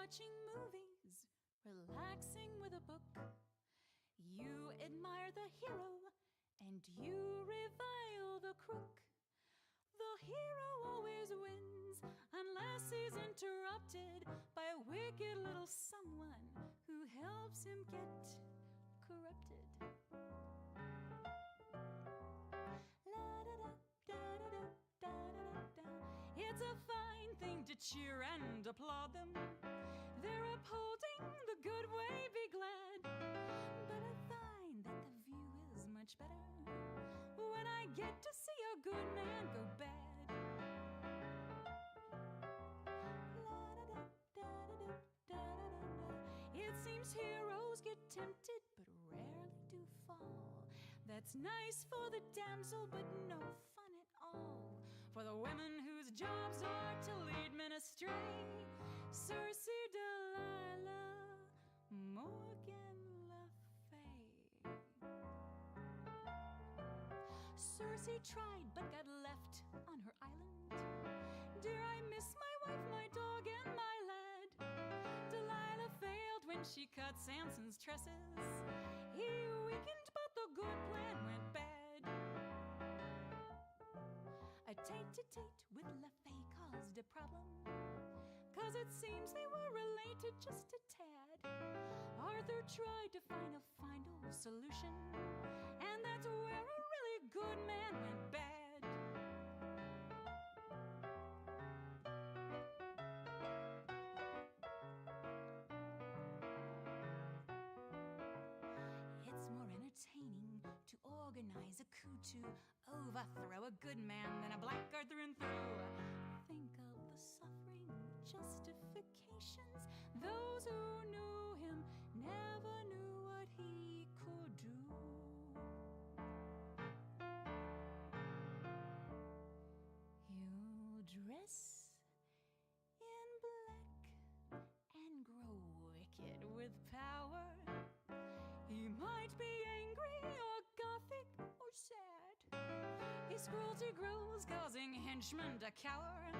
watching movies, relaxing with a book. You admire the hero and you revile the crook. The hero always wins unless he's interrupted by a wicked little someone who helps him get corrupted. It's a fine thing to cheer and applaud them. They're upholding the good way, be glad. But I find that the view is much better when I get to see a good man go bad. It seems heroes get tempted but rarely do fall. That's nice for the damsel but no fun at all for the women whose jobs are to lead men astray. Circe, Delilah, Morgan Le Fay. Circe tried but got left on her island. Dear, I miss my wife, my dog, and my lad. Delilah failed when she cut Samson's tresses. He weakened, but the good plan went bad. A tete-a-tete with Le Fay caused a problem, 'cause it seems they were related just a tad. Arthur tried to find a final solution, and that's where a really good man went bad. It's more entertaining to organize a coup to overthrow a good man than a blackguard through and through. Think of the suffering justifications. Those who knew him never knew what he could do. He'll dress in black and grow wicked with power. He might be angry or gothic or sad. His cruelty grows, causing henchmen to cower.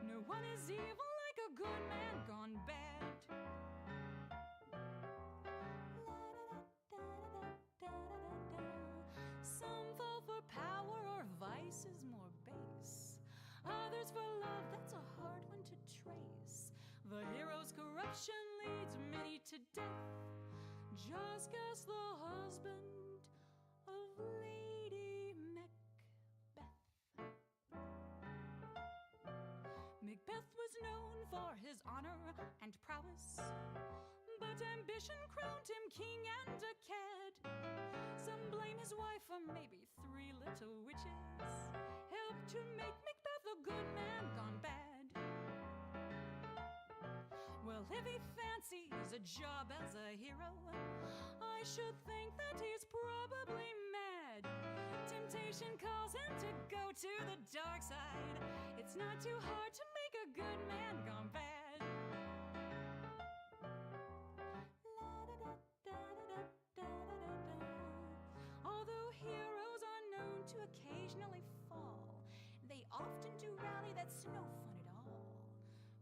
No one is evil like a good man gone bad. Some fall for power or vices more base. Others for love, that's a hard one to trace. The hero's corruption leads many to death, just as the husband of Lady Macbeth. Macbeth was known for his honor and prowess, but ambition crowned him king and a cad. Some blame his wife, or maybe 3 little witches helped to make Macbeth a good man gone bad. Well, if he fancies a job as a hero, I should think that he's probably mad. Temptation calls him to go to the dark side. It's not too hard to make a good man gone bad. Although heroes are known to occasionally fall, they often do rally, that's no fun at all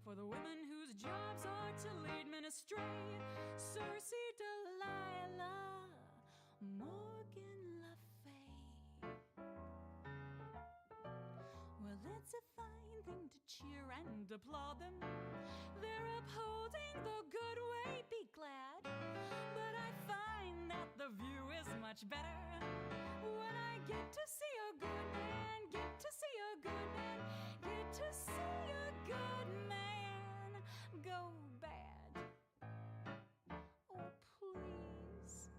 for the women whose jobs are to lead men astray. Circe, Delilah, Morgan Le Fay. Well, it's a fine thing to cheer and applaud them. They're upholding the good way, be glad. But I find that the view is much better when I get to see a good man, get to see a good man, get to see a good man go bad. Oh, please.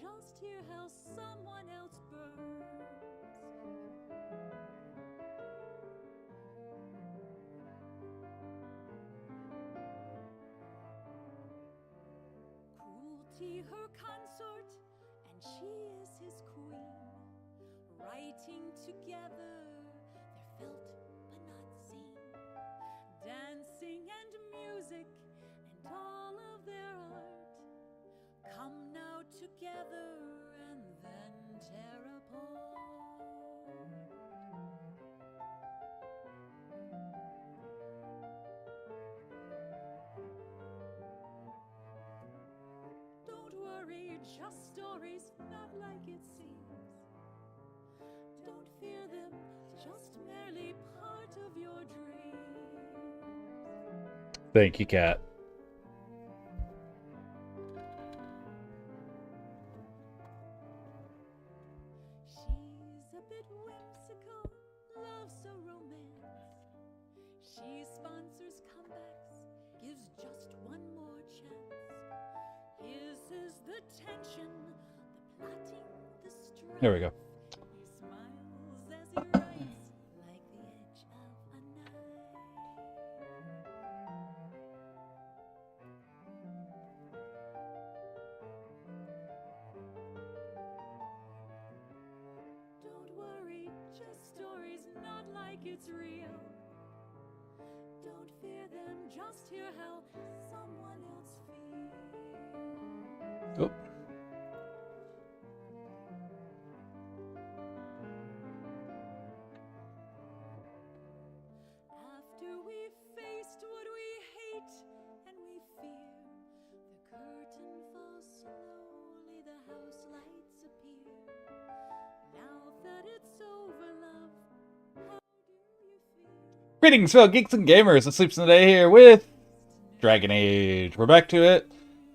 just hear how someone else burns. Cruelty her consort, and she is his queen. Writing together, they're felt but not seen. Dancing and music and all of their art come now together and then tear apart. Don't worry, just stories, not like it seems. Don't fear them, just merely part of your dreams. Thank you, Kat. She's a bit whimsical, loves a romance. She sponsors comebacks, gives just one more chance. His is the tension, the plotting, the strife. There we go. He smiles as he writes, like the edge of a knife. Don't worry, just stories, not like it's real. Don't fear them, just hear how someone else feels. Oh. After we faced what we hate and we fear, the curtain falls slowly, the house lights appear. Now that it's over, love, how do you feel? Greetings, fellow geeks and gamers. It Sleeps in the Day here with Dragon Age. We're back to it.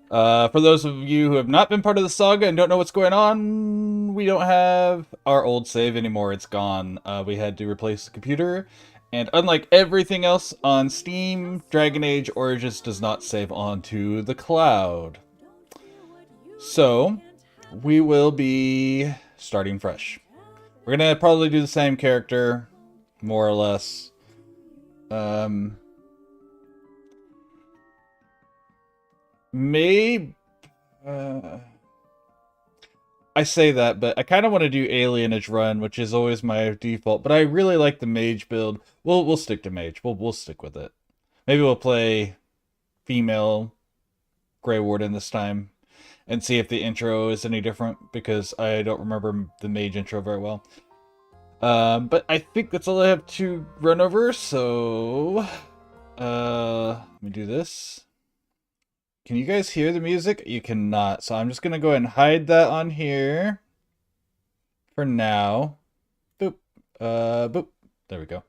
For those of you who have not been part of the saga and don't know what's going on, we don't have our old save anymore. It's gone. We had to replace the computer. And unlike everything else on Steam, Dragon Age Origins does not save onto the cloud. So, we will be starting fresh. We're going to probably do the same character, more or less. I say that, but I kind of want to do Alienage run, which is always my default. But I really like the mage build. We'll stick to mage. We'll stick with it. Maybe we'll play female Grey Warden this time and see if the intro is any different, because I don't remember the mage intro very well. But I think that's all I have to run over. So, let me do this. Can you guys hear the music? You cannot. So I'm just going to go ahead and hide that on here for now. Boop. Boop. There we go.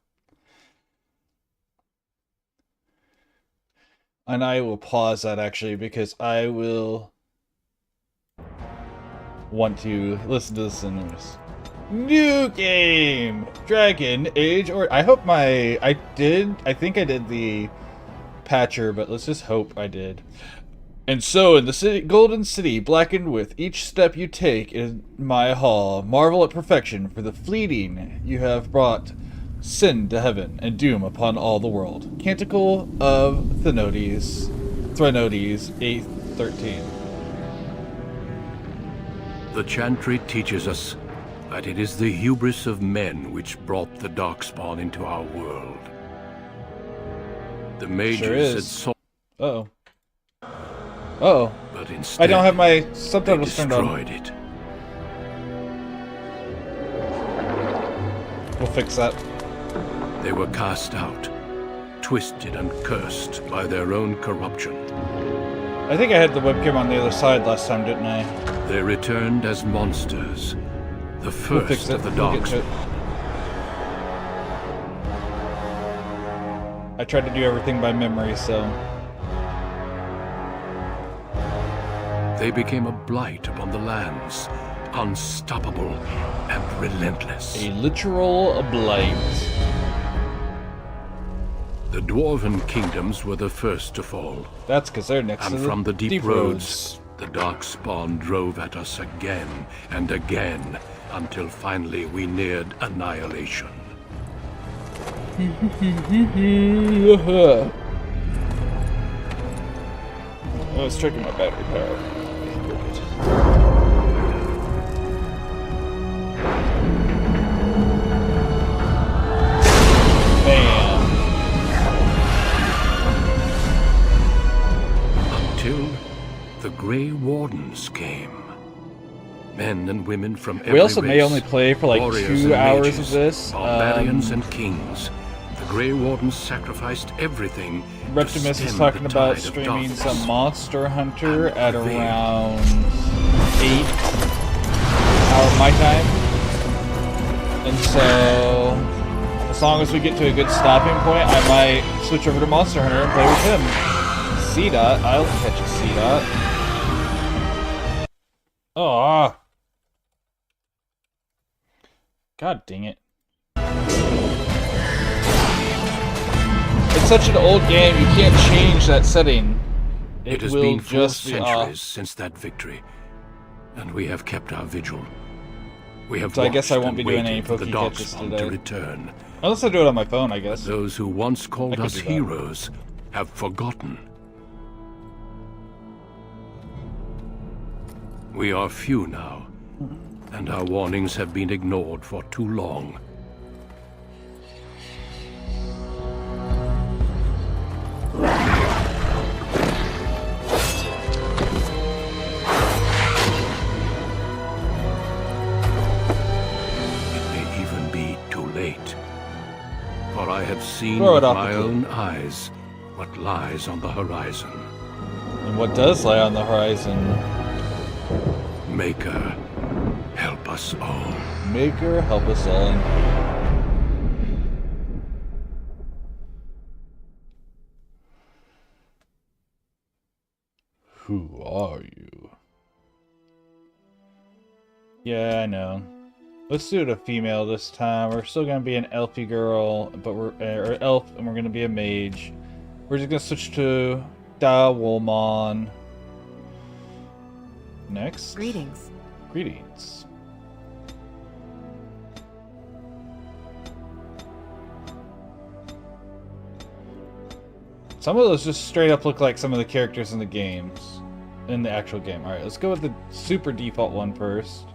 And I will pause that actually, because I will want to listen to this in this new game, Dragon Age. Or I hope I think I did the patcher, but let's just hope I did. And so, in the city, Golden City, blackened with each step you take in my hall, marvel at perfection, for the fleeting you have brought sin to heaven and doom upon all the world. Canticle of Thenodes, 8:13. The chantry teaches us that it is the hubris of men which brought the Darkspawn into our world. The mages had sought. Uh-oh. Uh-oh. But instead, I don't have my subtitles turned on. Destroyed it. We'll fix that. They were cast out, twisted and cursed by their own corruption. I think I had the webcam on the other side last time, didn't I? They returned as monsters, the first of the Darkspawn. I tried to do everything by memory, so... They became a blight upon the lands, unstoppable and relentless. A literal blight. The dwarven kingdoms were the first to fall. That's because they're next to and from the deep roads The Darkspawn drove at us again and again, until finally we neared annihilation. I was checking my battery power. Bam. Until the Grey Wardens came. Men and women from every We also may race, only play for like warriors 2 and hours mages, of this. barbarians and kings. The Grey Wardens sacrificed everything. Reptimus is talking about streaming some Monster Hunter at around 8 hour my time. And so, as long as we get to a good stopping point, I might switch over to Monster Hunter and play with him. C-Dot, I'll catch a C-Dot. Oh, God dang it. It's such an old game, you can't change that setting. It has will been 4 just be off. centuries since that victory, and we have kept our vigil. We have So I guess I watched won't be and doing any waited for the Poke Catches Darkspawn today. to return. Unless I do it on my phone, I guess. Those who once called could us do that. heroes have forgotten. We are few now, and our warnings have been ignored for too long. It may even be too late, for I have seen Throw it with off the my cliff. own eyes what lies on the horizon. And what does lie on the horizon? Maker, help us all. Maker, help us all. Who are you? Yeah, I know. Let's do it a female this time. We're still gonna be an elfy girl, but we're or elf, and we're gonna be a mage. We're just gonna switch to Da Wolmon. Next. Greetings. Greetings. Some of those just straight up look like some of the characters in the games. In the actual game. Alright, let's go with the super default one first.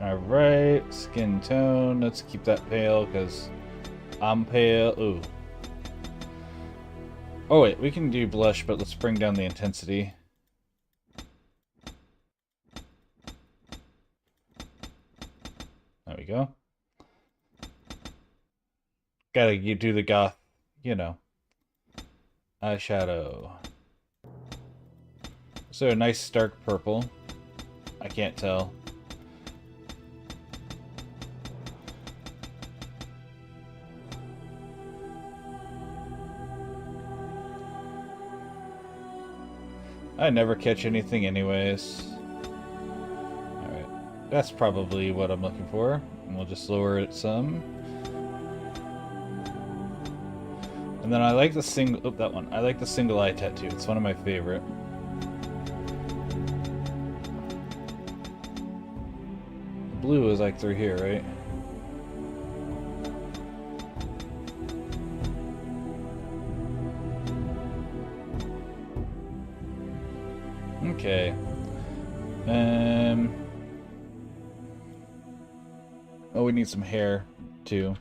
Alright, skin tone. Let's keep that pale because I'm pale. Ooh. Oh wait, we can do blush, but let's bring down the intensity. There we go. Gotta do the goth, you know. Eyeshadow. So a nice stark purple. I can't tell. I never catch anything anyways. Alright. That's probably what I'm looking for. And we'll just lower it some. And then I like the single... Oh, that one. I like the single eye tattoo. It's one of my favorite. The blue is like through here, right? Okay. Oh, we need some hair, too.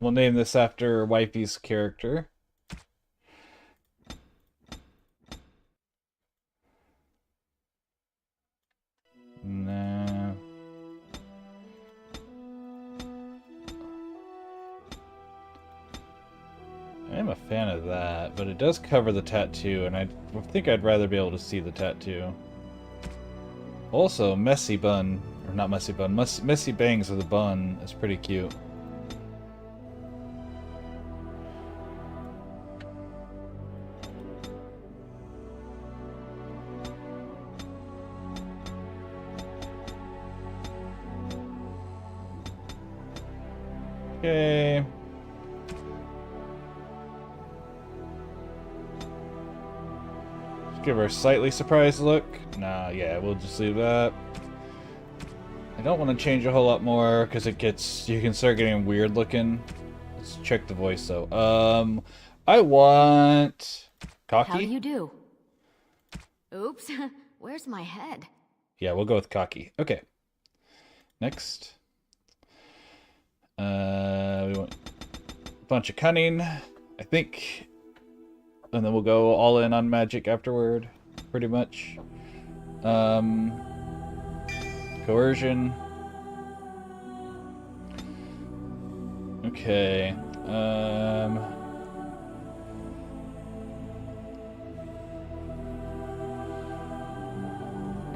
We'll name this after Wifey's character. Nah. I am a fan of that, but it does cover the tattoo, and I think I'd rather be able to see the tattoo. Also, messy bun, or not messy bun, messy bangs with a bun is pretty cute. Okay. Let's give her a slightly surprised look. Nah, yeah, we'll just leave that. I don't want to change a whole lot more because it gets, you can start getting weird looking. Let's check the voice though. I want cocky. How do you do? Oops, where's my head? Yeah, we'll go with cocky. Okay. Next. We want a bunch of cunning, I think. And then we'll go all in on magic afterward, pretty much. Coercion. Okay.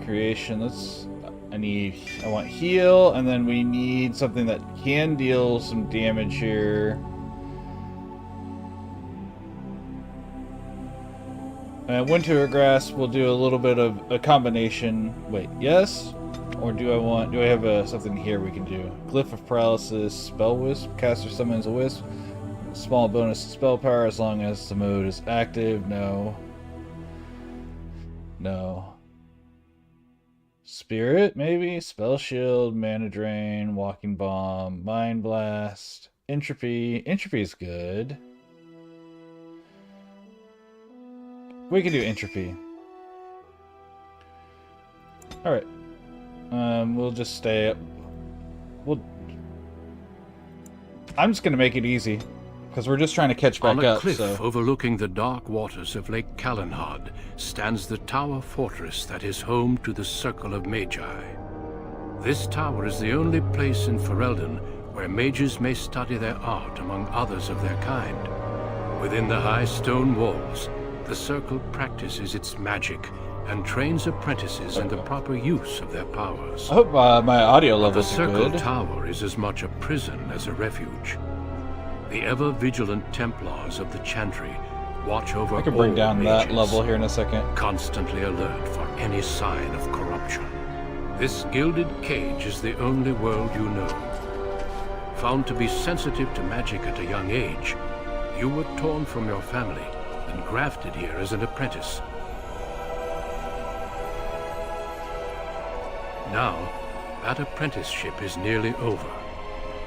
Creation. I want heal, and then we need something that can deal some damage here. Winter Grass will do a little bit of a combination. Wait, yes? Or do I have something here we can do? Glyph of Paralysis, Spell Wisp, caster summons a wisp, small bonus to spell power as long as the mode is active. No. No. Spirit, maybe? Spell Shield, Mana Drain, Walking Bomb, Mind Blast, Entropy. Entropy is good. We can do Entropy. Alright. We'll just stay up. I'm just gonna make it easy. Because we're just trying to catch back up. On a cliff overlooking the dark waters of Lake Kalenhad stands the Tower Fortress that is home to the Circle of Magi. This tower is the only place in Ferelden where mages may study their art among others of their kind. Within the high stone walls, the Circle practices its magic and trains apprentices in the proper use of their powers. I hope my audio levels are good. The Circle good. Tower is as much a prison as a refuge. The ever-vigilant Templars of the Chantry watch over all I can bring down that mages, level here in a second. constantly alert for any sign of corruption. This gilded cage is the only world you know. Found to be sensitive to magic at a young age, you were torn from your family and grafted here as an apprentice. Now, that apprenticeship is nearly over.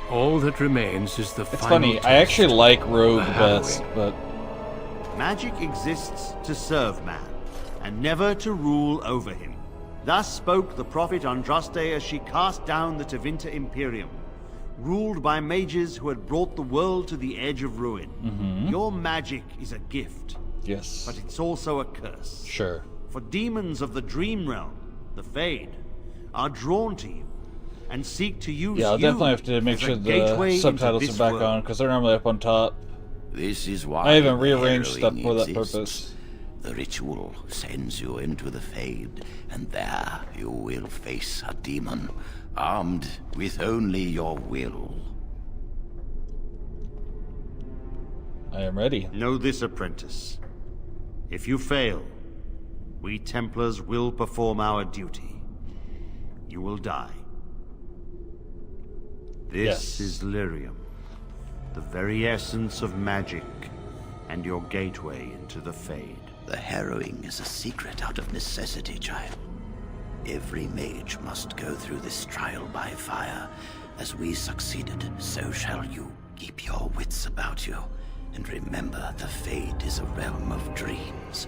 All that remains is the It's final funny, I test actually like Rogue of the best, harrowing. but Magic exists to serve man, and never to rule over him. Thus spoke the prophet Andraste as she cast down the Tevinter Imperium, ruled by mages who had brought the world to the edge of ruin. Your magic is a gift, yes. but it's also a curse. Sure. For demons of the Dream Realm, the Fade, are drawn to you, and seek to use Yeah, I'll you definitely have to make as a sure gateway the into subtitles this are back world. on, because they're normally up on top. This is why I even the rearranged stuff harrowing for that exists. purpose. The ritual sends you into the Fade, and there you will face a demon, armed with only your will. I am ready. Know this, apprentice. If you fail, we Templars will perform our duty. You will die. This Yes. is Lyrium, the very essence of magic, and your gateway into the Fade. The harrowing is a secret out of necessity, child. Every mage must go through this trial by fire. As we succeeded, so shall you. Keep your wits about you, and remember the Fade is a realm of dreams.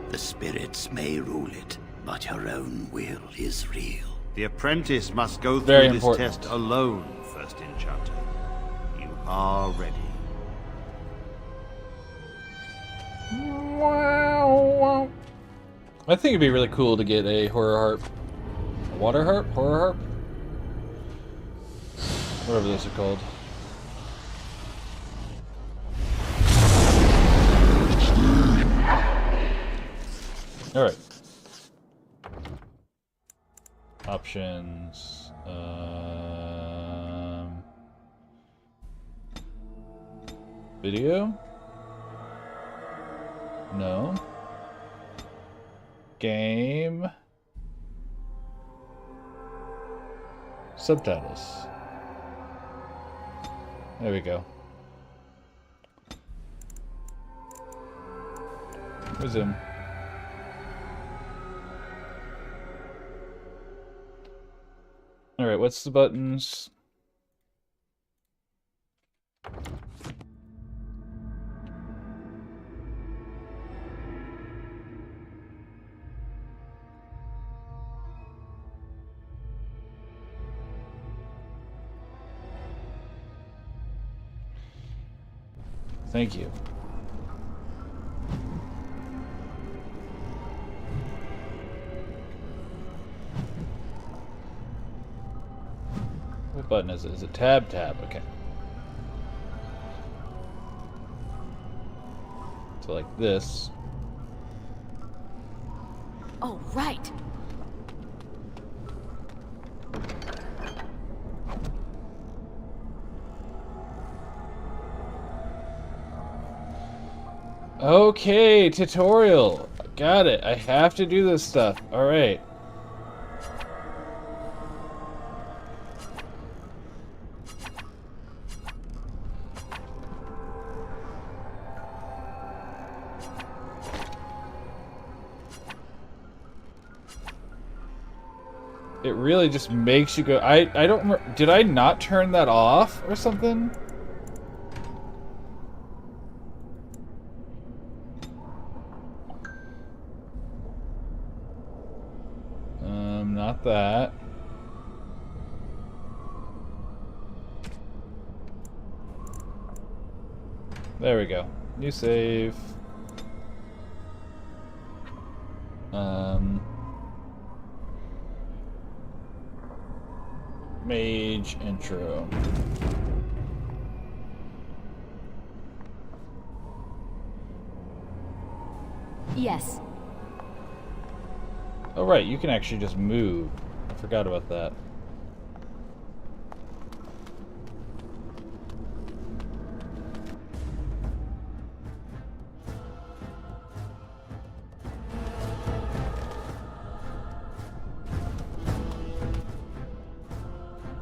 The spirits may rule it, but your own will is real. The apprentice must go through Very this important. test alone, First Enchanter. You are ready. I think it'd be really cool to get a horror harp. A water harp? Horror harp? Whatever those are called. Alright. Options. Video? No. Game. Subtitles. There we go. Resume. Alright, what's the buttons? Thank you. What button is it? Is it tab? Tab, okay. So like this. Oh, right. Okay, tutorial. Got it. I have to do this stuff. Alright. It really just makes you go... I don't remember... Did I not turn that off or something? Not that. There we go. New save. Mage intro. Yes. Oh right, you can actually just move. I forgot about that.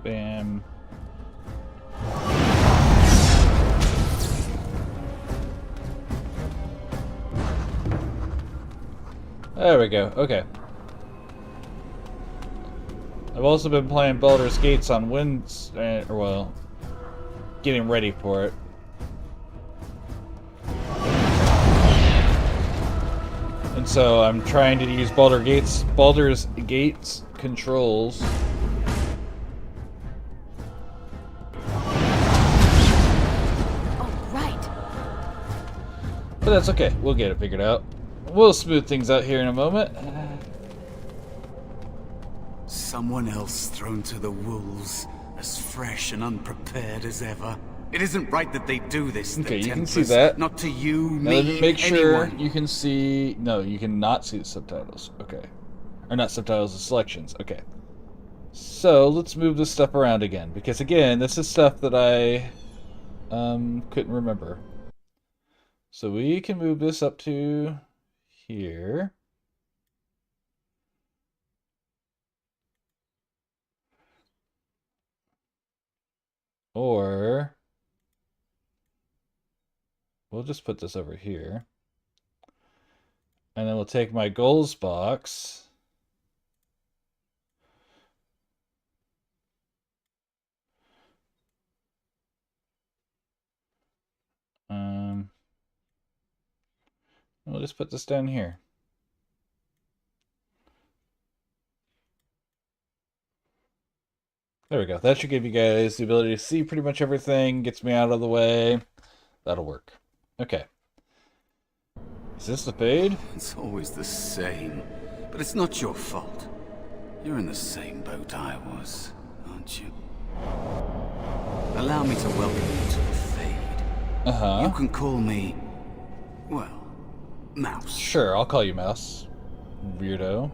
Bam. There we go. Okay. I've also been playing Baldur's Gates on well, getting ready for it. And so I'm trying to use Baldur's Gates controls. Oh, right. But that's okay. We'll get it figured out. We'll smooth things out here in a moment. Someone else thrown to the wolves, as fresh and unprepared as ever. It isn't right that they do this. Okay, the you can see Templars. that. Not to you, Now me, let me make sure anyone. you can see... No, you cannot see the subtitles. Okay. Or not subtitles, the selections. Okay. So, let's move this stuff around again. Because again, this is stuff that I couldn't remember. So we can move this up to here. Or we'll just put this over here. And then we'll take my goals box. We'll just put this down here. There we go. That should give you guys the ability to see pretty much everything. Gets me out of the way. That'll work. Okay. Is this the fade? It's always the same. But it's not your fault. You're in the same boat I was, aren't you? Allow me to welcome you to the fade. Uh-huh. You can call me, well, Mouse. Sure, I'll call you Mouse. Weirdo.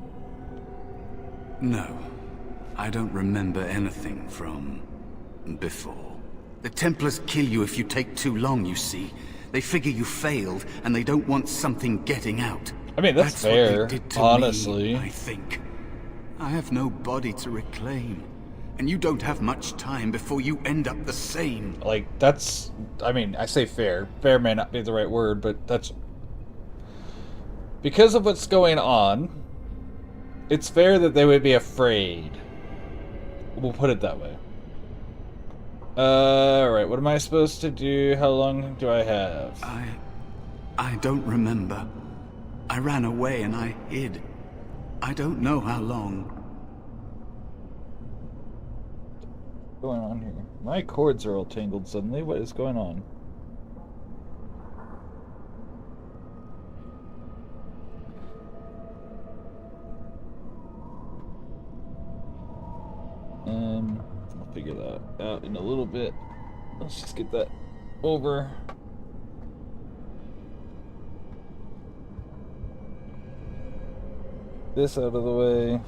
No. I don't remember anything from before. The Templars kill you if you take too long, you see. They figure you failed, and they don't want something getting out. I mean, that's fair, what they did to honestly. me, I think. I have no body to reclaim. and you don't have much time before you end up the same. Like, that's... I mean, I say fair. Fair may not be the right word, but that's... Because of what's going on, it's fair that they would be afraid. We'll put it that way. Alright, what am I supposed to do? How long do I have? I don't remember. I ran away and I hid. I don't know how long. What's going on here? My cords are all tangled suddenly. What is going on? I'll figure that out in a little bit. Let's just get that over. This out of the way.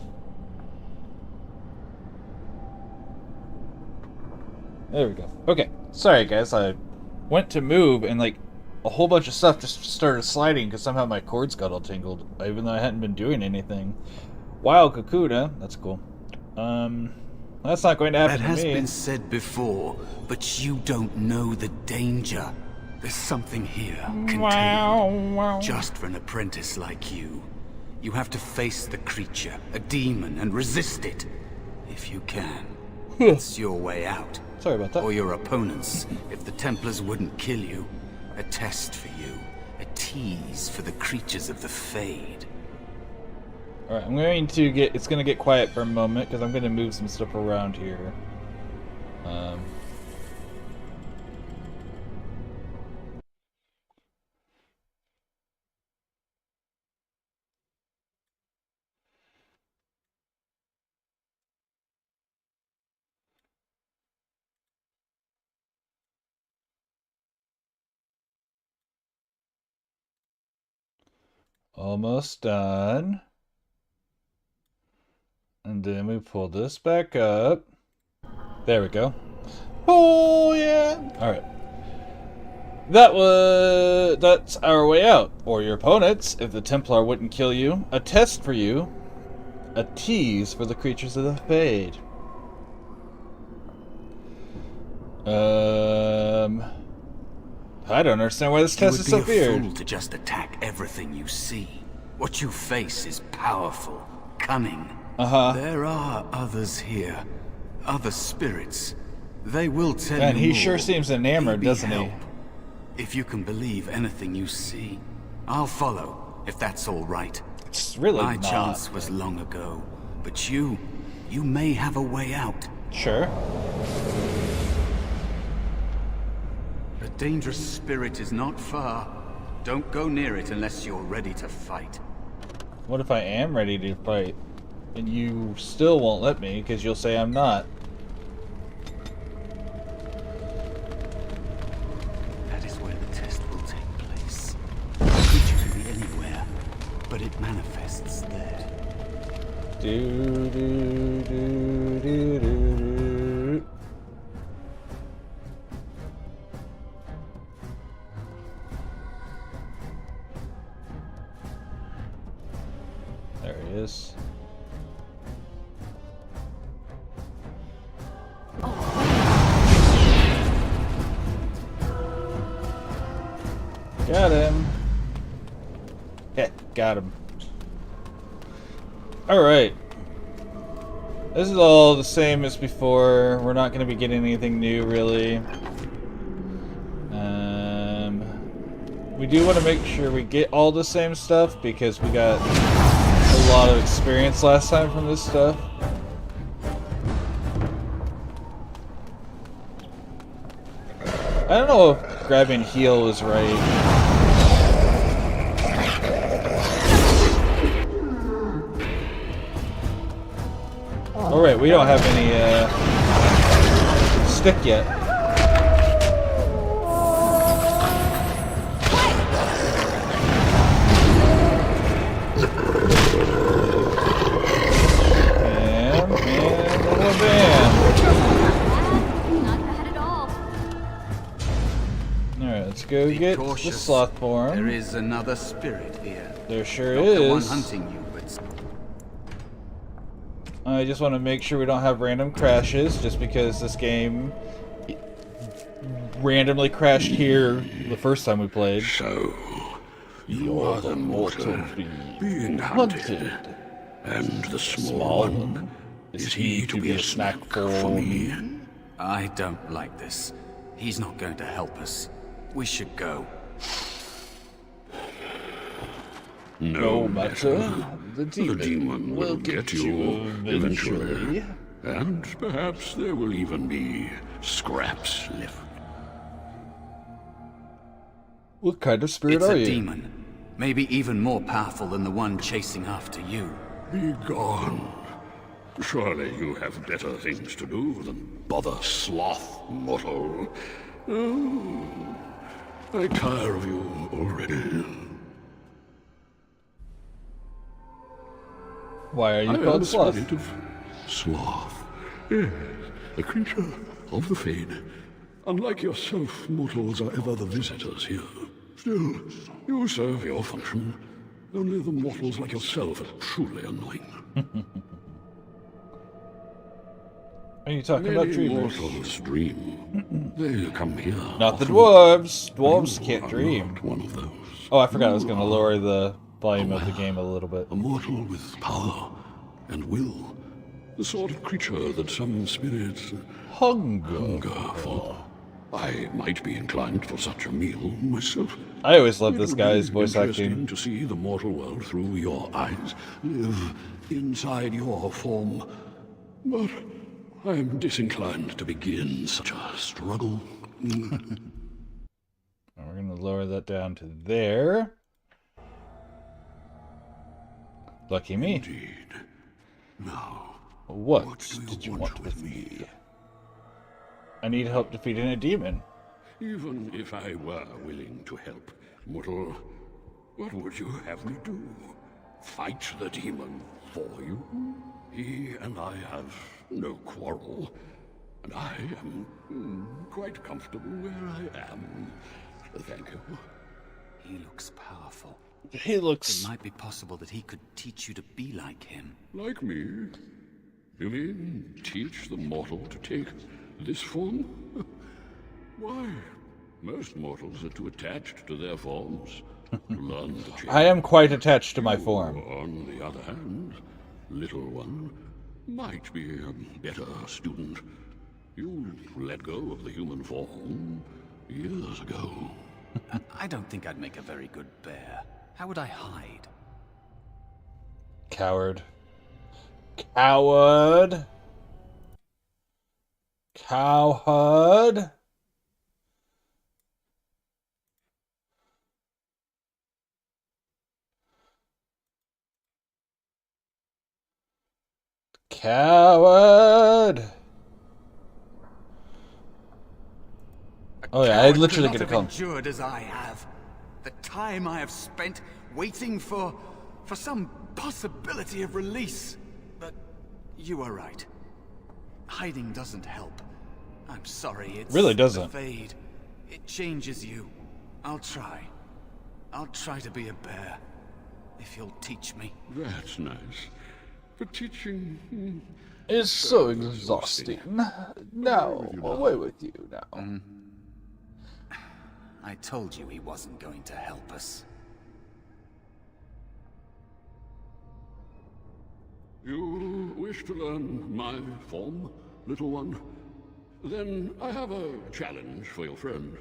There we go. Okay. Sorry, guys. I went to move and, like, a whole bunch of stuff just started sliding because somehow my cords got all tangled, even though I hadn't been doing anything. Wow, Kakuna. That's cool. That's not going to happen to me. That has been said before, but you don't know the danger. There's something here, contained, just for an apprentice like you. You have to face the creature, a demon, and resist it, if you can. It's your way out. Sorry about that. Or your opponents, if the Templars wouldn't kill you. A test for you, a tease for the creatures of the Fade. Alright, I'm going to get... It's going to get quiet for a moment, because I'm going to move some stuff around here. Almost done. And then we pull this back up. There we go. Oh, yeah. Alright. That's our way out. Or your opponents, if the Templar wouldn't kill you. A test for you. A tease for the creatures of the Fade. I don't understand why this test is so weird. You would be a fool to just attack everything you see. What you face is powerful, cunning. There are others here, other spirits. They will tell you And he more. sure seems enamored, Maybe doesn't he? help. If you can believe anything you see, I'll follow, if that's all right. It's really My not. chance was long ago, but you may have a way out. Sure. A dangerous spirit is not far. Don't go near it unless you're ready to fight. What if I am ready to fight? And you still won't let me because you'll say I'm not. That is where the test will take place. The creature can be anywhere, but it manifests there. Do do do do do. There he is. Got him. Yeah, got him. Alright. This is all the same as before. We're not going to be getting anything new, really. We do want to make sure we get all the same stuff because we got a lot of experience last time from this stuff. I don't know if grabbing heal is right. Alright, we don't have any stick yet. Let's go get the sloth form. There is another spirit here. There sure Not is. the one hunting you, but I just want to make sure we don't have random crashes, just because this game randomly crashed here the first time we played. So, you are the mortal being hunted, and the small one, is he to be a snack for me? I don't like this. He's not going to help us. We should go. No matter. The demon will get you eventually. And perhaps there will even be scraps left. What kind of spirit It's are a you? demon. Maybe even more powerful than the one chasing after you. Be gone. Surely you have better things to do than bother sloth, mortal. Oh, I tire of you already. Why are you I am called a Sloth? spirit of sloth. Yes, a creature of the Fade. Unlike yourself, mortals are ever the visitors here. Still, you serve your function. Only the mortals like yourself are truly annoying. Are you talking about Many dreamers? mortals dream. They come here. Not the often. dwarves. Dwarves You can't are dream. not one of those. Oh, I forgot I was going to lower the volume of the game a little bit. A mortal with power and will. The sort of creature that some spirits Hunger. hunger for. I might be inclined for such a meal myself. I always love It this would guy's be voice interesting acting. to see the mortal world through your eyes, live inside your form. But I am disinclined to begin such a struggle. We're going to lower that down to there. Lucky me. Indeed. Now, What do you did you want want with with me? me? I need help defeating a demon. even if I were willing to help, mortal, what would you have me do? Fight the demon for you? He and I have no quarrel, and I am quite comfortable where I am. Thank you. He looks powerful. He It looks... might be possible that he could teach you to be like him. Like me? You mean teach the mortal to take this form? Why, most mortals are too attached to their forms to learn the change. I am quite attached to my form. On the other hand, little one might be a better student. You let go of the human form years ago. I don't think I'd make a very good bear. How would I hide? Coward. Coward. Cowherd. Coward. Oh yeah, I Coward literally could get a not call. have endured as I have. The time I have spent waiting for some possibility of release. But you are right. Hiding doesn't help. I'm sorry, it's Really doesn't. the Fade. It changes you. I'll try. I'll try to be a bear. If you'll teach me. That's nice. But teaching... It's so exhausting. No, away with you now. I told you he wasn't going to help us. You wish to learn my form, little one? Then I have a challenge for your friend.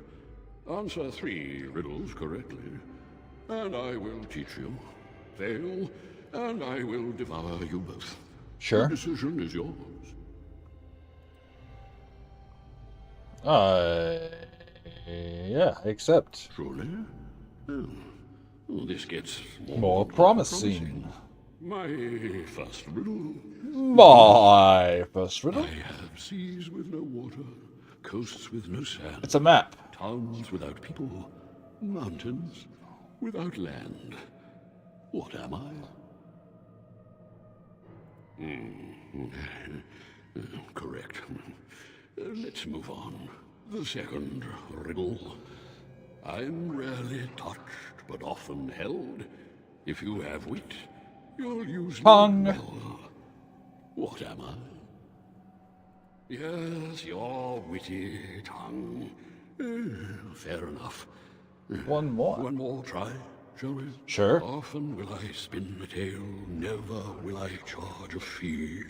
Answer 3 riddles correctly, and I will teach you. Fail, and I will devour you both. Sure. The decision is yours. Yeah, I accept. Truly? Oh, this gets More promising. My first riddle. My first riddle. I have seas with no water, coasts with no sand, It's a map. towns without people, mountains without land. What am I? Correct. Let's move on. The second riddle. I'm rarely touched, but often held. If you have wit, you'll use me Pong. well. What am I? Yes, your witty tongue. Fair enough. One more. One more try, shall we? Sure. Often will I spin a tale, never will I charge a fee.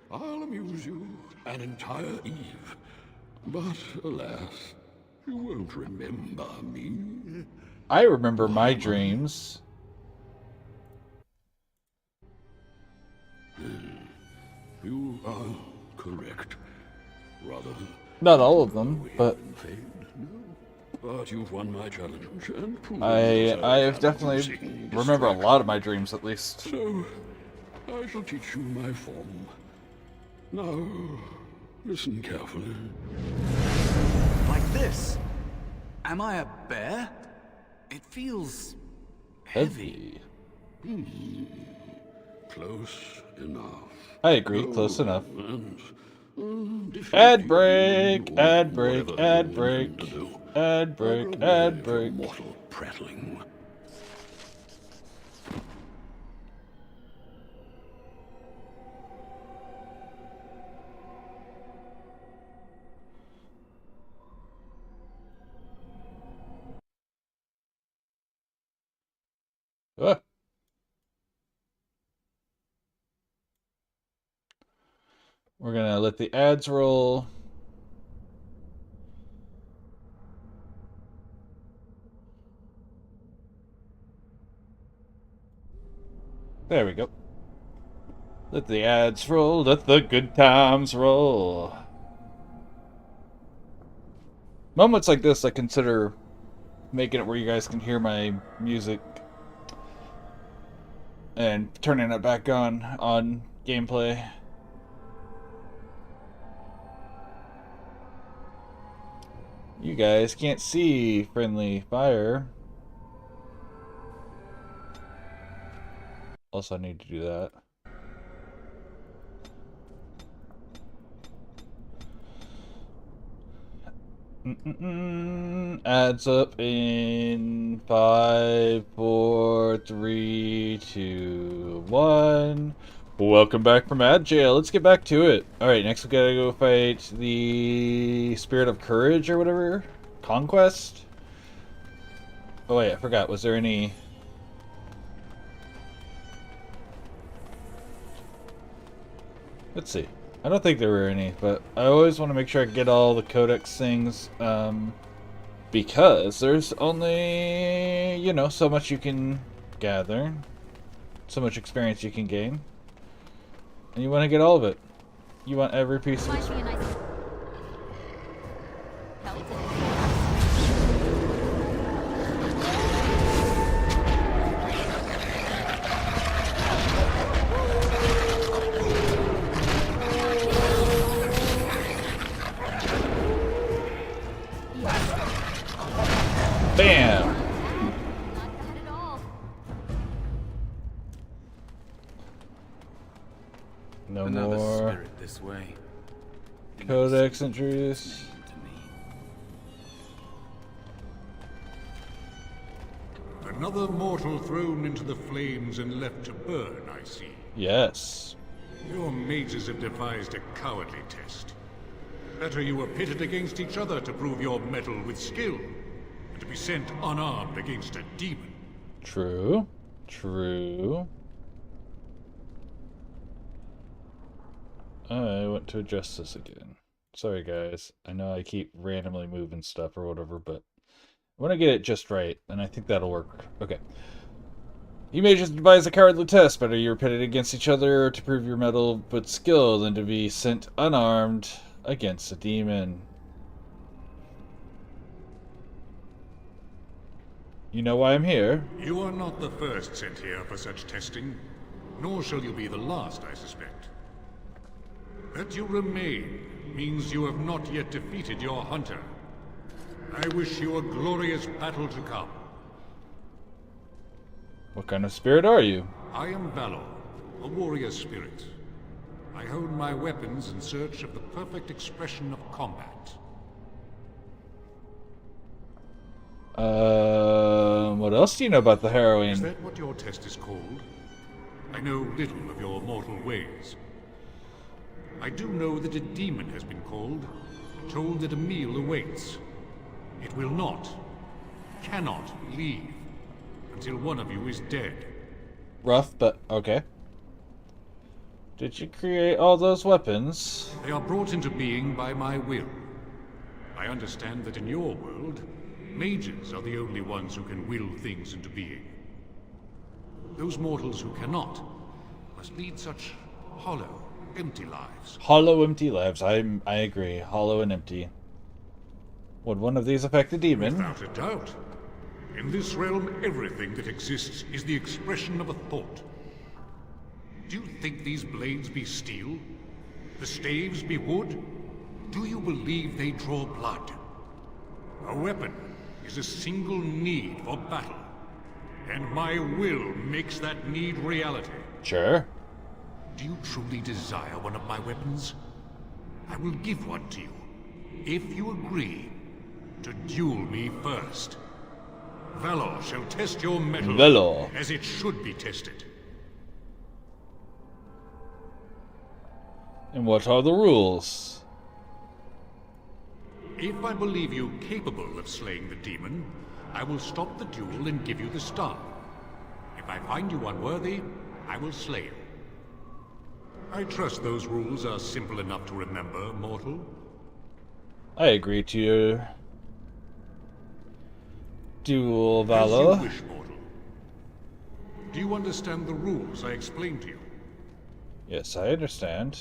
I'll amuse you an entire eve, but alas, you won't remember me. I remember my dreams. You are correct. Rather, Not all of them, but fade, no. But you've won my challenge and proven I yourself definitely using remember a distraction. lot of my dreams, at least. So, I shall teach you my form. Now, listen carefully. Like this? Am I a bear? It feels heavy. Close enough. I agree, close enough. And defeat Ad you, break, ad break, whatever ad you break, intend to do. ad break, Grow weary ad of your break. mortal prattling. Ah. We're gonna let the ads roll. There we go. Let the ads roll, let the good times roll. Moments like this, I consider making it where you guys can hear my music and turning it back on gameplay. You guys can't see friendly fire. Also, I need to do that. Adds up in 5, 4, 3, 2, 1. Welcome back from ad jail. Let's get back to it. Alright, next we gotta go fight the Spirit of Courage or whatever. Conquest? Oh wait, I forgot. Was there any... Let's see. I don't think there were any, but I always want to make sure I get all the codex things, because there's only, you know, so much you can gather, so much experience you can gain, and you want to get all of it. You want every piece of Might be a experience. nice Pelton. Bam! Not bad at all. No Another more spirit this way. codex entries. To me. Another mortal thrown into the flames and left to burn, I see. Yes. Your mages have devised a cowardly test. Better you were pitted against each other to prove your mettle with skill, and to be sent unarmed against a demon. True. True. I want to adjust this again. Sorry, guys. I know I keep randomly moving stuff or whatever, but I want to get it just right, and I think that'll work. Okay. You may just devise a cowardly test. Better you're pitted against each other to prove your mettle with skill than to be sent unarmed against a demon. You know why I'm here? You are not the first sent here for such testing, nor shall you be the last, I suspect. That you remain means you have not yet defeated your hunter. I wish you a glorious battle to come. What kind of spirit are you? I am Valor, a warrior spirit. I hone my weapons in search of the perfect expression of combat. What else do you know about the Is heroine? that what your test is called? I know little of your mortal ways. I do know that a demon has been called, told that a meal awaits. It will not, cannot leave until one of you is dead. Rough, but okay. Did you create all those weapons? They are brought into being by my will. I understand that in your world, mages are the only ones who can will things into being. Those mortals who cannot must lead such hollow, empty lives. Hollow, empty lives. I agree. Hollow and empty. Would one of these affect the demon? Without a doubt. In this realm, everything that exists is the expression of a thought. Do you think these blades be steel? The staves be wood? Do you believe they draw blood? A weapon is a single need for battle. And my will makes that need reality. Sure. Do you truly desire one of my weapons? I will give one to you, if you agree to duel me first. Valor shall test your mettle Valor. as it should be tested. And what are the rules? If I believe you capable of slaying the demon, I will stop the duel and give you the star. If I find you unworthy, I will slay you. I trust those rules are simple enough to remember, mortal. I agree to your duel, As Valor. you wish, mortal. Do you understand the rules I explained to you? Yes, I understand.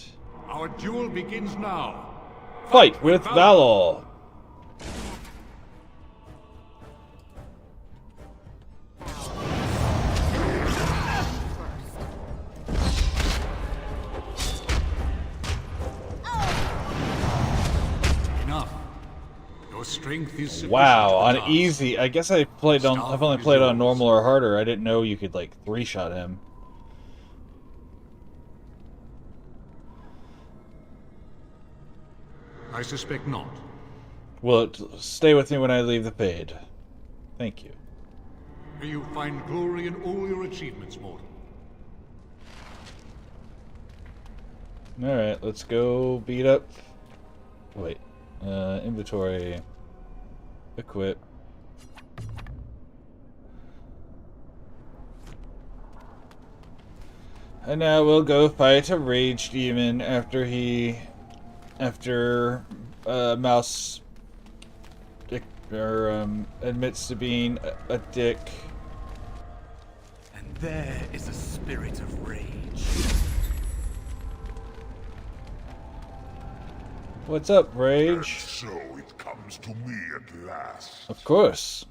Our duel begins now. Fight with Valor. Enough. Your strength is sufficient Wow, to the on task. easy. I guess I've only played on normal or harder. I didn't know you could like 3-shot him. I suspect not. Will it stay with me when I leave the paid? Thank you. May you find glory in all your achievements, mortal. Alright, let's go beat up. Wait. Inventory. Equip. And now we'll go fight a rage demon after Mouse admits to being a dick. And there is a spirit of rage. What's up, Rage? So it comes to me at last. Of course.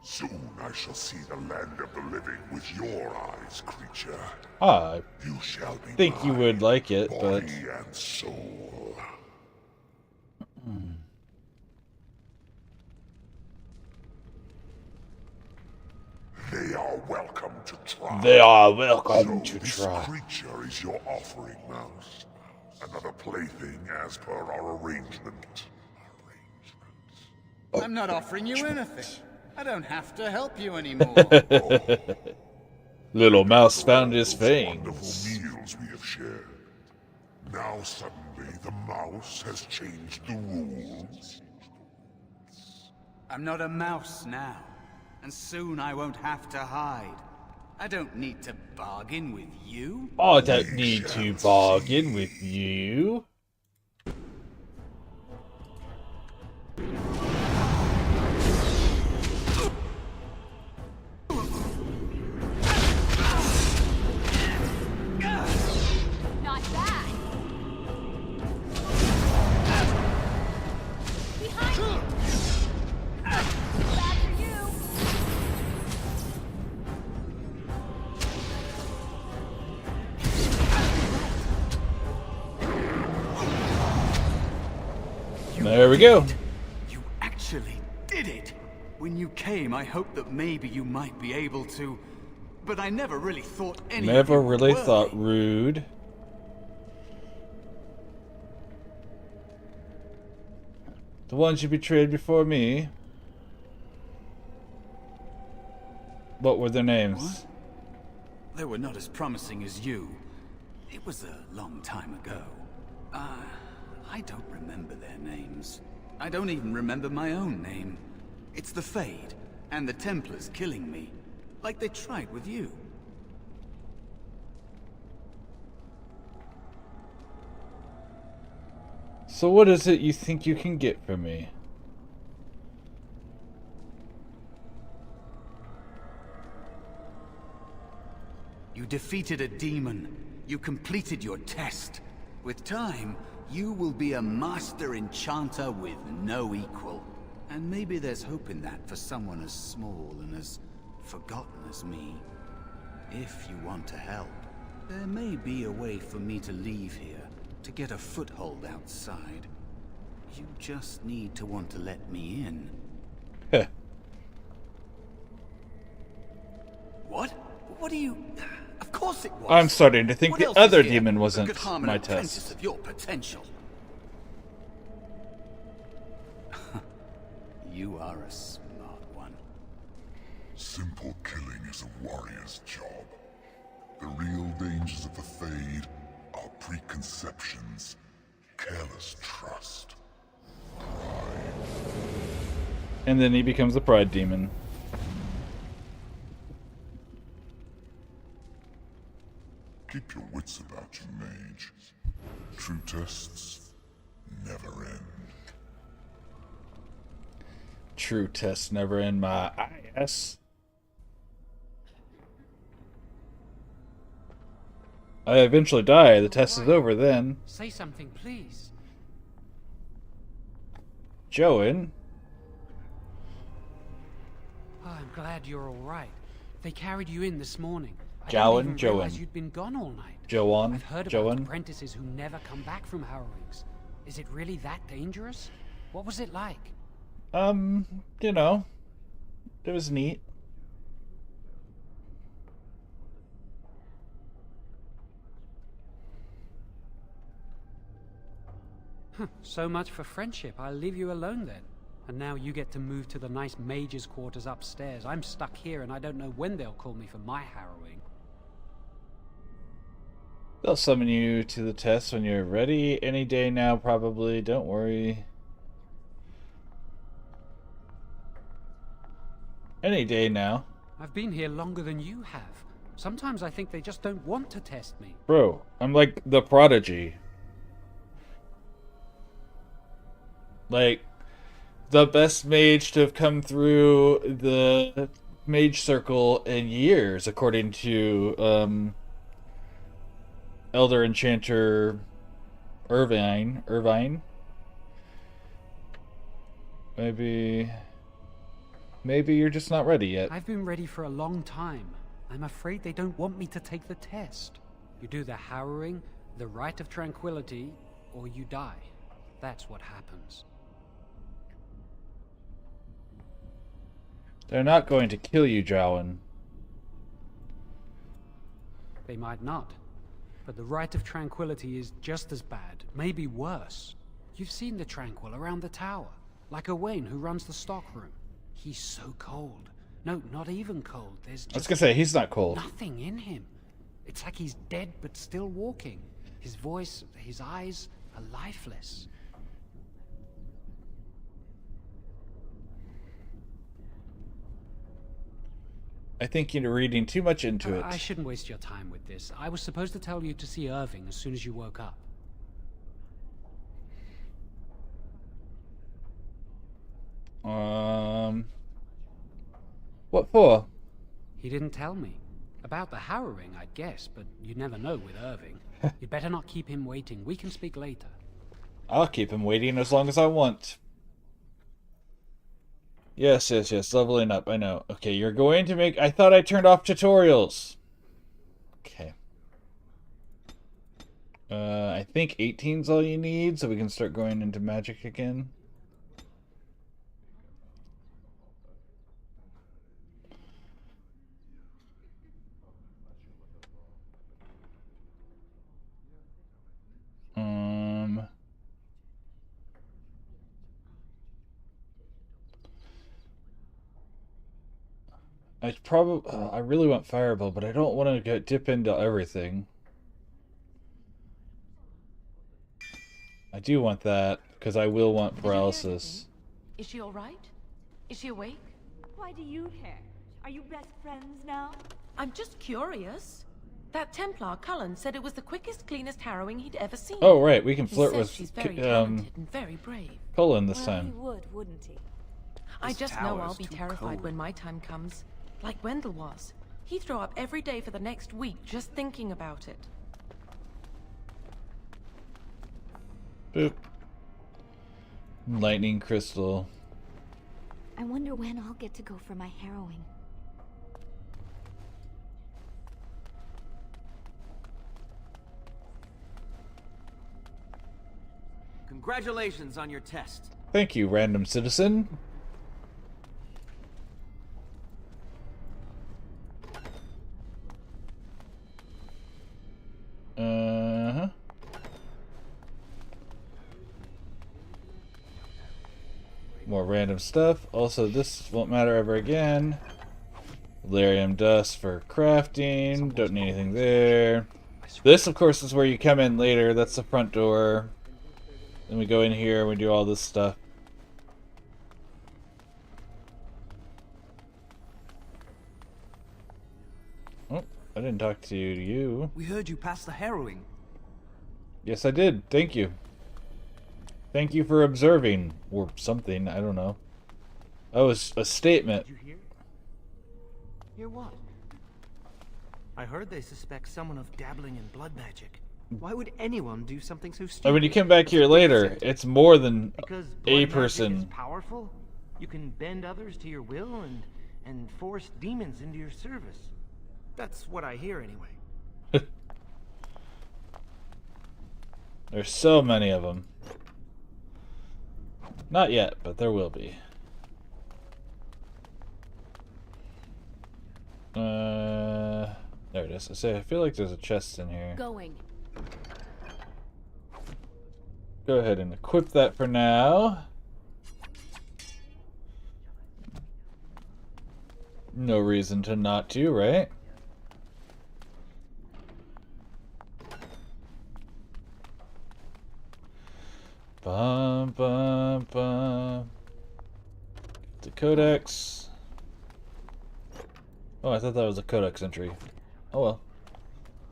Soon I shall see the land of the living with your eyes, creature. I You shall be think you mine, would like it, but body and soul. They are welcome to try. they are welcome So to this try. creature is your offering, Mouse. Another plaything as per our arrangement. I'm not offering you anything. I don't have to help you anymore. Little Mouse found his Those wonderful fangs. meals we have shared. Now suddenly the mouse has changed the rules. I'm not a mouse now, and soon I won't have to hide. I don't need to bargain with you. I don't need to bargain with you. Not bad. Behind you. Bad for you. There we go. You actually did it! When you came, I hoped that maybe you might be able to, but I never really thought any of Never you were really worthy. thought rude. The ones you betrayed before me. What were their names? What? They were not as promising as you. It was a long time ago. I don't remember their names. I don't even remember my own name. It's the Fade, and the Templars killing me. Like they tried with you. So what is it you think you can get from me? You defeated a demon. You completed your test. With time, you will be a master enchanter with no equal. And maybe there's hope in that for someone as small and as forgotten as me. If you want to help, there may be a way for me to leave here, to get a foothold outside. You just need to want to let me in. What? What do you... Of course it was. I'm starting to think What the else other is here demon wasn't that could harm an my apprentice test. of your potential? You are a smart one. Simple killing is a warrior's job. The real dangers of the Fade are preconceptions, careless trust, pride. And then he becomes the pride demon. Keep your wits about you, mage. True tests never end. True tests never end, my ass. I eventually die. The test is over then. Say something, please. Joan? Oh, I'm glad you're all right. They carried you in this morning. I Joan, didn't even realize you'd been gone all night. Joan, I've heard about Joan. apprentices who never come back from harrowings. Is it really that dangerous? What was it like? You know, it was neat. So much for friendship. I'll leave you alone then. And now you get to move to the nice mage's quarters upstairs. I'm stuck here and I don't know when they'll call me for my harrowing. They'll summon you to the test when you're ready. Any day now, probably. Don't worry. Any day now. I've been here longer than you have. Sometimes I think they just don't want to test me. Bro, I'm like the prodigy. Like, the best mage to have come through the mage circle in years, according to, Elder Enchanter Irvine. Maybe you're just not ready yet. I've been ready for a long time. I'm afraid they don't want me to take the test. You do the harrowing, the rite of tranquility, or you die. That's what happens. They're not going to kill you, Jowan. They might not. But the rite of tranquility is just as bad, maybe worse. You've seen the Tranquil around the tower, like Owain who runs the stockroom. He's so cold. No, not even cold. There's just I was gonna say, he's not cold. nothing in him. It's like he's dead but still walking. His voice, his eyes are lifeless. I think you're reading too much into it. I shouldn't waste your time with this. I was supposed to tell you to see Irving as soon as you woke up. What for? He didn't tell me. About the harrowing, I'd guess, but you never know with Irving. You'd better not keep him waiting. We can speak later. I'll keep him waiting as long as I want. Yes, leveling up, I know. Okay, you're going to make... I thought I turned off tutorials. Okay. I think 18's all you need, so we can start going into magic again. I really want Fireball, but I don't want to dip into everything. I do want that, because I will want paralysis. Is she all right? Is she awake? Why do you care? Are you best friends now? I'm just curious. That Templar, Cullen, said it was the quickest, cleanest harrowing he'd ever seen. Oh, right, we can flirt He says with she's very talented and very brave. Cullen this Well, time. he would, wouldn't he? I This just know tower's I'll be too terrified cold. when my time comes. Like Wendell was. He'd throw up every day for the next week just thinking about it. Boop. Lightning crystal. I wonder when I'll get to go for my harrowing. Congratulations on your test. Thank you, random citizen. Uh-huh. More random stuff. Also, this won't matter ever again. Lyrium dust for crafting. Don't need anything there. This, of course, is where you come in later. That's the front door. Then we go in here and we do all this stuff. Oh, I didn't talk to you. We heard you passed the harrowing. Yes, I did. Thank you. Thank you for observing. Or something. I don't know. Oh, it's a statement. Did you hear? Hear what? I heard they suspect someone of dabbling in blood magic. Why would anyone do something so stupid? And when you come back here later, it's more than Because a blood magic is person. powerful? You can bend others to your will and force demons into your service. That's what I hear anyway. There's so many of them. Not yet, but there will be. There it is. I feel like there's a chest in here. Going. Go ahead and equip that for now. No reason to not to, right? Bum, bum, bum. The codex. Oh, I thought that was a codex entry. Oh well.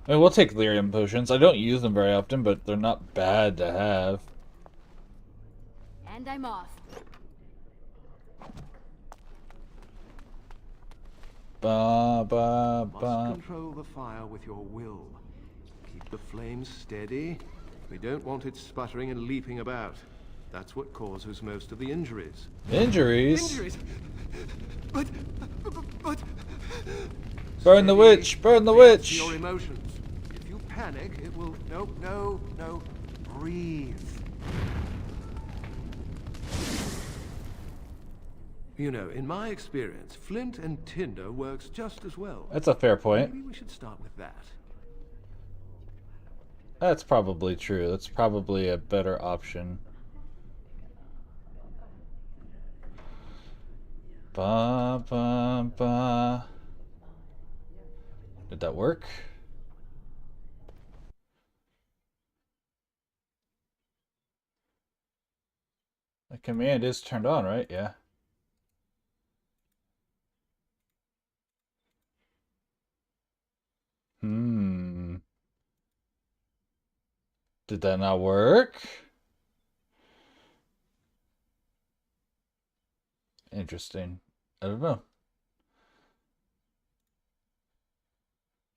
I mean, we'll take lyrium potions. I don't use them very often, but they're not bad to have. And I'm off. Ba ba Must ba. control the fire with your will. Keep the flames steady. We don't want it sputtering and leaping about. That's what causes most of the injuries. Injuries? Injuries? But... Burn the witch! Burn the React witch! to your emotions. If you panic, it will... No. Breathe. You know, in my experience, flint and tinder works just as well. That's a fair point. Maybe we should start with that. That's probably true. That's probably a better option. Ba ba ba. Did that work? The command is turned on, right? Yeah. Did that not work? Interesting. I don't know.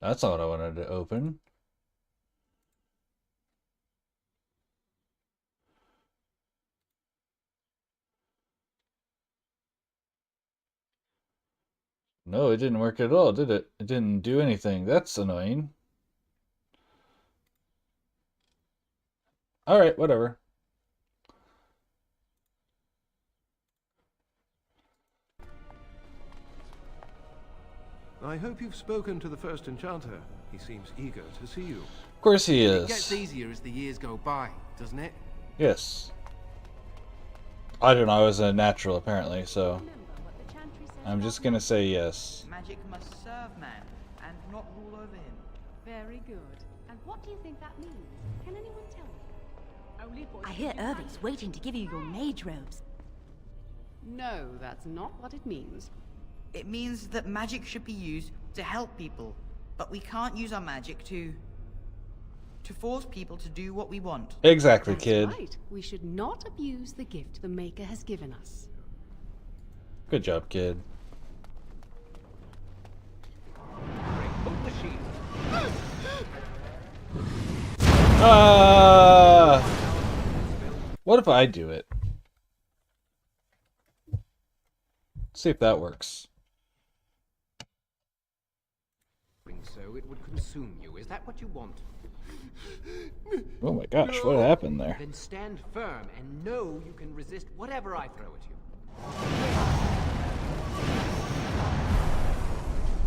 That's not what I wanted to open. No, it didn't work at all, did it? It didn't do anything. That's annoying. Alright, whatever. I hope you've spoken to the first enchanter. He seems eager to see you. Of course he It gets is. easier as the years go by, doesn't it? Yes. I don't know, I was a natural apparently, so I'm just gonna say yes. Magic must serve man and not rule over him. Very good. And what do you think that means? Can anyone tell me? I hear Irving's waiting to give you your mage robes. No, that's not what it means. It means that magic should be used to help people, but we can't use our magic to force people to do what we want. Exactly, That's kid. right. We should not abuse the gift the Maker has given us. Good job, kid. What if I do it? See if that works. So it would consume you. Is that what you want? Oh my gosh, what happened there? Then stand firm and know you can resist whatever I throw at you.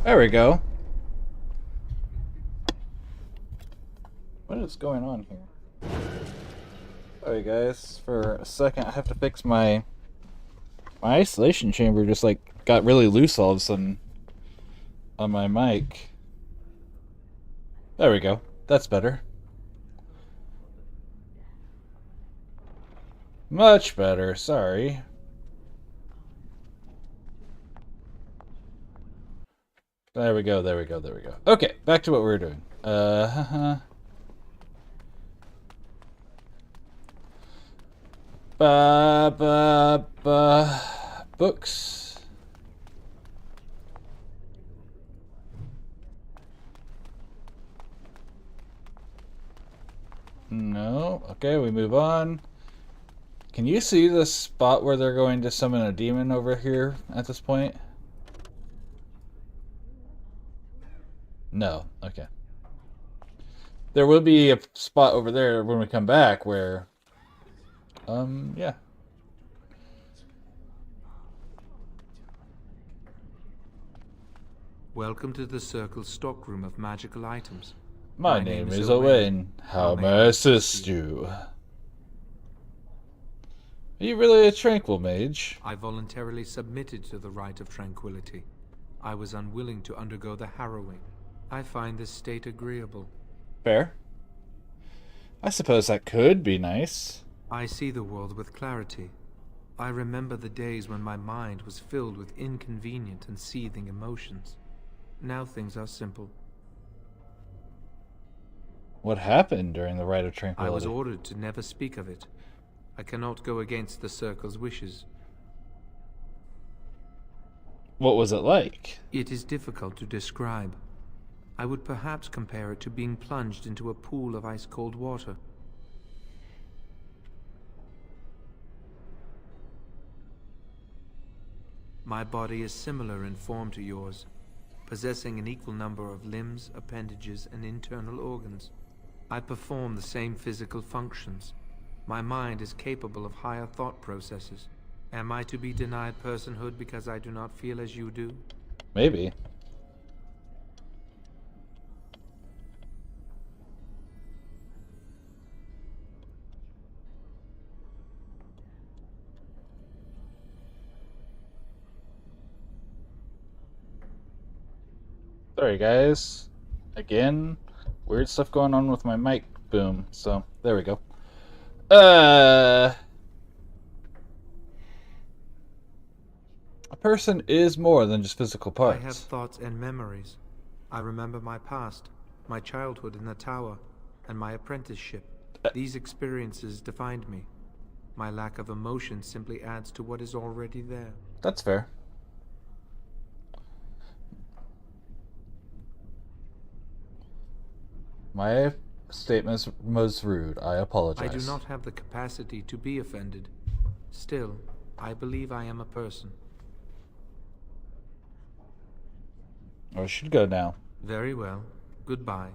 There we go. What is going on here? Sorry guys, for a second I have to fix my isolation chamber just like got really loose all of a sudden on my mic. There we go. That's better. Much better, sorry. There we go, there we go, there we go. Okay, back to what we were doing. Books. No. Okay, we move on. Can you see the spot where they're going to summon a demon over here at this point? No. Okay. There will be a spot over there when we come back where... yeah. Welcome to the Circle's stockroom of magical items. My name is Owen. How may I assist you? Are you really a tranquil mage? I voluntarily submitted to the rite of tranquility. I was unwilling to undergo the harrowing. I find this state agreeable. Fair. I suppose that could be nice. I see the world with clarity. I remember the days when my mind was filled with inconvenient and seething emotions. Now things are simple. What happened during the Rite of Tranquility? I was ordered to never speak of it. I cannot go against the Circle's wishes. What was it like? It is difficult to describe. I would perhaps compare it to being plunged into a pool of ice-cold water. My body is similar in form to yours, possessing an equal number of limbs, appendages, and internal organs. I perform the same physical functions. My mind is capable of higher thought processes. Am I to be denied personhood because I do not feel as you do? Maybe. Sorry guys. Again, weird stuff going on with my mic boom. So, there we go. A person is more than just physical parts. I have thoughts and memories. I remember my past, my childhood in the tower, and my apprenticeship. These experiences defined me. My lack of emotion simply adds to what is already there. That's fair. My statement was rude. I apologize. I do not have the capacity to be offended. Still, I believe I am a person. I should go now. Very well. Goodbye.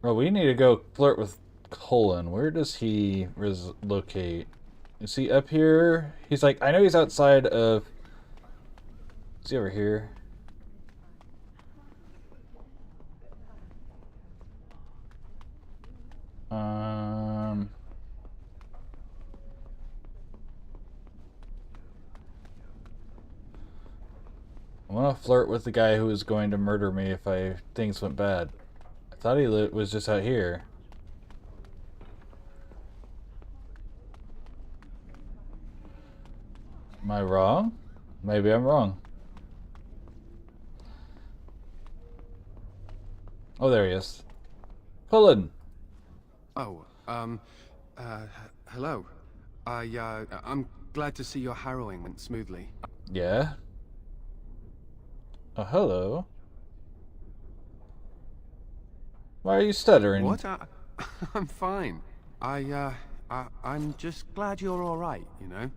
Oh, we need to go flirt with Colin. Where does he locate? Is he up here? He's like, I know he's outside of... Is he over here? I want to flirt with the guy who is going to murder me if things went bad. thought he was just out here. Am I wrong? Maybe I'm wrong. Oh, there he is. Cullen. Oh, hello. I'm glad to see your harrowing went smoothly. Yeah? Oh, hello. Why are you stuttering? What? I'm fine. I'm just glad you're all right, you know?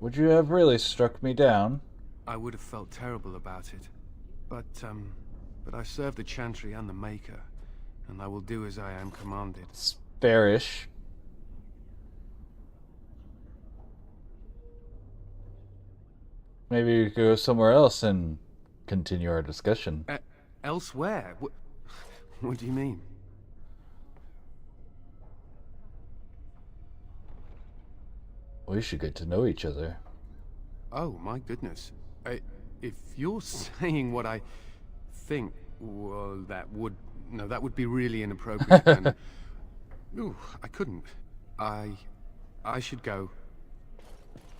Would you have really struck me down? I would have felt terrible about it. But I serve the Chantry and the Maker, and I will do as I am commanded. It's bearish. Maybe we could go somewhere else and continue our discussion. Elsewhere? What do you mean? We should get to know each other. Oh, my goodness. If you're saying what I think, well, that would be really inappropriate. And, ooh, I couldn't. I should go.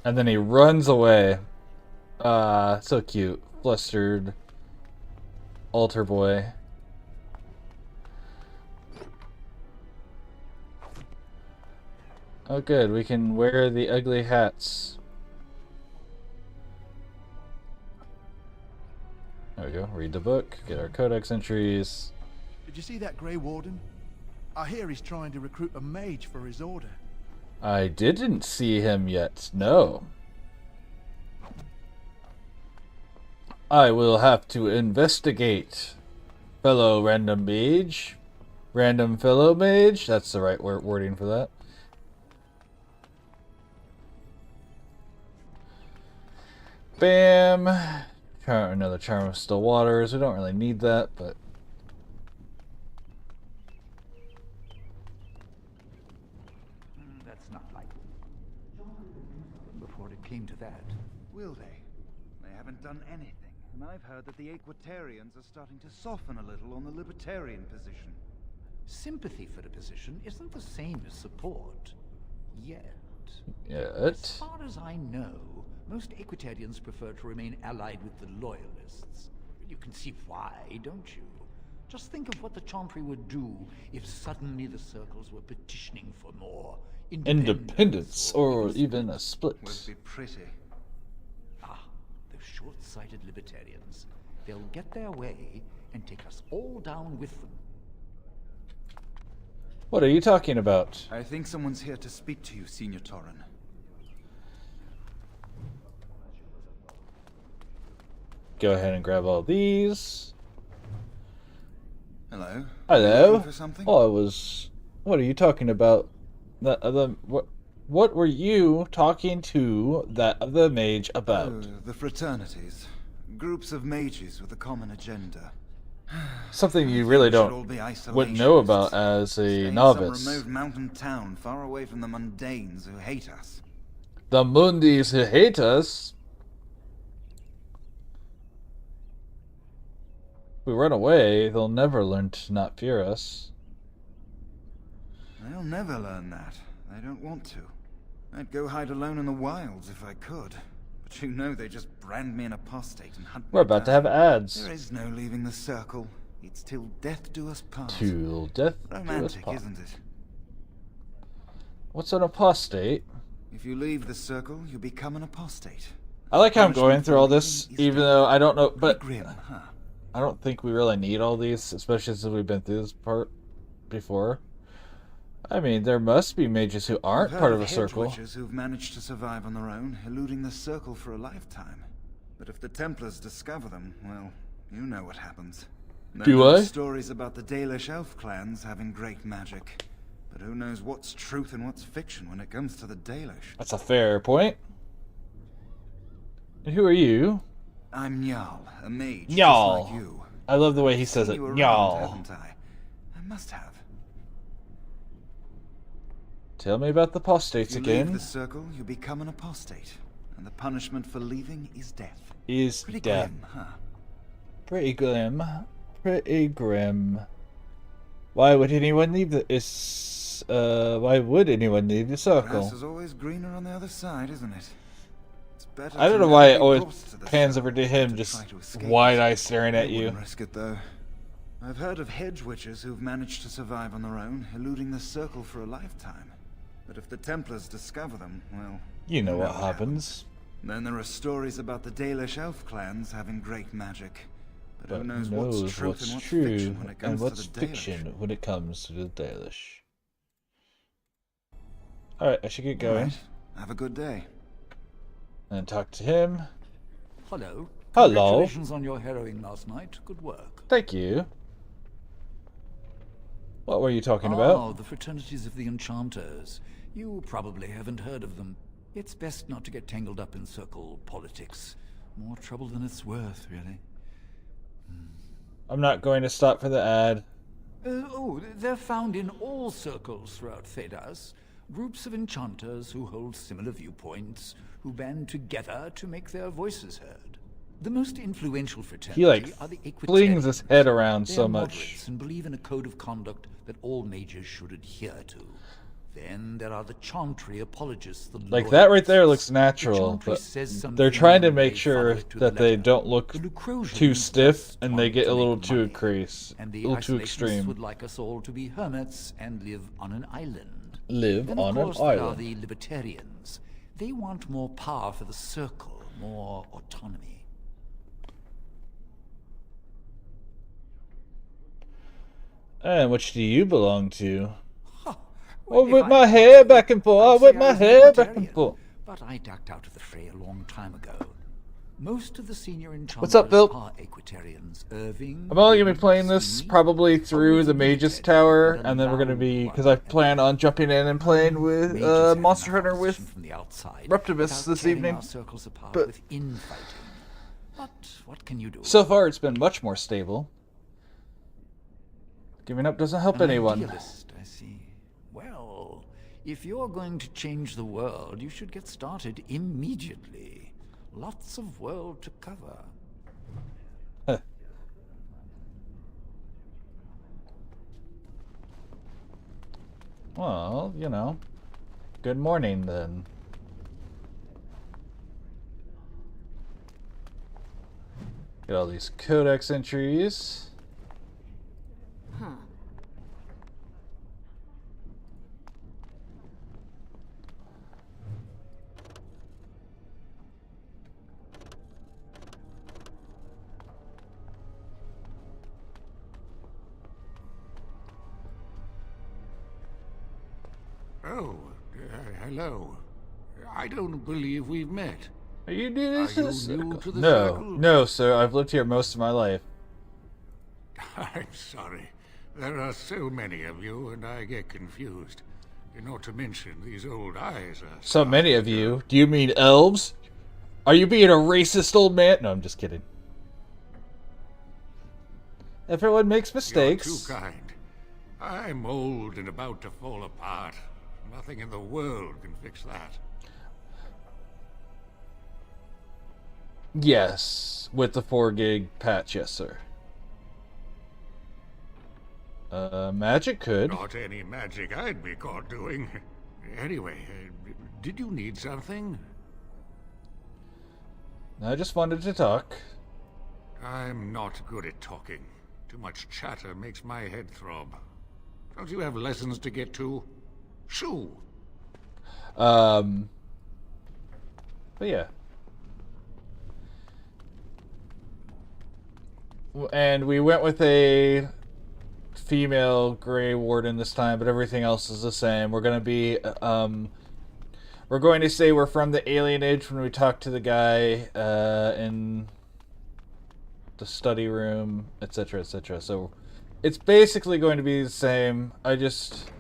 And then he runs away. So cute. Flustered altar boy. Oh good, we can wear the ugly hats. There we go, read the book, get our codex entries. Did you see that Grey Warden? I hear he's trying to recruit a mage for his order. I didn't see him yet, no. I will have to investigate, fellow random mage. Random fellow mage? That's the right wording for that. Bam! Another Charm of Still Waters. We don't really need that, but... That's not likely. Before it came to that. Will they? They haven't done anything. And I've heard that the Equitarians are starting to soften a little on the Libertarian position. Sympathy for the position isn't the same as support. Yet. As far as I know, most Equitarians prefer to remain allied with the Loyalists. You can see why, don't you? Just think of what the Chantry would do if suddenly the Circles were petitioning for more independence or even a split. Would be pretty. Those short-sighted Libertarians. They'll get their way and take us all down with them. What are you talking about? I think someone's here to speak to you, Senior Torren. Go ahead and grab all these. Hello. Hello. Looking for something? Oh, I was. What are you talking about? That other. What were you talking to that other mage about? Oh, the fraternities. Groups of mages with a common agenda. Something you really wouldn't know about as a novice. Some remote mountain town far away from the mundanes who hate us. The Mundis who hate us? If we run away, they'll never learn to not fear us. They'll never learn that. They don't want to. I'd go hide alone in the wilds if I could. But you know they just brand me an apostate and hunt me We're about to have ads. There is no leaving the circle. It's till death do us part. Till death Romantic, do us part. isn't it? What's an apostate? If you leave the circle, you become an apostate. I like how I'm going through all this, even though I don't know, but grim, huh? I don't think we really need all these, especially since we've been through this part before. I mean, there must be mages who aren't part of a circle. Witches who've managed to survive on their own, eluding the circle for a lifetime. But if the Templars discover them, well, you know what happens. Do I? Stories about the Dalish elf clans having great magic. But who knows what's truth and what's fiction when it comes to the Dalish? That's a fair point. And who are you? I'm Njal, a mage, Njal. just like you. I love the way he says it. You around, Njal. haven't I? I must have. Tell me about the apostates If you again. leave the circle, you become an apostate. and the punishment for leaving is death. Is Pretty death. grim, huh? Pretty grim. Pretty grim. Why would anyone leave the why would anyone leave the Grass circle? is always greener on the other side, isn't it? It's better I don't to know why never it be always brought to the pans circle over to him, than just try to escape wide-eyed it. staring I at you. wouldn't risk it, though. I've heard of hedge witches who've managed to survive on their own, eluding the circle for a lifetime. But if the Templars discover them, well... You know what happens. Then there are stories about the Dalish elf clans having great magic. But who knows knows what's truth and what's true fiction when it comes and what's to the fiction when it comes to the Dalish. Alright, I should get going. Right. Have a good day. And talk to him. Hello. Hello. Congratulations on your harrowing last night. Good work. Thank you. What were you talking about? Oh, the fraternities of the enchanters. You probably haven't heard of them. It's best not to get tangled up in circle politics. More trouble than it's worth, really. I'm not going to stop for the ad. They're found in all circles throughout Thedas. Groups of enchanters who hold similar viewpoints, who band together to make their voices heard. The most influential fraternity He like are the flings his head around They're so much. moderates and believe in a code of conduct that all mages should adhere to. Then there are the Chantry apologists, the Like that right there loyalists. looks natural, The Chantry but says something they're trying to and make they sure follow to that the they letter. don't look The Lucrosians too stiff just and they want get to a little make too money, increased, and a the little too isolationists extreme. would like us all to be hermits and live on an island. Live Then, on of an course, there are island. the libertarians. They want more power for the circle, more autonomy. And which do you belong to? Oh, with my hair back and forth, with my hair back and forth. But I ducked out of the fray a long time ago. Most of the senior enchanters What's up, Bill? are Equitarians. Irving, I'm only gonna be playing this probably through the Mage's Tower, and then we're gonna be, because I plan on jumping in and playing with Monster Hunter with Reptimus this evening. our circles apart But with infighting. But what can you do? so far, it's been much more stable. Giving up doesn't help An anyone. idealist, I see. Well, if you're going to change the world, you should get started immediately. Lots of world to cover. Well, you know. Good morning, then. Get all these codex entries. Huh. Oh, hello. I don't believe we've met. Are you new to the new to the No, circle? no, sir. I've lived here most of my life. I'm sorry. There are so many of you, and I get confused. Not to mention, these old eyes are... So many of you. Do you mean elves? Are you being a racist old man? No, I'm just kidding. Everyone makes mistakes. You're too kind. I'm old and about to fall apart. Nothing in the world can fix that. Yes, with the 4 gig patch, yes, sir. Magic could. Not any magic I'd be caught doing. Anyway, did you need something? I just wanted to talk. I'm not good at talking. Too much chatter makes my head throb. Don't you have lessons to get to? Shoo! But yeah. And we went with a female Grey Warden this time, but everything else is the same. We're gonna be, we're going to say we're from the Alien Age when we talk to the guy, in the study room, etc., etc. So, it's basically going to be the same. I just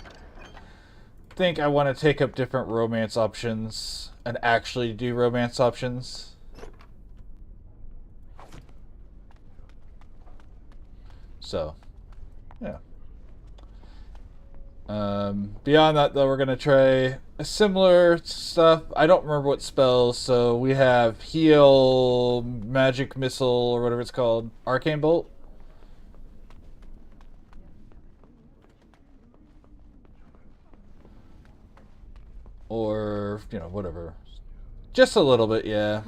think I want to take up different romance options and actually do romance options. So, yeah. Beyond that, though, we're gonna try a similar stuff. I don't remember what spells, so we have heal, magic missile, or whatever it's called, arcane bolt. Or, you know, whatever. Just a little bit, yeah.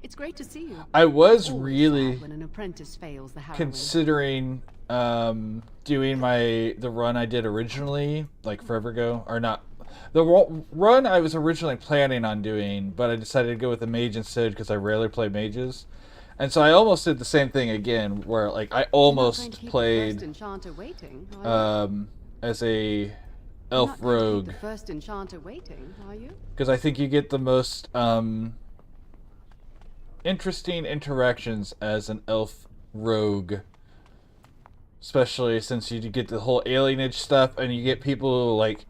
It's great to see you. I was Always really sad when an apprentice fails the harrowing. considering doing the run I did originally, like forever ago, or not. The run I was originally planning on doing, but I decided to go with the mage instead because I rarely play mages. And so I almost did the same thing again, where like I almost played as a elf rogue. The first enchanter waiting, are you? Because I think you get the most interesting interactions as an elf rogue. Especially since you get the whole alienage stuff and you get people like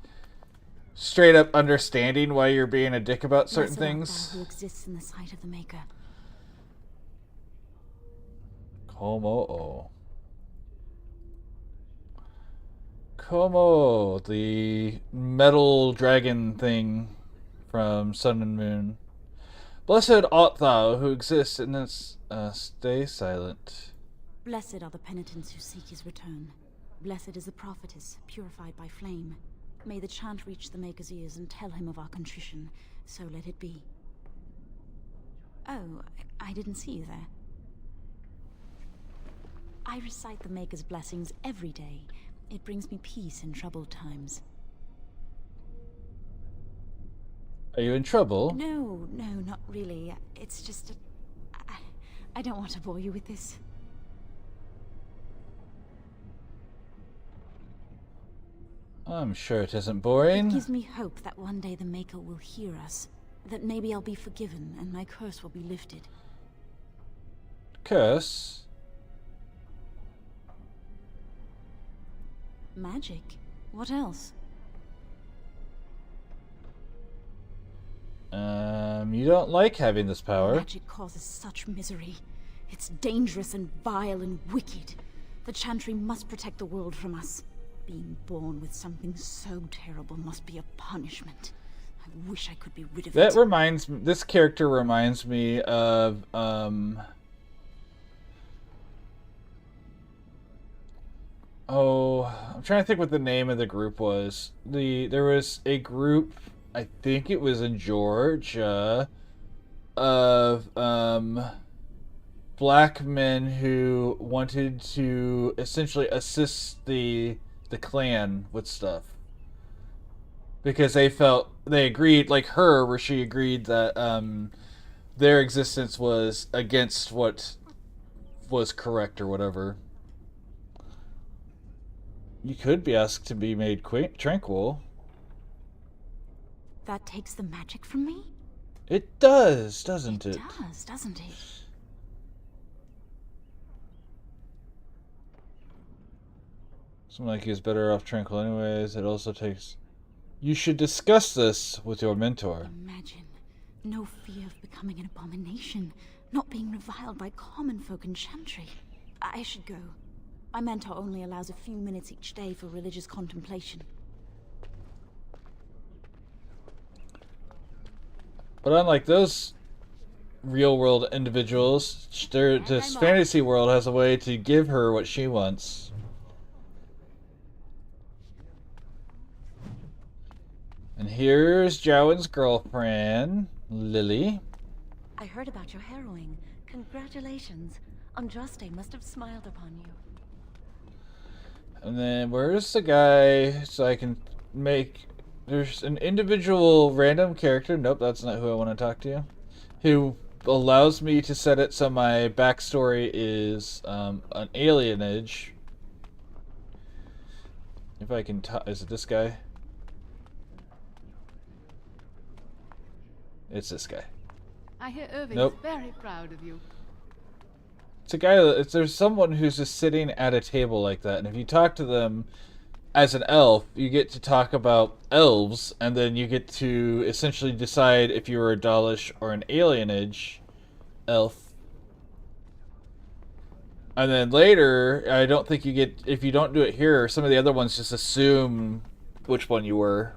straight up understanding why you're being a dick about certain things. Who exists in the sight of the Maker. Como. Como, the metal dragon thing from Sun and Moon. Blessed art thou who exists in this. Stay silent. Blessed are the penitents who seek his return. Blessed is the prophetess, purified by flame. May the chant reach the Maker's ears and tell him of our contrition. So let it be. Oh, I didn't see you there. I recite the Maker's blessings every day. It brings me peace in troubled times. Are you in trouble? No, not really. It's just I don't want to bore you with this. I'm sure it isn't boring. It gives me hope that one day the Maker will hear us. That maybe I'll be forgiven and my curse will be lifted. Curse? Magic? What else? You don't like having this power. Magic causes such misery. It's dangerous and vile and wicked. The Chantry must protect the world from us. Being born with something so terrible must be a punishment. I wish I could be rid of it. This character reminds me of, oh, I'm trying to think what the name of the group was. There was a group, I think it was in Georgia, of black men who wanted to essentially assist the clan with stuff. Because they agreed, like her, where she agreed that their existence was against what was correct or whatever. You could be asked to be made tranquil. That takes the magic from me? It does, doesn't it? It does, doesn't it? Someone like you is better off tranquil anyways. It also takes... You should discuss this with your mentor. Imagine. No fear of becoming an abomination. Not being reviled by common folk in Chantry. I should go. My mentor only allows a few minutes each day for religious contemplation. But unlike those real-world individuals, this fantasy world has a way to give her what she wants. And here's Jowen's girlfriend, Lily. I heard about your harrowing. Congratulations. Andraste must have smiled upon you. And then where's the guy so I can make... There's an individual random character. Nope, that's not who I want to talk to. Who allows me to set it so my backstory is an alienage. If I can is it this guy? It's this guy. I hear Irving Nope. is very proud of you. It's a guy. There's someone who's just sitting at a table like that, and if you talk to them as an elf, you get to talk about elves, and then you get to essentially decide if you're a Dalish or an alienage elf. And then later, I don't think you get, if you don't do it here, some of the other ones just assume which one you were.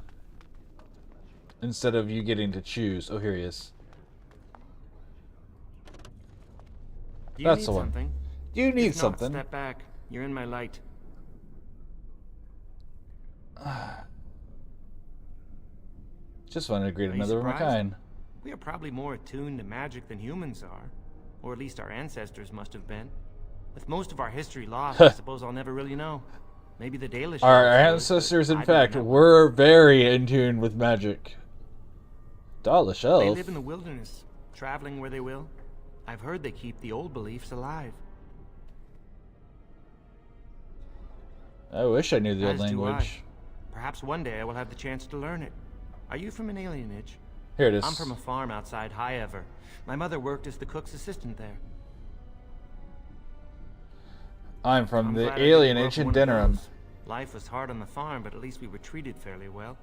Instead of you getting to choose. Oh, here he is. That's the one. Something? You need If not, something. Step back. You're in my light. Just wanted to greet Are you another of my surprised? kind. We are probably more attuned to magic than humans are. Or at least our ancestors must have been. With most of our history lost, I suppose I'll never really know. Maybe the Dalish... Our knows, ancestors, but in I don't fact, know. were very in tune with magic. Dalish They elf. live in the wilderness, traveling where they will. I've heard they keep the old beliefs alive. I wish I knew the old As do language. I. Perhaps one day I will have the chance to learn it. Are you from an alienage? Here it is. I'm from a farm outside Highever. My mother worked as the cook's assistant there. I'm from I'm the glad I didn't grow up alienage in one of Denerim. those. Life was hard on the farm, but at least we were treated fairly well.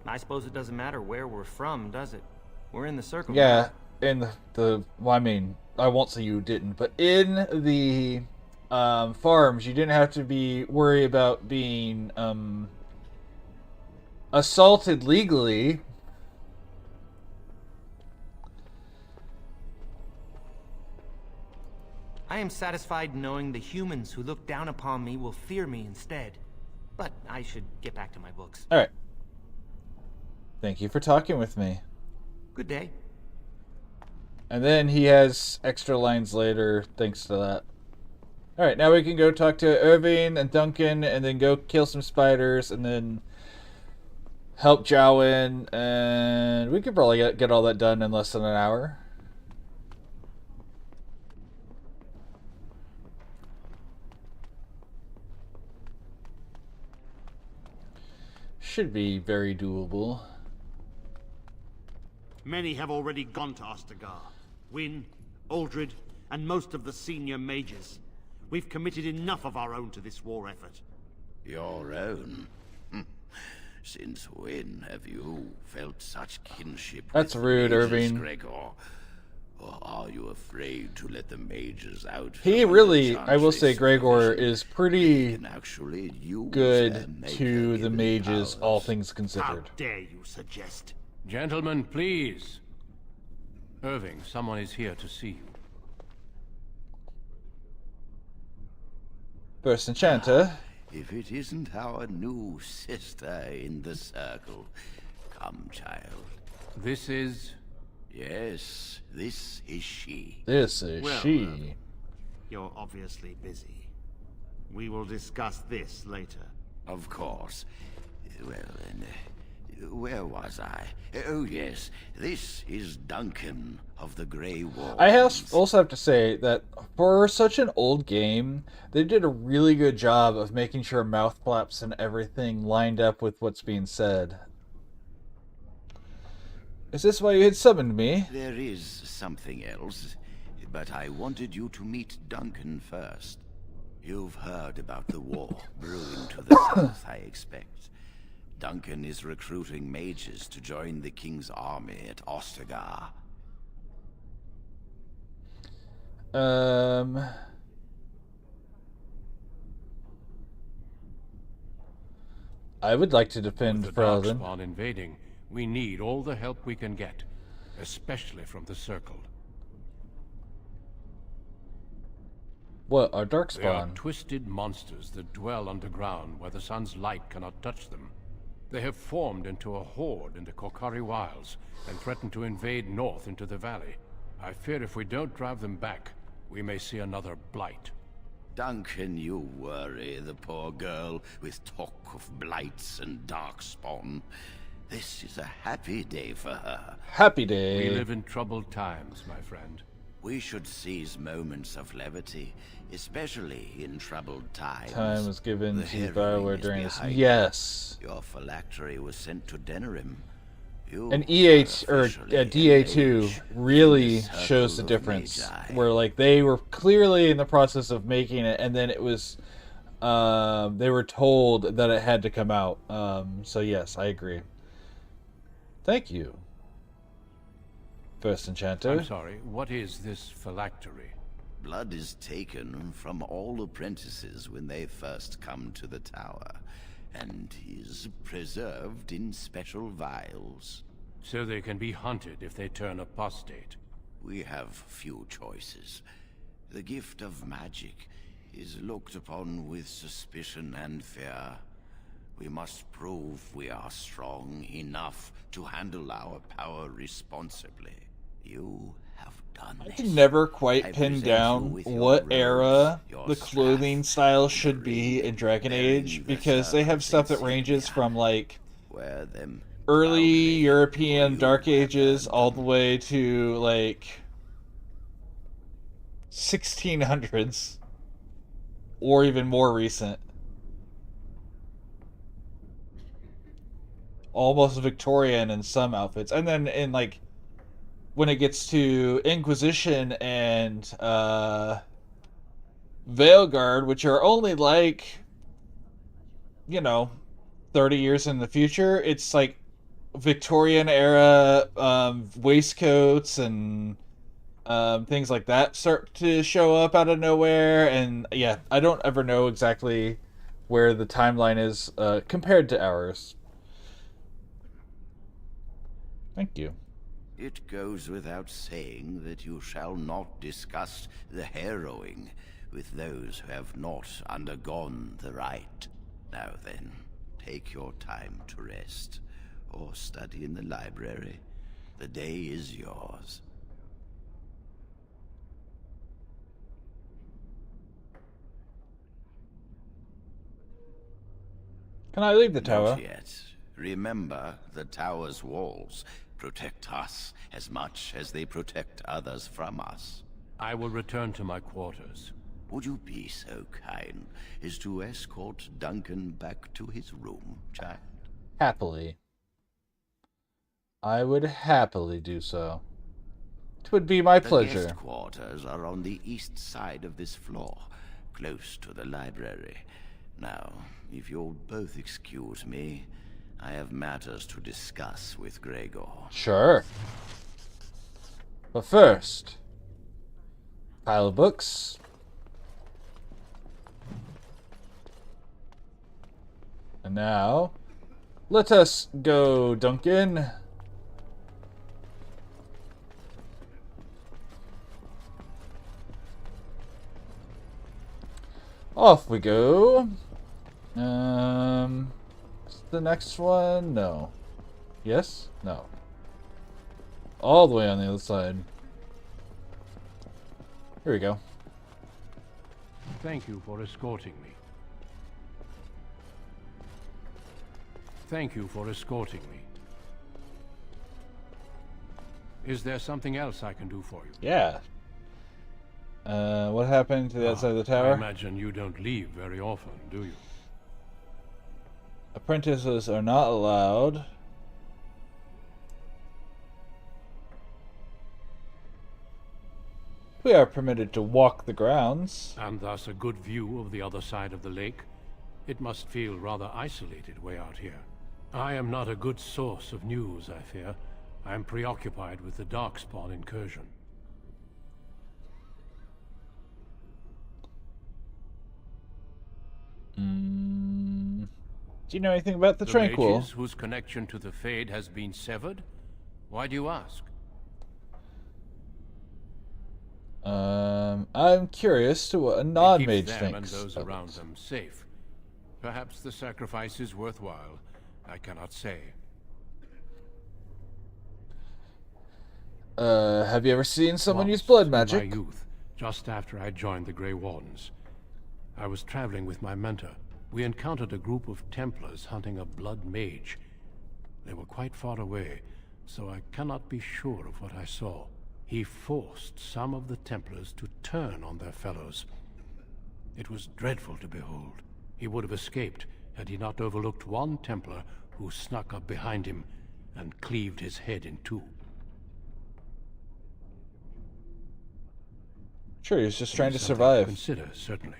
I suppose it doesn't matter where we're from, does it? We're in the circle. Yeah, in the well, I mean, I won't say you didn't, but in the farms, you didn't have to be worry about being assaulted legally. I am satisfied knowing the humans who look down upon me will fear me instead. But I should get back to my books. All right. Thank you for talking with me. Good day. And then he has extra lines later, thanks to that. All right, now we can go talk to Irving and Duncan, and then go kill some spiders, and then help Jowen, and we could probably get all that done in less than an hour. Should be very doable. Many have already gone to Ostagar. Wynne, Aldred, and most of the senior mages. We've committed enough of our own to this war effort. Your own? Since when have you felt such kinship That's with rude, mages, Irving. Gregor? Or are you afraid to let the mages out? He really, I will say, Gregor is pretty good to the mages, all things considered. How dare you suggest? Gentlemen, please. Irving, someone is here to see you. First Enchanter. If it isn't our new sister in the circle. Come, child. This is... Yes, this is she. This is Well, she. You're obviously busy. We will discuss this later. Of course. Well, then, where was I? Oh, yes. This is Duncan of the Grey Wall. I also have to say that for such an old game, they did a really good job of making sure mouth flaps and everything lined up with what's being said. Is this why you had summoned me? There is something else, but I wanted you to meet Duncan first. You've heard about the war brewing to the south, I expect. Duncan is recruiting mages to join the king's army at Ostagar. I would like to defend With the Ferelden. Darkspawn invading, we need all the help we can get, especially from the Circle. What are They are Darkspawn? twisted monsters that dwell underground where the sun's light cannot touch them. They have formed into a horde in the Korkari Wilds and threaten to invade north into the valley. I fear if we don't drive them back, we may see another blight. Duncan, you worry the poor girl with talk of blights and darkspawn. This is a happy day for her. Happy day. We live in troubled times, my friend. We should seize moments of levity, especially in troubled times. Time was given The to heroine Bioware is during this. behind Yes. Your phylactery was sent to Denerim. And EA or DA2 really shows the difference. Where like they were clearly in the process of making it, and then it was they were told that it had to come out. So yes, I agree. Thank you, First Enchanter. I'm sorry, what is this phylactery? Blood is taken from all apprentices when they first come to the tower, and is preserved in special vials. So they can be hunted if they turn apostate. We have few choices. The gift of magic is looked upon with suspicion and fear. We must prove we are strong enough to handle our power responsibly. You have done I this. can never quite I pin present down you with your what robes, era your the staff, clothing style should be in Dragon Age, because they have stuff that ranges from like wear them early European Dark Ages all the way to like 1600s or even more recent. Almost Victorian in some outfits. And then in like when it gets to Inquisition and Veilguard, which are only like, you know, 30 years in the future, it's like Victorian era waistcoats and things like that start to show up out of nowhere. And yeah, I don't ever know exactly where the timeline is compared to ours. Thank you. It goes without saying that you shall not discuss the harrowing with those who have not undergone the rite. Now then, take your time to rest, or study in the library. The day is yours. Can I leave the tower? Not yet. Remember, the tower's walls protect us as much as they protect others from us. I will return to my quarters. Would you be so kind as to escort Duncan back to his room, child? Happily. I would happily do so. It would be my pleasure. The guest quarters are on the east side of this floor, close to the library. Now, if you'll both excuse me, I have matters to discuss with Gregor. Sure. But first, pile of books. And now, let us go, Duncan. Off we go. The next one? No. Yes? No. All the way on the other side. Here we go. Thank you for escorting me. Thank you for escorting me. Is there something else I can do for you? Yeah. What happened to the outside of the tower? I imagine you don't leave very often, do you? Apprentices are not allowed. We are permitted to walk the grounds. And thus a good view of the other side of the lake. It must feel rather isolated way out here. I am not a good source of news, I fear. I am preoccupied with the Darkspawn incursion. Do you know anything about the Tranquil? Mages whose connection to the Fade has been severed? Why do you ask? I'm curious to what a non-mage It keeps them thinks. and those around them safe. Perhaps the sacrifice is worthwhile. I cannot say. Have you ever seen someone use Once, blood in magic? my youth, just after I joined the Grey Wardens, I was traveling with my mentor. We encountered a group of Templars hunting a blood mage. They were quite far away, so I cannot be sure of what I saw. He forced some of the Templars to turn on their fellows. It was dreadful to behold. He would have escaped had he not overlooked one Templar who snuck up behind him and cleaved his head in two. Sure, he was just trying to Something survive. Consider, certainly.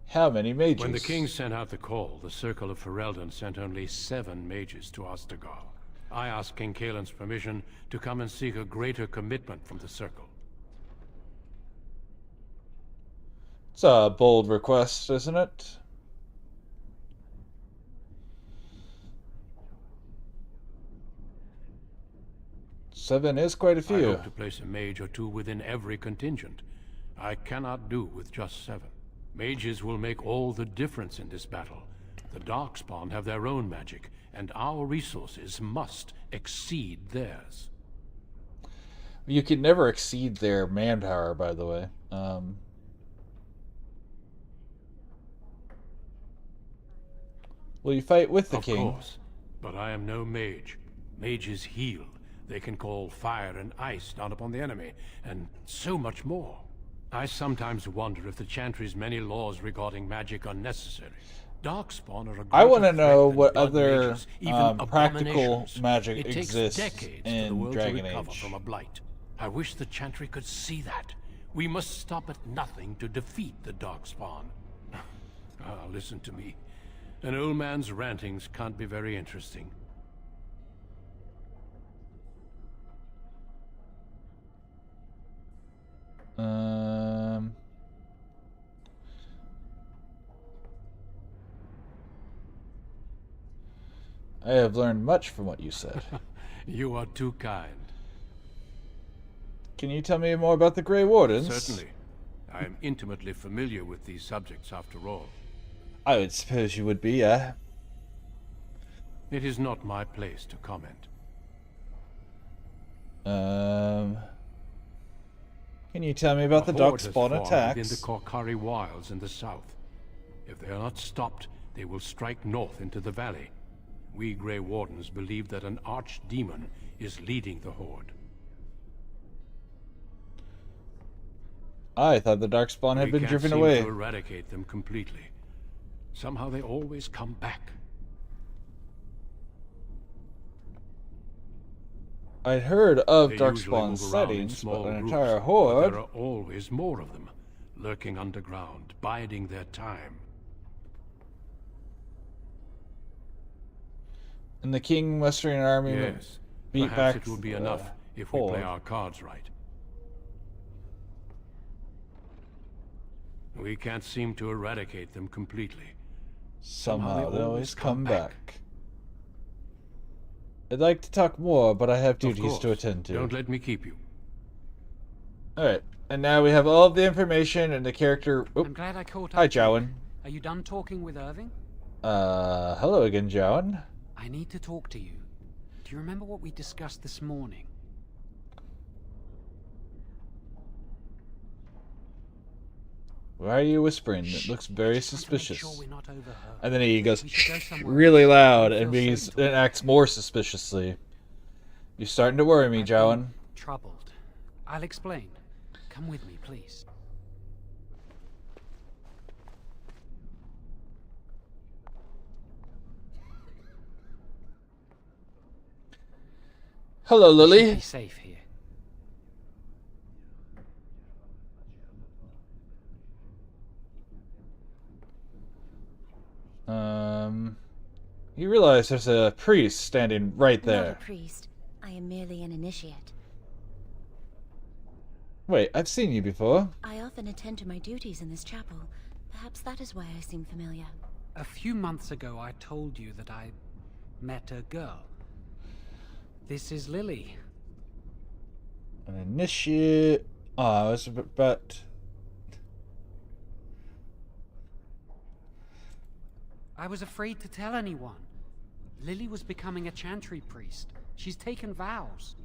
How many mages? When the king sent out the call, the Circle of Ferelden sent only 7 mages to Ostagar. I ask King Kaelin's permission to come and seek a greater commitment from the Circle. It's a bold request, isn't it? Seven is quite a few. I hope to place a mage or two within every contingent. I cannot do with just 7. Mages will make all the difference in this battle. The Darkspawn have their own magic, and our resources must exceed theirs. You can never exceed their manpower, by the way. Will you fight with the king? Of course, but I am no mage. Mages heal. They can call fire and ice down upon the enemy, and so much more. I sometimes wonder if the Chantry's many laws regarding magic are necessary. Darkspawn are a I want to greater know threat what than other blood mages, even practical abominations. magic It takes exists decades for the in world Dragon to recover Age. from a blight. I wish the Chantry could see that. We must stop at nothing to defeat the Darkspawn. Listen to me. An old man's rantings can't be very interesting. I have learned much from what you said. You are too kind. Can you tell me more about the Grey Wardens? Certainly. I am intimately familiar with these subjects, after all. I would suppose you would be, yeah. It is not my place to comment. Can you tell me about the Horde has Darkspawn formed attacks? in the Korkari Wilds in the south. If they are not stopped, they will strike north into the valley. We Grey Wardens believe that an archdemon is leading the Horde. I thought the Darkspawn had been driven away. We can't seem to eradicate them completely. Somehow they always come back. I'd heard of They Darkspawn usually move around in sightings, small but an groups, entire but horde. there are always more of them, lurking underground, biding their time. And the King Western Army Yes, beat perhaps back it will be the enough if we play horde. our cards right. We can't seem to eradicate them completely. Somehow they always come back. I'd like to talk more, but I have duties to attend to. Don't let me keep you. Alright, and now we have all of the information and the character... Oop. I'm glad I caught up. Hi, Jowan. Are you done talking with Irving? Hello again, Jowan. I need to talk to you. Do you remember what we discussed this morning? Why are you whispering? It looks very suspicious. Sure we're not overheard. And then he goes somewhere really else. loud I and feel begins safe and acts more suspiciously. You're starting to worry me, Jowan. Troubled. I'll explain. Come with me, please. Hello, You Lily. should be safe here. You realize there's a priest standing right Not there. a priest. I am merely an initiate. Wait, I've seen you before. I often attend to my duties in this chapel. Perhaps that is why I seem familiar. A few months ago, I told you that I met a girl. This is Lily. An initiate. Oh, I was about. I was afraid to tell anyone. Lily was becoming a Chantry priest. She's taken vows.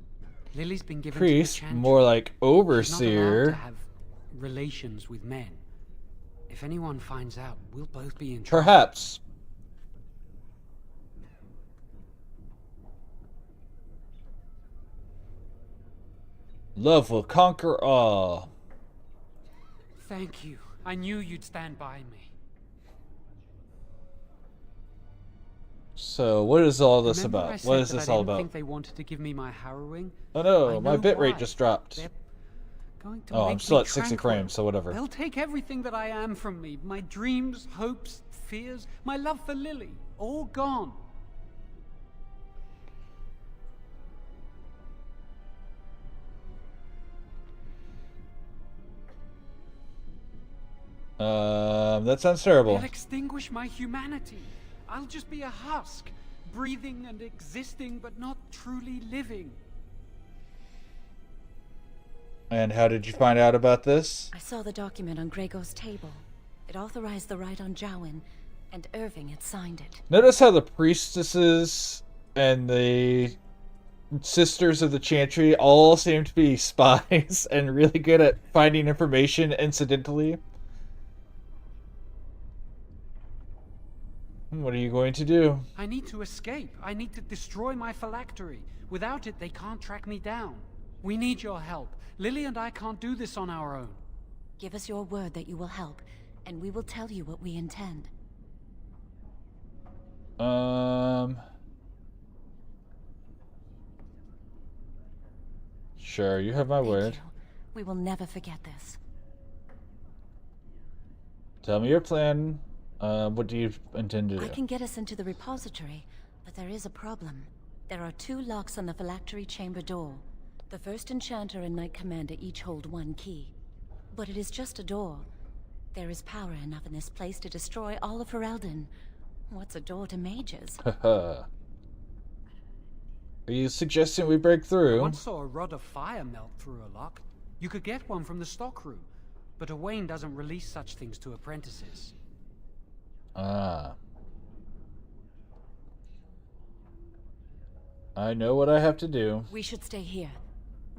Lily's been given Priest, to the Chantry. more like She's not allowed overseer. to have relations with men. If anyone finds out, we'll both be in trouble. Perhaps. Love will conquer all. Thank you. I knew you'd stand by me. So, what is all this Remember I about? said What is that this I all didn't about? think they wanted to give me my harrowing? Oh I no, my know bitrate why. just dropped. They're going to Oh, make I'm still me at 60 tranquil. frames, so whatever. They'll take everything that I am from me. My dreams, hopes, fears, my love for Lily. All gone. That sounds terrible. They'll extinguish my humanity. I'll just be a husk, breathing and existing, but not truly living. And how did you find out about this? I saw the document on Gregor's table. It authorized the right on Jowan, and Irving had signed it. Notice how the priestesses and the sisters of the Chantry all seem to be spies and really good at finding information incidentally. What are you going to do? I need to escape. I need to destroy my phylactery. Without it, they can't track me down. We need your help. Lily and I can't do this on our own. Give us your word that you will help, and we will tell you what we intend. Sure, you have my word. You. We will never forget this. Tell me your plan. What do you intend to do? I can get us into the repository, but there is a problem. There are 2 locks on the phylactery chamber door. The first enchanter and knight commander each hold 1 key. But it is just a door. There is power enough in this place to destroy all of Ferelden. What's a door to mages? Are you suggesting we break through? I once saw a rod of fire melt through a lock. You could get one from the stockroom, but Owain doesn't release such things to apprentices. Ah. I know what I have to do. We should stay here.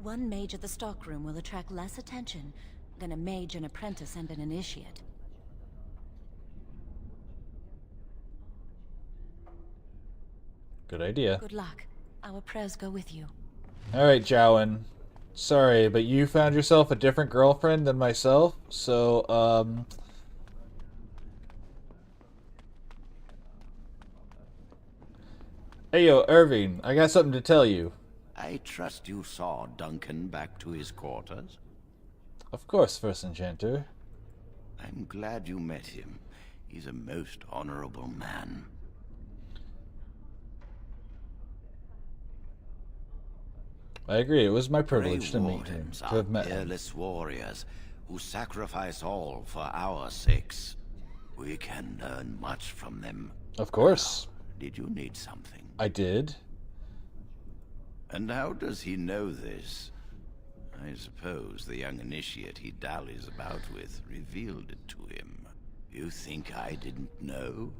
1 mage at the stockroom will attract less attention than a mage, an apprentice, and an initiate. Good idea. Good luck. Our prayers go with you. Alright, Jowan. Sorry, but you found yourself a different girlfriend than myself, so, Hey, yo, Irving, I got something to tell you. I trust you saw Duncan back to his quarters? Of course, First Enchanter. I'm glad you met him. He's a most honorable man. I agree, it was my privilege to meet him, to have met him. Fearless warriors who sacrifice all for our sakes. We can learn much from them. Of course. Did you need something? I did. And how does he know this? I suppose the young initiate he dallies about with revealed it to him. You think I didn't know?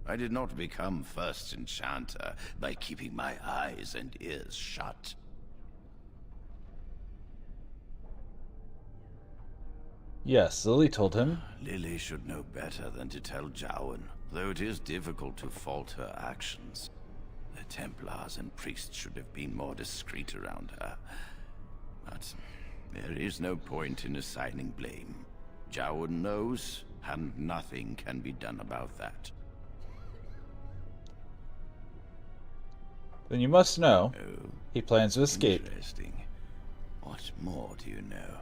I did not become First Enchanter by keeping my eyes and ears shut. Yes, Lily told him. Lily should know better than to tell Jowan, though it is difficult to fault her actions. The Templars and priests should have been more discreet around her. But there is no point in assigning blame. Jowan knows, and nothing can be done about that. Then you must know. Oh, he plans to escape. Interesting. What more do you know?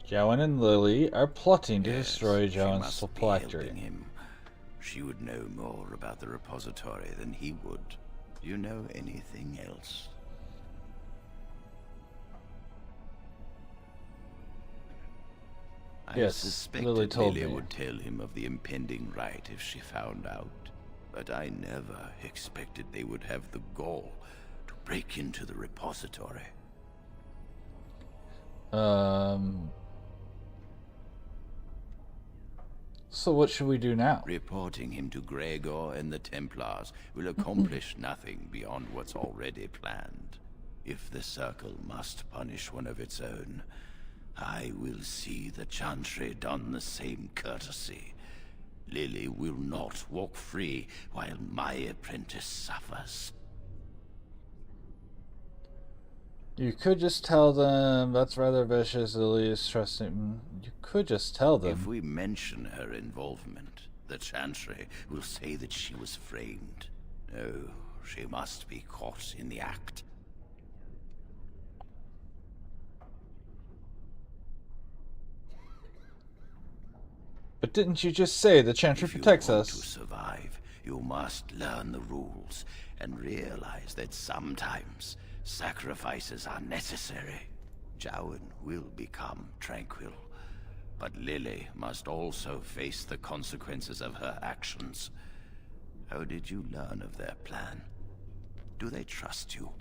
Jowan and Lily are plotting to destroy She Jowan's must be phylactery. helping him. She would know more about the repository than he would. Do you know anything else? I Yes, suspected Lily told Lily me. would tell him of the impending rite if she found out. But I never expected they would have the gall to break into the repository. So what should we do now? Reporting him to Gregor and the Templars will accomplish nothing beyond what's already planned. If the Circle must punish one of its own, I will see the Chantry done the same courtesy. Lily will not walk free while my apprentice suffers. You could just tell them that's rather vicious. Lily is trusting. You could just tell them. If we mention her involvement, the Chantry will say that she was framed. No, she must be caught in the act. But didn't you just say the Chantry protects us? To survive, you must learn the rules and realize that sometimes sacrifices are necessary. Jowan will become tranquil, But Lily must also face the consequences of her actions. How did you learn of their plan? Do they trust you?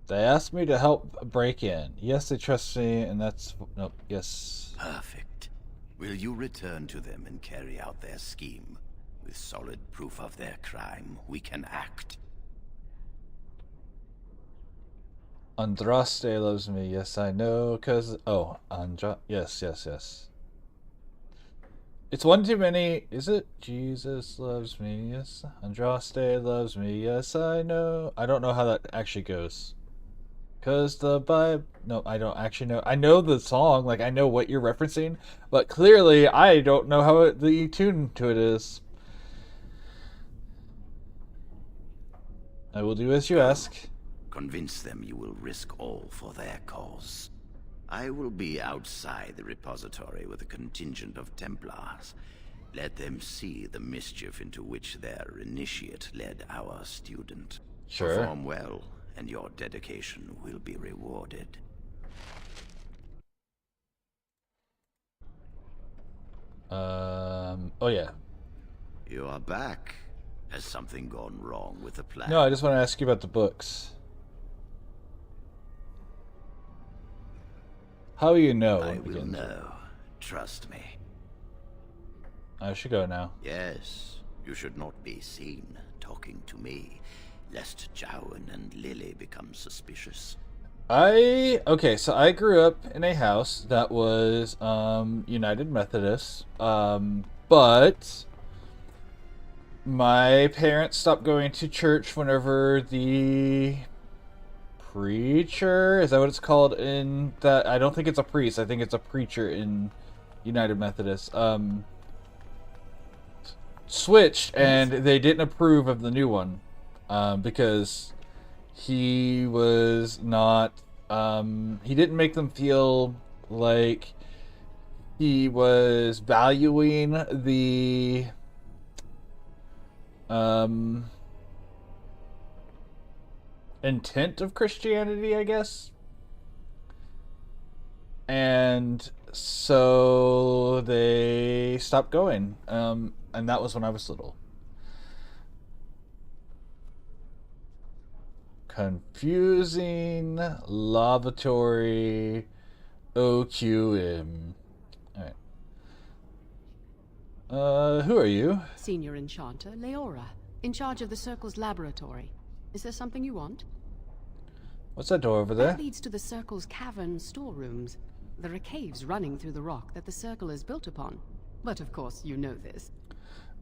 They asked me to help break in. Yes, they trust me, and that's... Nope, yes. Perfect. Will you return to them and carry out their scheme? With solid proof of their crime, we can act. Andraste loves me. Yes, I know, cause... Oh, Yes, yes, yes. It's one too many, is it? Jesus loves me, yes. Andraste loves me, yes, I know. I don't know how that actually goes. Cause the Bible... No, I don't actually know. I know the song, like I know what you're referencing, but clearly I don't know how the tune to it is. I will do as you ask. Convince them you will risk all for their cause. I will be outside the repository with a contingent of Templars. Let them see the mischief into which their initiate led our student. Sure. Perform well, and your dedication will be rewarded. Oh yeah. You are back. Has something gone wrong with the plan? No, I just want to ask you about the books. How will you know? I will know. Trust me. I should go now. Yes, you should not be seen talking to me, lest Jowan and Lily become suspicious. Okay, so I grew up in a house that was United Methodist, but my parents stopped going to church whenever the preacher, is that what it's called in that? I don't think it's a priest, I think it's a preacher in United Methodist, switched, and they didn't approve of the new one, because he was not, he didn't make them feel like he was valuing the intent of Christianity, I guess. And so they stopped going. And that was when I was little. Confusing lavatory OQM. Alright. Who are you? Senior Enchanter, Leora, in charge of the Circle's laboratory. Is there something you want? What's that door over there? That leads to the Circle's cavern storerooms. There are caves running through the rock that the Circle is built upon. But of course, you know this.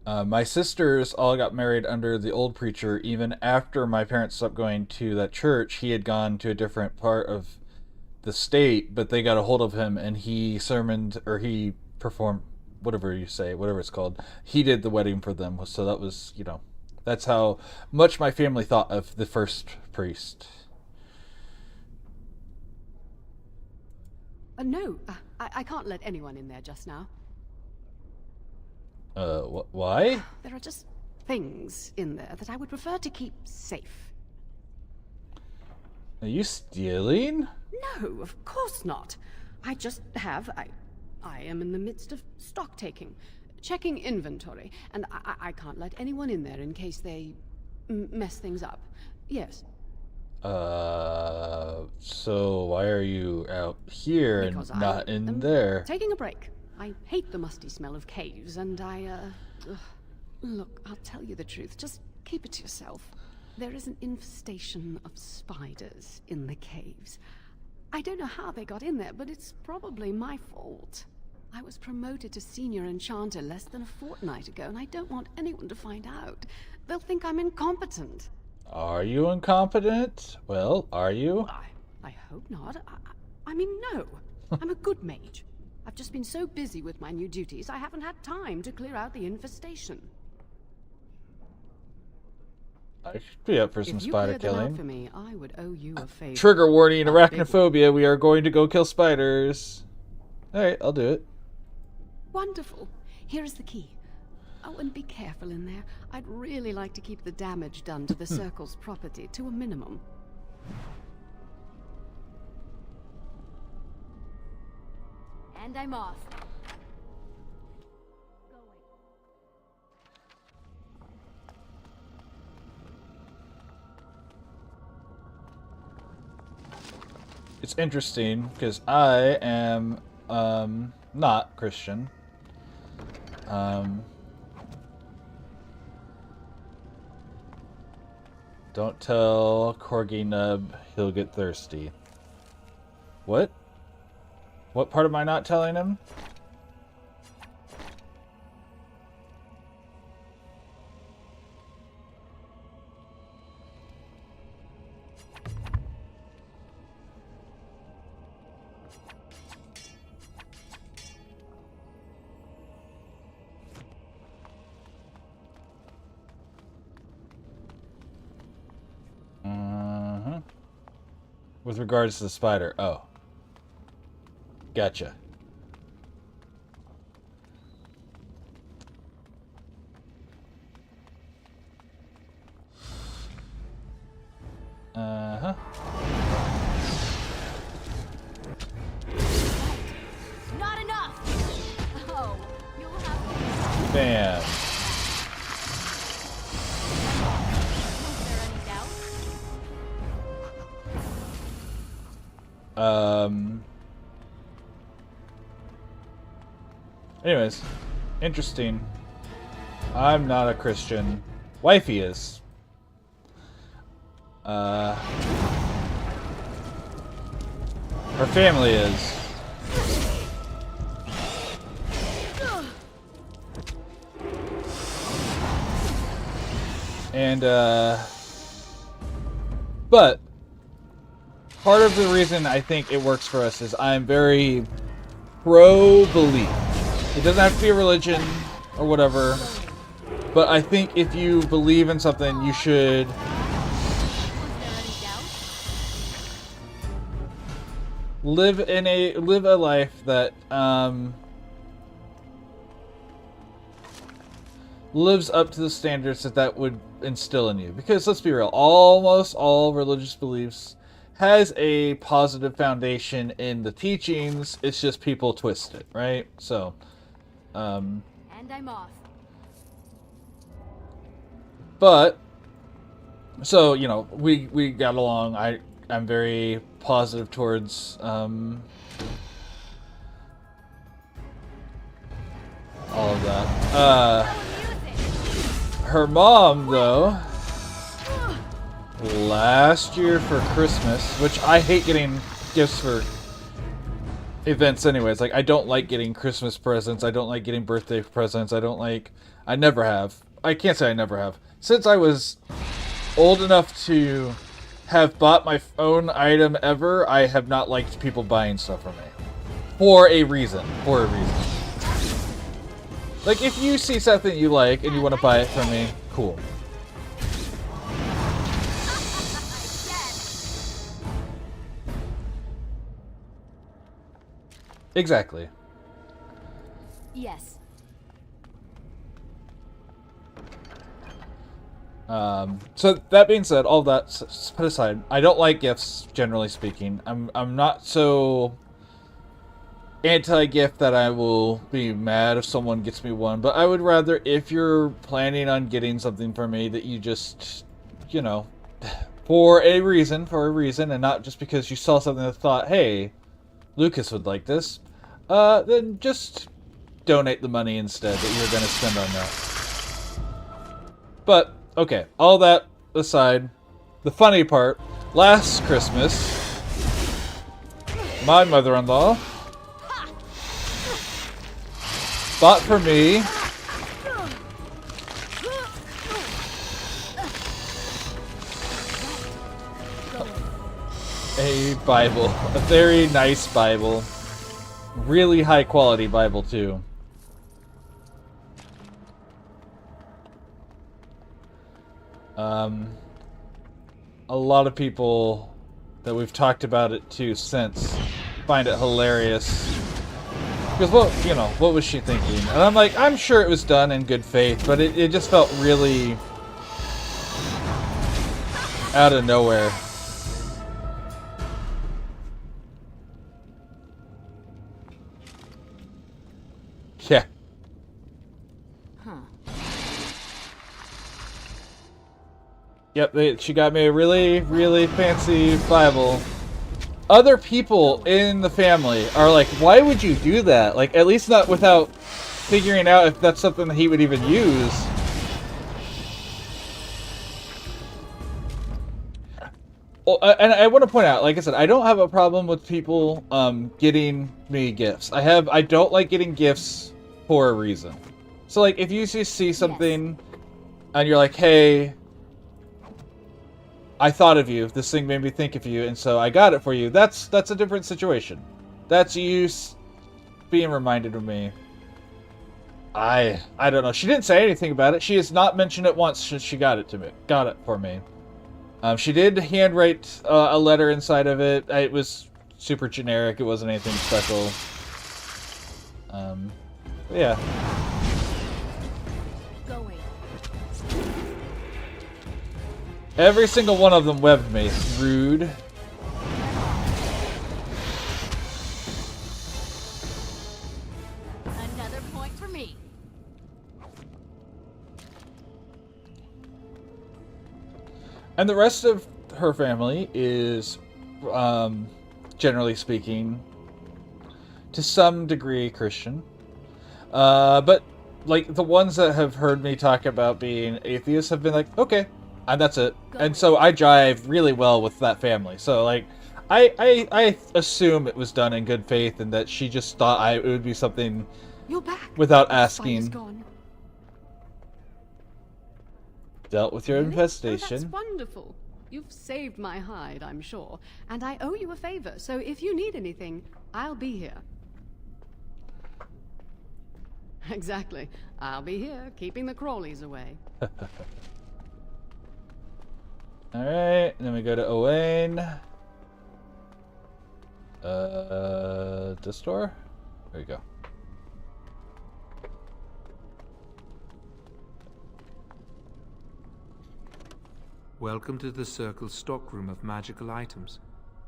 My sisters all got married under the old preacher. Even after my parents stopped going to that church, he had gone to a different part of the state, but they got a hold of him and he sermoned, or he performed, whatever you say, whatever it's called. He did the wedding for them. So that was, you know, that's how much my family thought of the first priest. No, I can't let anyone in there just now. Why? There are just things in there that I would prefer to keep safe. Are you stealing? No, of course not. I just have... I am in the midst of stock taking, checking inventory, and I can't let anyone in there in case they mess things up. Yes. So why are you out here Because and not I in am there? Taking a break. I hate the musty smell of caves, and Look, I'll tell you the truth. Just keep it to yourself. There is an infestation of spiders in the caves. I don't know how they got in there, but it's probably my fault. I was promoted to Senior Enchanter less than a fortnight ago, and I don't want anyone to find out. They'll think I'm incompetent. Are you incompetent? Well, are you? I hope not. I mean, no. I'm a good mage. I've just been so busy with my new duties, I haven't had time to clear out the infestation. I should be up for some spider If you cleared them out killing. for me, I would owe you a favor. Trigger warning, A big one. arachnophobia. We are going to go kill spiders. Alright, I'll do it. Wonderful. Here is the key. Oh, and be careful in there. I'd really like to keep the damage done to the Circle's property to a minimum. And I'm off. It's interesting because I am not Christian. Don't tell Corgi Nub he'll get thirsty. What? What part am I not telling him? With regards to the spider. Oh. Gotcha. Uh-huh. Not enough! Oh, you'll have to... Bam. Anyways, interesting. I'm not a Christian. Wifey is. Her family is. And, but part of the reason I think it works for us is I'm very pro-belief. It doesn't have to be a religion or whatever, but I think if you believe in something, you should live a life that lives up to the standards that would instill in you. Because let's be real, almost all religious beliefs has a positive foundation in the teachings. It's just people twist it, right? So, and I'm off. But, so, you know, we got along. I'm very positive towards all of that. Her mom, though, last year for Christmas, which I hate getting gifts for events anyways. Like, I don't like getting Christmas presents. I don't like getting birthday presents. I never have. I can't say I never have. Since I was old enough to have bought my own item ever, I have not liked people buying stuff for me. For a reason. Like, if you see something you like and you want to buy it from me, cool. Exactly. Yes. So that being said, all that put aside, I don't like gifts, generally speaking. I'm not so anti-gift that I will be mad if someone gets me one, but I would rather, if you're planning on getting something for me, that you just, you know, for a reason, and not just because you saw something that thought, hey, Lucas would like this, then just donate the money instead that you're going to spend on that. But, okay, all that aside, the funny part, last Christmas, my mother-in-law bought for me a Bible, a very nice Bible, really high quality Bible too. A lot of people that we've talked about it to since find it hilarious. Because, well, you know, what was she thinking? And I'm like, I'm sure it was done in good faith, but it just felt really out of nowhere. Yeah. Huh. Yep, she got me a really, really fancy Bible. Other people in the family are like, why would you do that? Like, at least not without figuring out if that's something that he would even use. Well, and I want to point out, like I said, I don't have a problem with people getting me gifts. I don't like getting gifts for a reason. So, like, if you just see something and you're like, hey, I thought of you. This thing made me think of you, and so I got it for you. That's a different situation. That's you being reminded of me. I don't know. She didn't say anything about it. She has not mentioned it once since she got it for me. She did handwrite a letter inside of it. It was super generic. It wasn't anything special. Yeah. Every single one of them webbed me. Rude. Another point for me. And the rest of her family is, generally speaking, to some degree Christian. But, like, the ones that have heard me talk about being atheists have been like, okay. And that's it. And so I jive really well with that family. So, like, I assume it was done in good faith and that she just thought it would be something You're back. without The spider's asking. gone. Dealt with your Really? infestation. Oh, that's wonderful. You've saved my hide, I'm sure. And I owe you a favor, so if you need anything, I'll be here. Exactly. I'll be here, keeping the crawlies away. Alright, then we go to Owain. This door? There you go. Welcome to the Circle stockroom of magical items.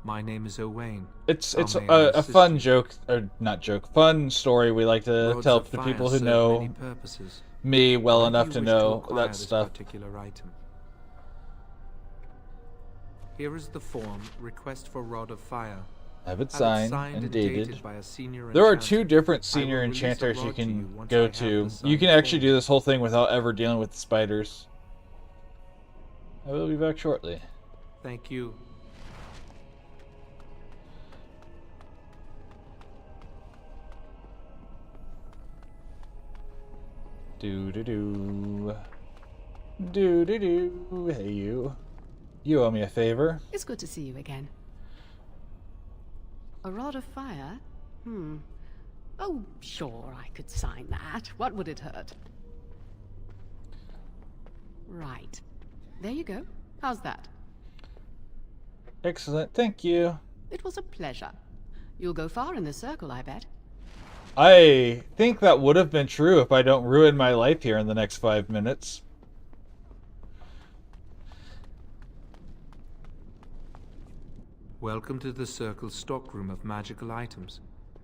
My name is Owain. It's How may I a assist fun you? joke, or not joke, fun story we like to Rods tell of to fire people who serve know many purposes. me well Why do enough you to wish know acquire that this stuff. particular item? Here is the form, request for Rod of Fire. Have it signed and dated. by a senior There are enchanter. two different I senior will release a enchanters you rod to can once I go have the to. You signed can actually form. do this whole thing without ever dealing with the spiders. I will be back shortly. Thank you. Do-do-do. Do-do-do. Hey, you. You owe me a favor. It's good to see you again. A rod of fire? Oh, sure, I could sign that. What would it hurt? Right. There you go. How's that? Excellent, thank you. It was a pleasure. You'll go far in the circle, I bet. I think that would have been true if I don't ruin my life here in the next 5 minutes. Welcome to the Circle stockroom of magical items.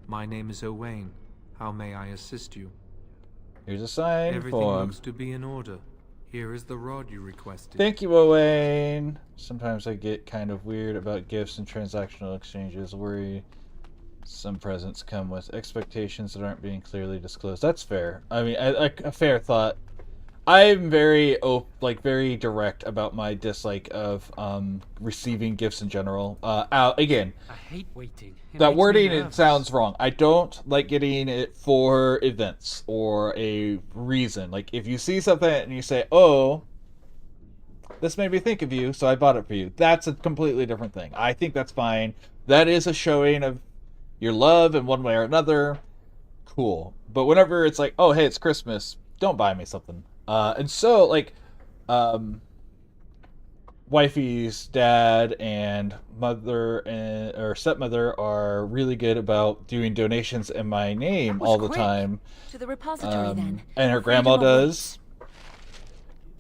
My name is Owain. How may I assist you? Here's a sign Everything form. looks to be in order. Here is the rod you requested. Thank you, Owain. Sometimes I get kind of weird about gifts and transactional exchanges. Worry some presents come with expectations that aren't being clearly disclosed. That's fair. I mean, a fair thought. I'm very very direct about my dislike of receiving gifts in general. Again, I hate waiting. It that makes me wording, it nervous. sounds wrong. I don't like getting it for events or a reason. Like, if you see something and you say, oh, this made me think of you, so I bought it for you. That's a completely different thing. I think that's fine. That is a showing of your love in one way or another. Cool. But whenever it's like, oh, hey, it's Christmas, don't buy me something. And so, like, wifey's dad and mother or stepmother are really good about doing donations in my name all the time. To the repository, then. And her Freedom grandma awaits.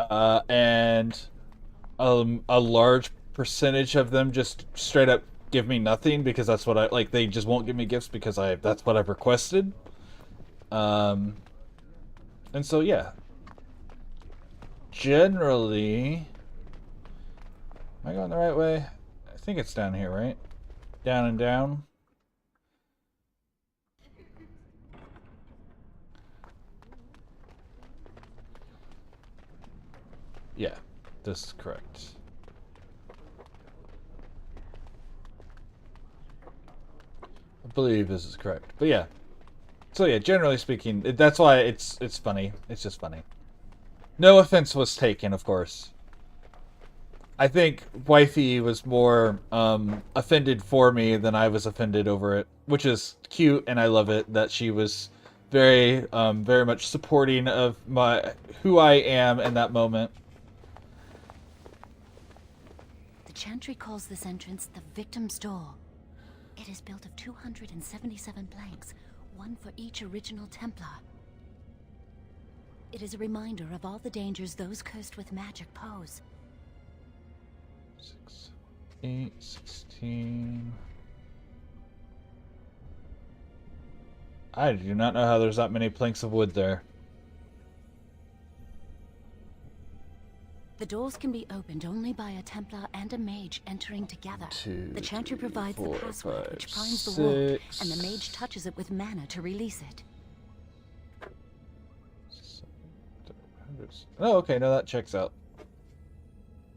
does. And a large percentage of them just straight up give me nothing because that's what they just won't give me gifts because that's what I've requested. And so, yeah. Generally... Am I going the right way? I think it's down here, right? Down and down. Yeah, this is correct. I believe this is correct. But yeah. So yeah, generally speaking, that's why it's funny. It's just funny. No offense was taken, of course. I think Wifey was more offended for me than I was offended over it, which is cute, and I love it that she was very much supporting of who I am in that moment. The Chantry calls this entrance the Victim's Door. It is built of 277 planks, one for each original Templar. It is a reminder of all the dangers those cursed with magic pose. 6, 8, 16... I do not know how there's that many planks of wood there. The doors can be opened only by a Templar and a mage entering together. 2, the Chantry provides 4, the password, 5, which primes the wall, 6. and the mage touches it with mana to release it. Oh, okay, no, that checks out.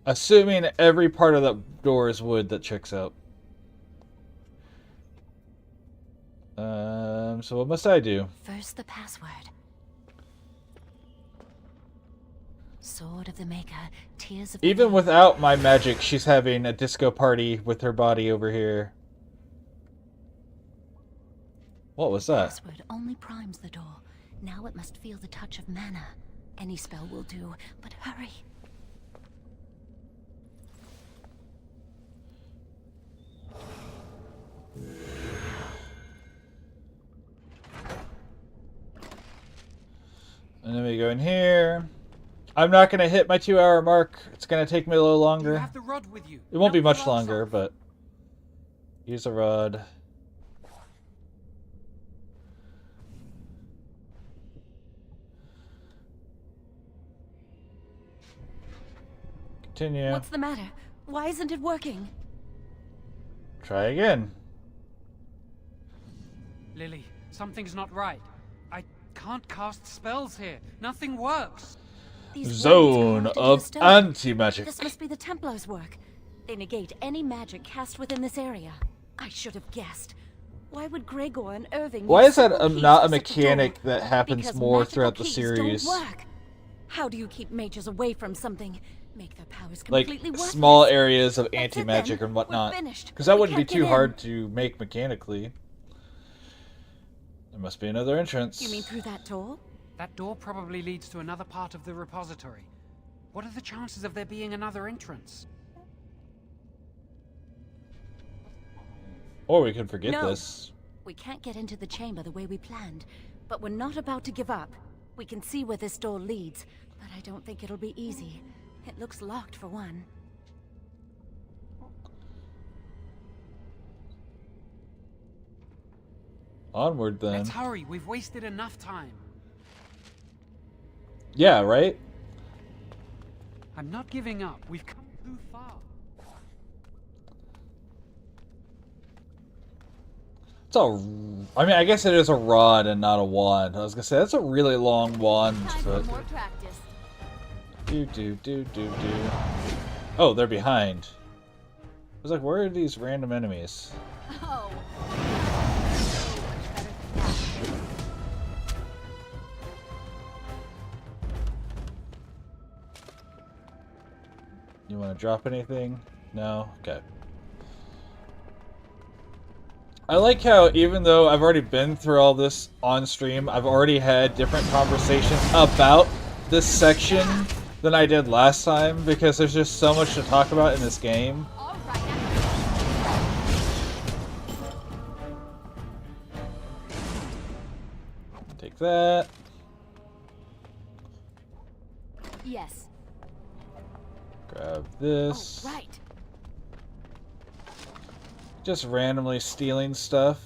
Assuming every part of that door is wood, that checks out. So what must I do? First, the password. Sword of the Maker, Tears of the Even Dead. without my magic, she's having a disco party with her body over here. What was that? Password only primes the door. Now it must feel the touch of mana. Any spell will do, but hurry. And then we go in here. I'm not going to hit my 2-hour mark. It's going to take me a little longer. You have the rod with you. It won't be much longer, but... Use a rod. Continue. What's the matter? Why isn't it working? Try again. Lily, something's not right. I can't cast spells here. Nothing works. These Zone words carved into of the stone. anti-magic. This must be the Templars' work. They negate any magic cast within this area. I should have guessed. Why would Gregor and Irving... Why use is that simple keys not for a such mechanic door? that happens Because more magical throughout the keys series? Don't work. How do you keep mages away from something? Make their powers Like completely worthless? small areas of That's it anti-magic then. and whatnot. We're finished. Because that We wouldn't be can't get too in. hard to make mechanically. There must be another entrance. You mean through that door? That door probably leads to another part of the repository. What are the chances of there being another entrance? Or we could forget No. this. We can't get into the chamber the way we planned, but we're not about to give up. We can see where this door leads, but I don't think it'll be easy. It looks locked for one. Onward then. Let's hurry. We've wasted enough time. Yeah, right? I'm not giving up. We've come too far. It's a... I mean, I guess it is a rod and not a wand. I was gonna say, that's a really long wand, but... More practice. Do. Oh, they're behind. I was like, where are these random enemies? Oh. You want to drop anything? No? Okay. I like how, even though I've already been through all this on stream, I've already had different conversations about this section than I did last time, because there's just so much to talk about in this game. Take that. Yes. Grab this. Oh, right. Just randomly stealing stuff.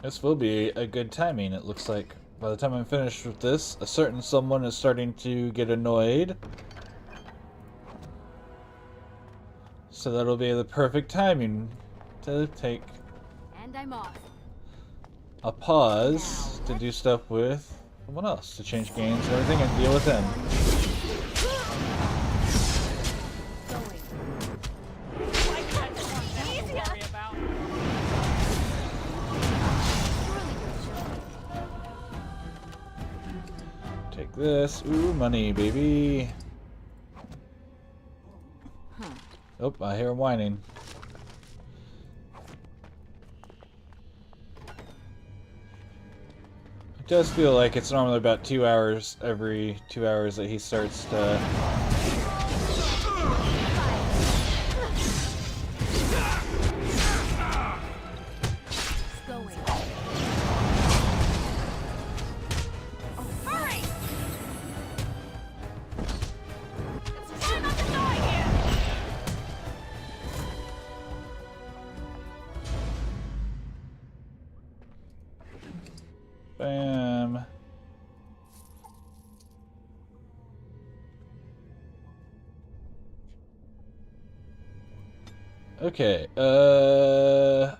This will be a good timing, it looks like. By the time I'm finished with this, a certain someone is starting to get annoyed. So that'll be the perfect timing to take And I'm off. a pause to do stuff with someone else, to change games and everything and deal with them. Take this. Ooh, money, baby. Oh, I hear him whining. It does feel like it's normally about 2 hours, every 2 hours that he starts to... Bam. Okay, get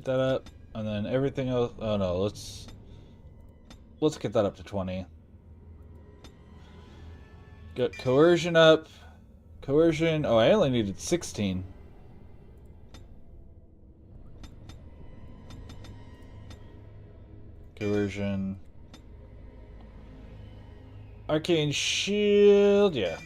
that up, and then everything else. Oh no, let's get that up to 20. Got coercion up. Coercion. Oh, I only needed 16. Coercion. Arcane shield, yeah.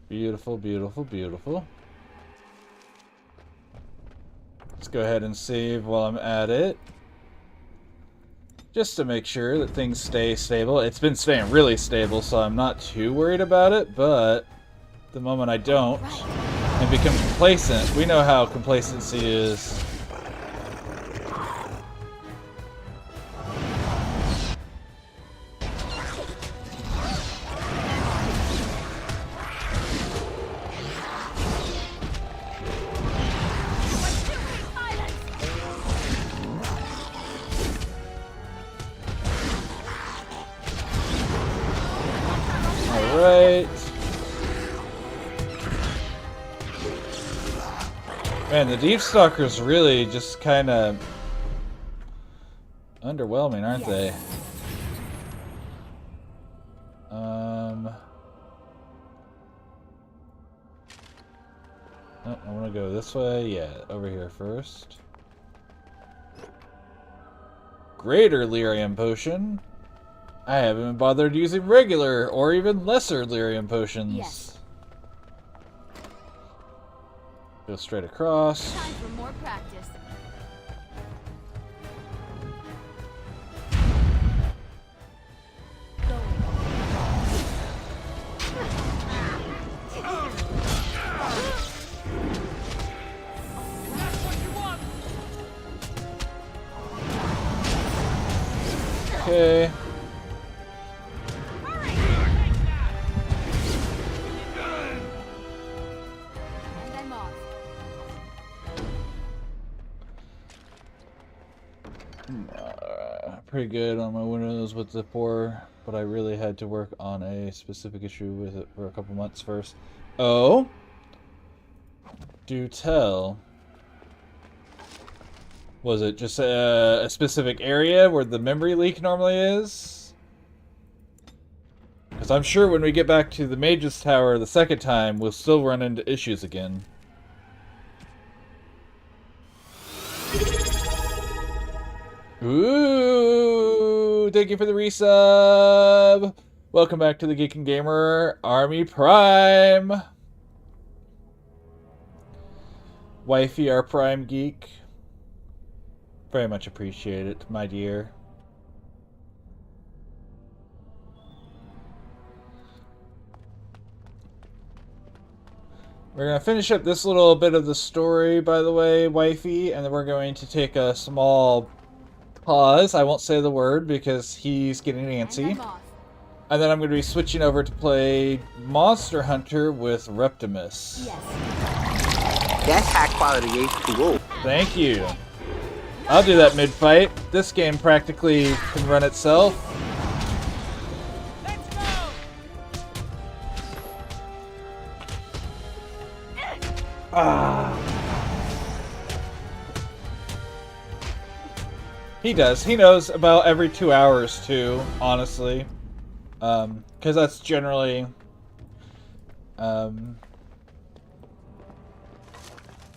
Beautiful, beautiful, beautiful. Let's go ahead and save while I'm at it. Just to make sure that things stay stable. It's been staying really stable, so I'm not too worried about it, but the moment I don't and become complacent, we know how complacency is. Man, the Deep Stalkers really just kind of underwhelming, aren't they? Oh, I want to go this way. Yeah, over here first. Greater lyrium potion. I haven't been bothered using regular or even lesser lyrium potions. Yes. Go straight across. Time for more practice. Okay. Pretty good on my Windows with the poor, but I really had to work on a specific issue with it for a couple months first. Oh? Do tell. Was it just a specific area where the memory leak normally is? Because I'm sure when we get back to the Mage's Tower the second time, we'll still run into issues again. Ooh, thank you for the resub. Welcome back to the Geek and Gamer Army Prime. Wifey, our Prime Geek. Very much appreciate it, my dear. We're going to finish up this little bit of the story, by the way, Wifey, and then we're going to take a small pause. I won't say the word because he's getting antsy. And then I'm going to be switching over to play Monster Hunter with Reptimus. That's high quality H2O. Thank you. I'll do that mid-fight. This game practically can run itself. He does. He knows about every 2 hours too, honestly. Because that's generally... and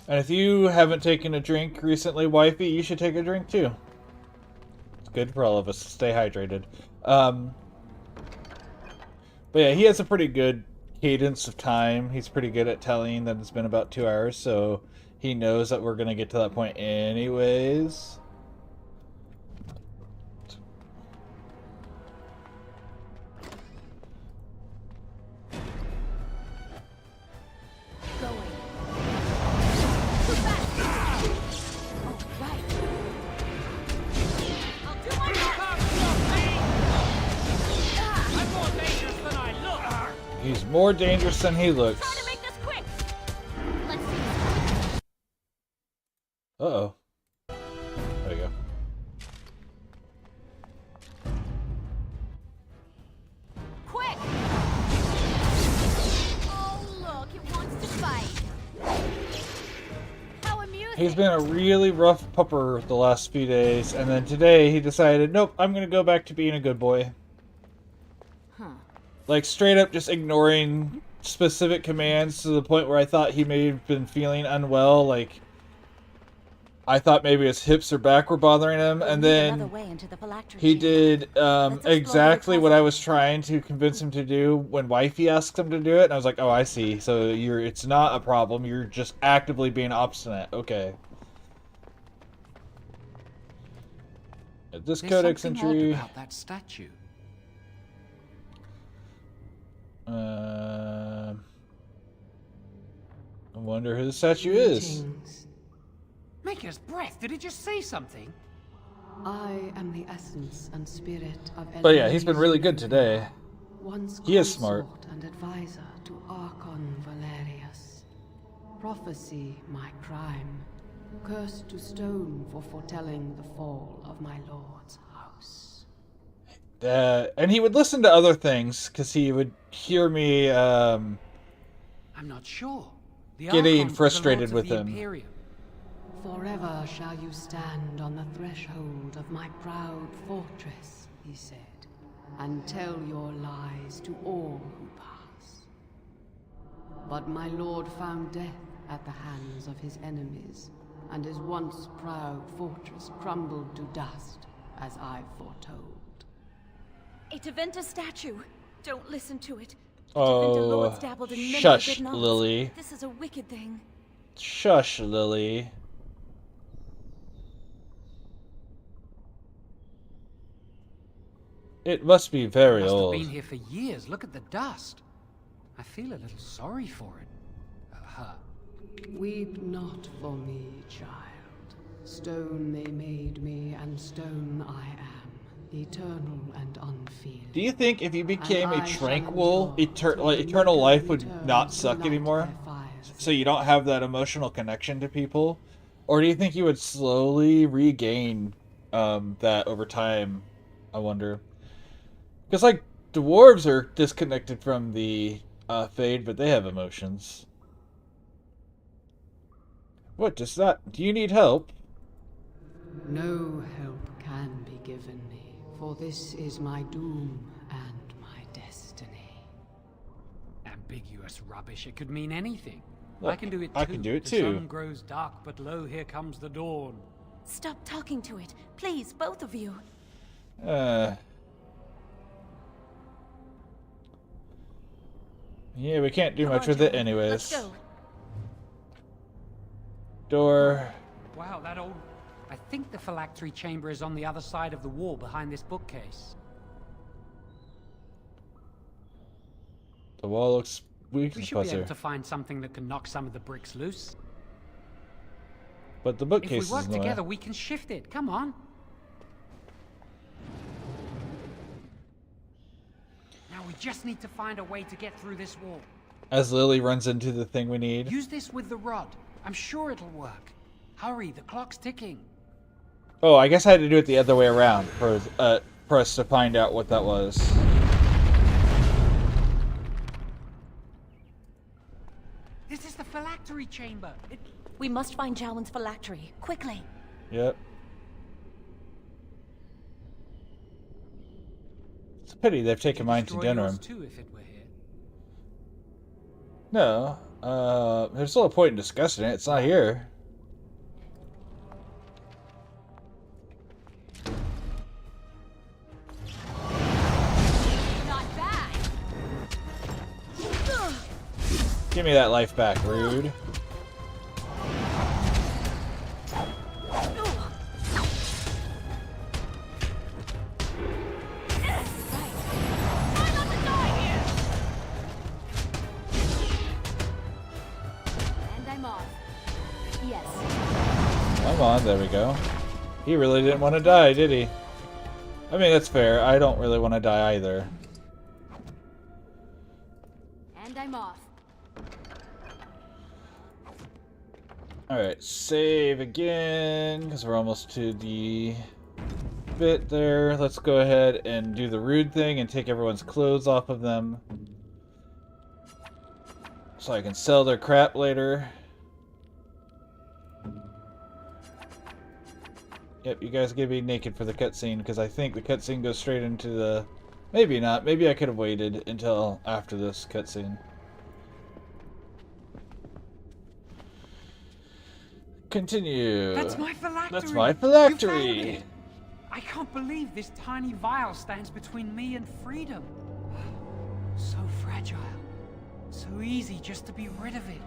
if you haven't taken a drink recently, wifey, you should take a drink too. It's good for all of us to stay hydrated. But yeah, he has a pretty good cadence of time. He's pretty good at telling that it's been about 2 hours, so he knows that we're going to get to that point anyways. He's more dangerous than he looks. Uh-oh. There you go. Quick! Oh, look, it wants to fight. How amusing. He's been a really rough pupper the last few days, and then today he decided, nope, I'm gonna go back to being a good boy. Like, straight up just ignoring specific commands to the point where I thought he may have been feeling unwell. Like, I thought maybe his hips or back were bothering him. And then he did exactly what I was trying to convince him to do when wifey asked him to do it. And I was like, oh, I see. So it's not a problem. You're just actively being obstinate. Okay. This codex entry... about that statue. I wonder who the statue is. Maker's breath, did it just say something? I am the essence and spirit of But yeah, he's been really good today. He is smart. And advisor to Archon Valerius. Prophecy, my crime. Cursed to stone for foretelling the fall of my lord's house. And he would listen to other things, because he would hear me, I'm not sure. Getting frustrated with him. Forever shall you stand on the threshold of my proud fortress, he said, and tell your lies to all who pass. But my lord found death at the hands of his enemies, and his once proud fortress crumbled to dust, as I foretold. A Teventa statue. Don't listen to it. Oh, shush, Lily. This is a wicked thing. Shush, Lily. It must be very old. Must have been here for years. Look at the dust. I feel a little sorry for it. Her. Weep not for me, child. Stone they made me, and stone I am, eternal and unfeeling. Do you think if you became a tranquil, eternal life would not suck anymore? So you don't have that emotional connection to people? Or do you think you would slowly regain that over time? I wonder. Because, like, dwarves are disconnected from the Fade, but they have emotions. What does that... Do you need help? No help can be given me, for this is my doom and my destiny. Ambiguous rubbish. It could mean anything. Look, I can do it too. I can do it The too. sun grows dark, but lo, here comes the dawn. Stop talking to it. Please, both of you. Yeah, we can't do much with it anyways. Let's go. Door. Wow, that old... I think the phylactery chamber is on the other side of the wall behind this bookcase. The wall looks weak We and should be fuzzy. able to find something that can knock some of the bricks loose. But the bookcase If we work is in the way. together, we can shift it. Come on. We just need to find a way to get through this wall. As Lily runs into the thing we need. Use this with the rod. I'm sure it'll work. Hurry, the clock's ticking. Oh, I guess I had to do it the other way around for us to find out what that was. This is the phylactery chamber. We must find Jowen's phylactery, quickly. Yep. It's a pity they've taken mine to Dunham. Too, if it were here. No, there's still a point in discussing it. It's not here. Not bad. Give me that life back, rude. Come on, there we go. He really didn't want to die, did he? I mean, that's fair. I don't really want to die either. And I'm off. Alright, save again, because we're almost to the bit there. Let's go ahead and do the rude thing and take everyone's clothes off of them. So I can sell their crap later. Yep, you guys are gonna be naked for the cutscene, because I think the cutscene goes straight into the... Maybe not. Maybe I could have waited until after this cutscene. Continue. That's my phylactery. That's my phylactery. I can't believe this tiny vial stands between me and freedom. So fragile. So easy just to be rid of it.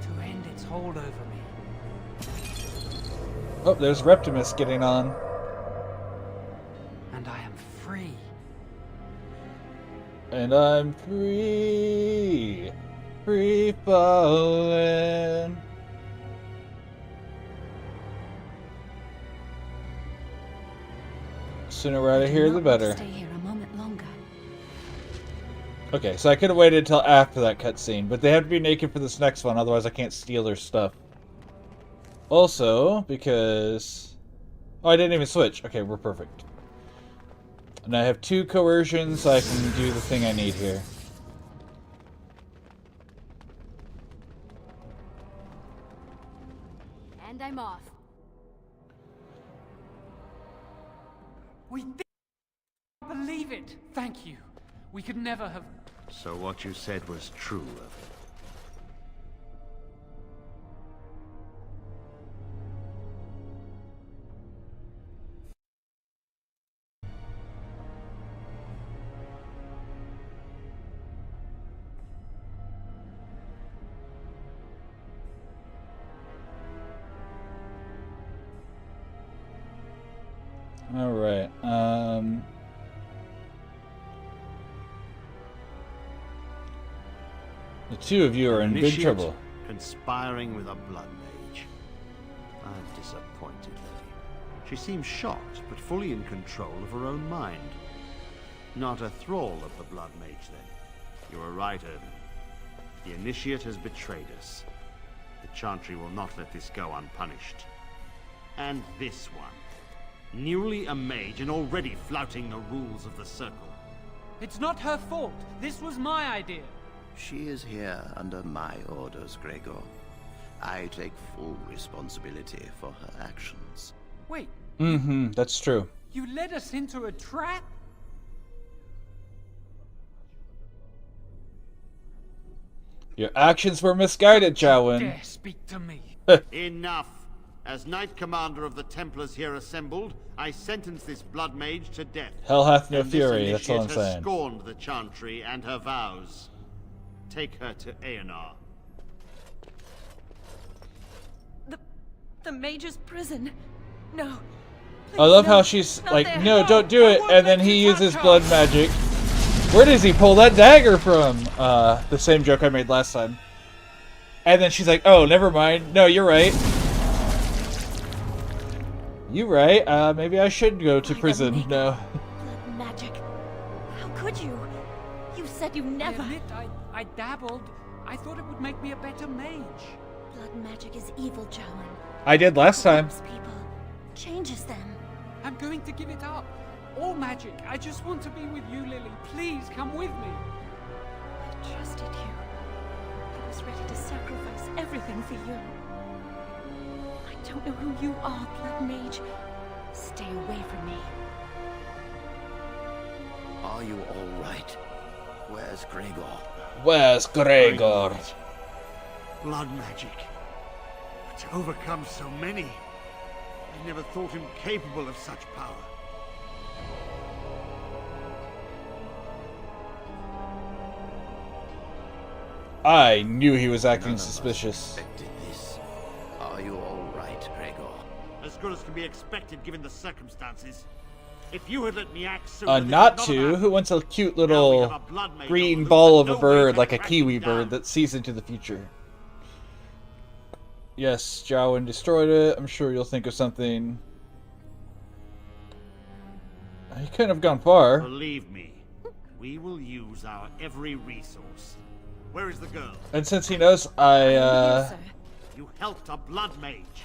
To end its hold over me. Oh, there's Reptimus getting on. And I am free. And I'm free. Free falling. Sooner we're out of here, the better. Stay here a moment longer. Okay, so I could have waited until after that cutscene, but they have to be naked for this next one, otherwise I can't steal their stuff. Also, because... Oh, I didn't even switch. Okay, we're perfect. And I have 2 coercions, so I can do the thing I need here. And I'm off. We did believe it. Thank you. We could never have... So what you said was true, Lovely. Alright, the 2 of you are in big trouble. Conspiring with a blood mage. I'm disappointed, lady. She seems shocked, but fully in control of her own mind. Not a thrall of the blood mage, then. You are right, Irvin. The initiate has betrayed us. The Chantry will not let this go unpunished. And this one. Newly a mage and already flouting the rules of the Circle. It's not her fault. This was my idea. She is here under my orders, Gregor. I take full responsibility for her actions. Wait. Mm-hmm, that's true. You led us into a trap? Your actions were misguided, Jowen. Dare speak to me. Enough! As Knight Commander of the Templars here assembled, I sentence this blood mage to death. Hell hath no And fury, that's all I'm this initiate has saying. scorned the Chantry and her vows. Take her to Aenar. The mage's prison. No. I love no, how she's not like, there. no, don't do it, and then he uses blood magic. Where does he pull that dagger from? The same joke I made last time. And then she's like, oh, never mind. No, you're right. You right. Maybe I should go to prison. No. Blood magic. How could you? said you never... I admit I dabbled. I thought it would make me a better mage. Blood magic is evil, Jowan. I did last time. People. Changes them. I'm going to give it up. All magic. I just want to be with you, Lily. Please come with me. I trusted you. I was ready to sacrifice everything for you. I don't know who you are, Blood Mage. Stay away from me. Are you all right? Where's Gregor? Where's Gregor? Blood magic. But to overcome so many, I never thought him capable of such power. I knew he was acting suspicious. This. Are you all right, Gregor? As good as can be expected given the circumstances. If you had let me act sooner, Not to. Who wants a cute little green ball of a bird, like a kiwi bird that sees into the future? Yes, Jowan destroyed it. I'm sure you'll think of something. He couldn't have gone far. Believe me, we will use our every resource. Where is the girl? And since he knows You helped a blood mage.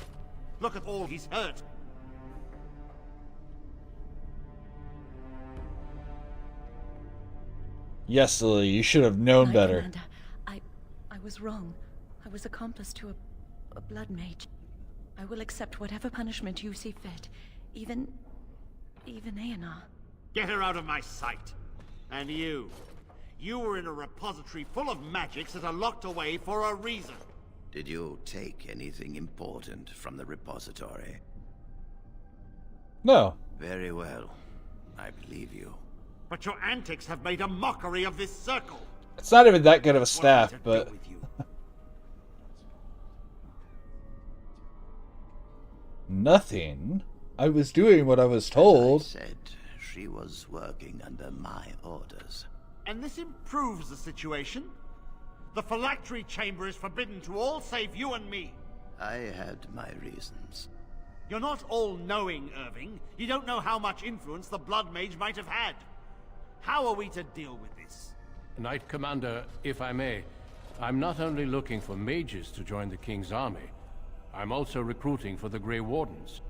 Look at all he's hurt. Yes, Lily, you should have known better. Commander, I was wrong. I was accomplice to a blood mage. I will accept whatever punishment you see fit. Even Aenar. Get her out of my sight. And you. You were in a repository full of magics that are locked away for a reason. Did you take anything important from the repository? No. Very well. I believe you. But your antics have made a mockery of this circle. It's not even that good of a staff, but... Nothing. I was doing what I was told. As I said, she was working under my orders. And this improves the situation. The phylactery chamber is forbidden to all save you and me. I had my reasons. You're not all-knowing, Irving. You don't know how much influence the Blood Mage might have had. How are we to deal with this? Knight Commander, if I may, I'm not only looking for mages to join the King's army, I'm also recruiting for the Grey Wardens.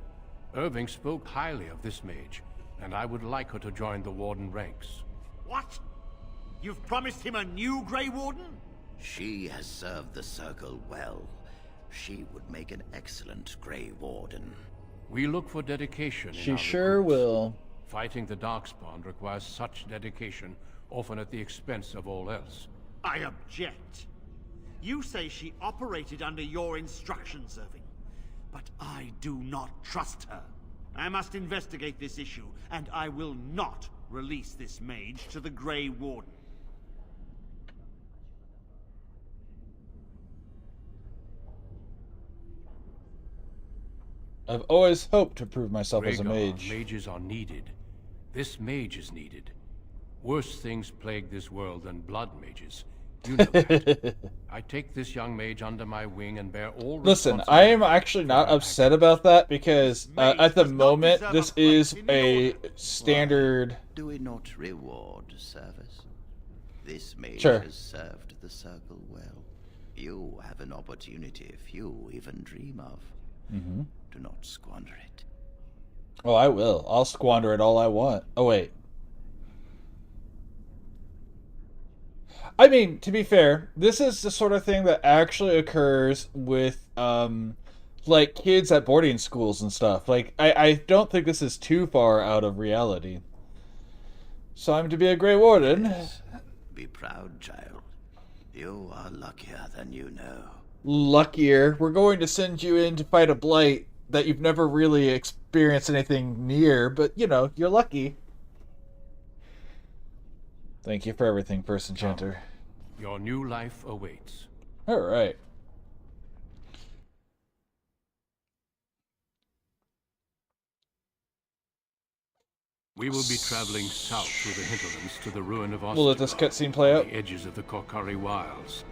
Irving spoke highly of this mage, and I would like her to join the Warden ranks. What? You've promised him a new Grey Warden? She has served the Circle well. She would make an excellent Grey Warden. We look for dedication in She our sure recruits. will. Fighting the Darkspawn requires such dedication, often at the expense of all else. I object. You say she operated under your instructions, Irving. But I do not trust her. I must investigate this issue, and I will not release this mage to the Grey Warden. I've always hoped to prove myself as a Rhaegar, mage. Mages are needed. This mage is needed. Worse things plague this world than blood mages. You know that. I take this young mage under my wing and bear all Listen, I am actually not upset about that because at the moment this is a standard. Do we not reward service? This mage Sure. has served the Circle well. You have an opportunity few even dream of. Mm-hmm. Do not squander it. Oh, I will. I'll squander it all I want. Oh, wait. I mean, to be fair, this is the sort of thing that actually occurs with, like, kids at boarding schools and stuff. Like, I don't think this is too far out of reality. So I'm to be a Grey Warden. Yes. Be proud, child. You are luckier than you know. Luckier. We're going to send you in to fight a blight that you've never really experienced anything near, but, you know, you're lucky. Thank you for everything, First Enchanter. Your new life awaits. Alright. We will be traveling south through the hinterlands to the ruin of Ostagar. We'll let this cutscene play out. On the edges of the Korkari Wilds.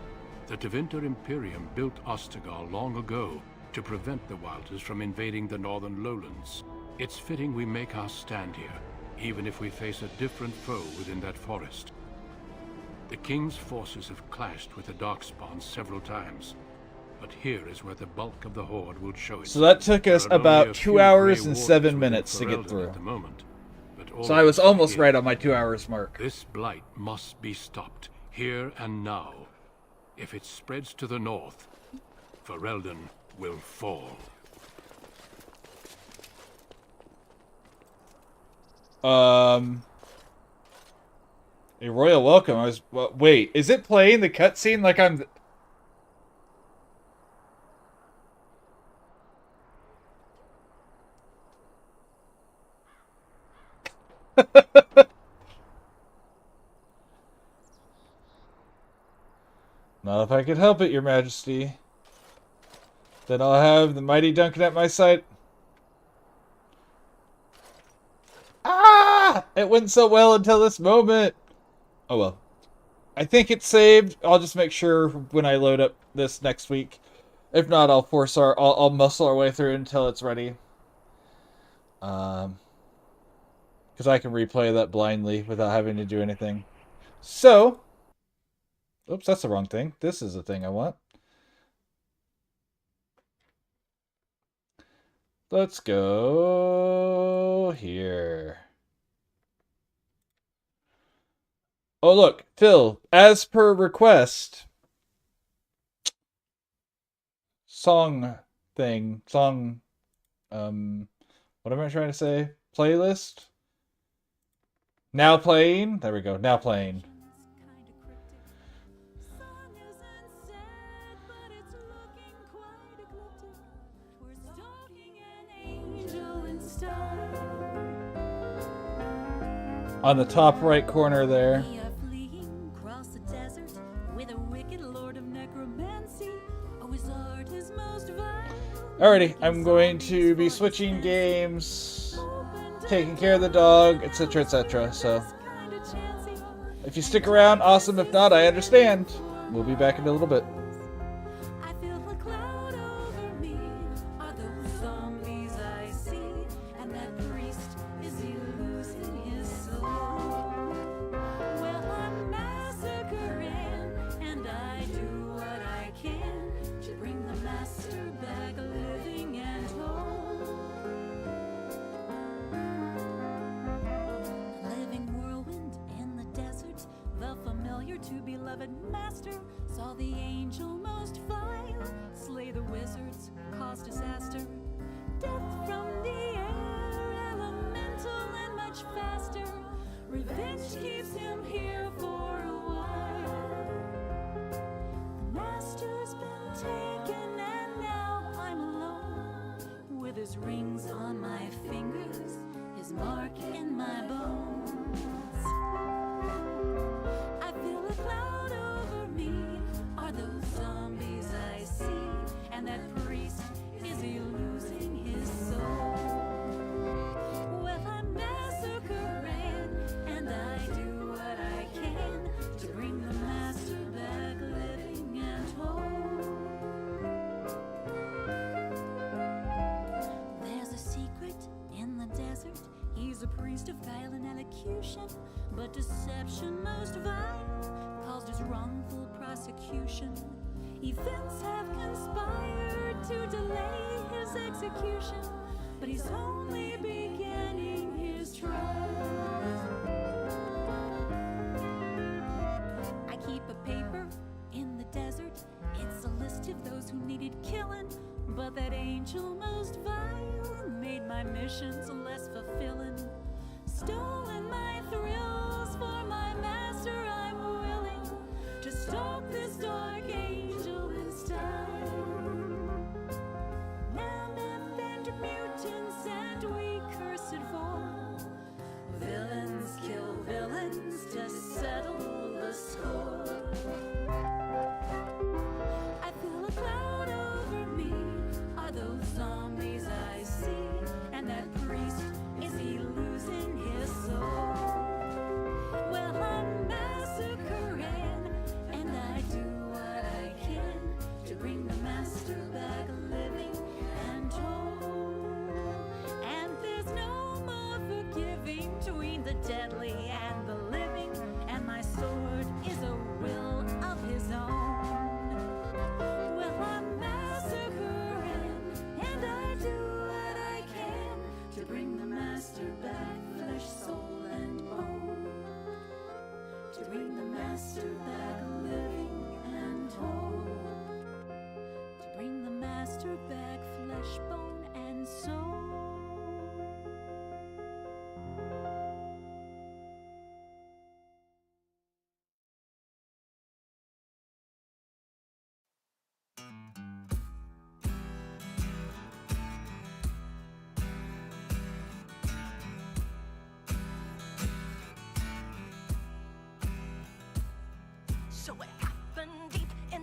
The Tevinter Imperium built Ostagar long ago to prevent the Wilders from invading the northern lowlands. It's fitting we make our stand here, even if we face a different foe within that forest. The king's forces have clashed with the Darkspawn several times, but here is where the bulk of the horde will show itself. So that took us There are only a about few 2 hours Grey and Wardens 7 within minutes to get Ferelden through. at the moment, but all So of I was us are almost here. right on my 2 hours mark. This blight must be stopped, here and now. If it spreads to the north, Ferelden will fall. A royal welcome. I was wait, is it playing the cutscene like I'm? Not if I could help it, Your Majesty. Then I'll have the mighty Duncan at my side. Ah! It went so well until this moment. Oh well. I think it's saved. I'll just make sure when I load up this next week. If not, I'll muscle our way through until it's ready. Because I can replay that blindly without having to do anything. So, oops, that's the wrong thing. This is the thing I want. Let's go here. Oh, look, Phil, as per request, what am I trying to say? Playlist? Now playing? There we go, now playing. On the top right corner there. Alrighty, I'm going to be switching games, taking care of the dog, etc, etc. So, if you stick around, awesome. If not, I understand. We'll be back in a little bit. But deception most vile caused his wrongful prosecution. Events have conspired to delay his execution, but he's only beginning his trial. I keep a paper in the desert. It's a list of those who needed killing, but that angel most vile made my missions less fulfilling. Stolen my thrills for my master, I'm willing to stalk this dark angel in style. Mammoth and mutants and we cursed fall. Villains kill villains to settle the score. I feel a cloud over me. Are those zombies I see? And that priest, is he losing his soul? Well, I'm massacring, and I do what I can to bring the master back living and whole. And there's no more forgiving between the deadly and the living, and my sword is a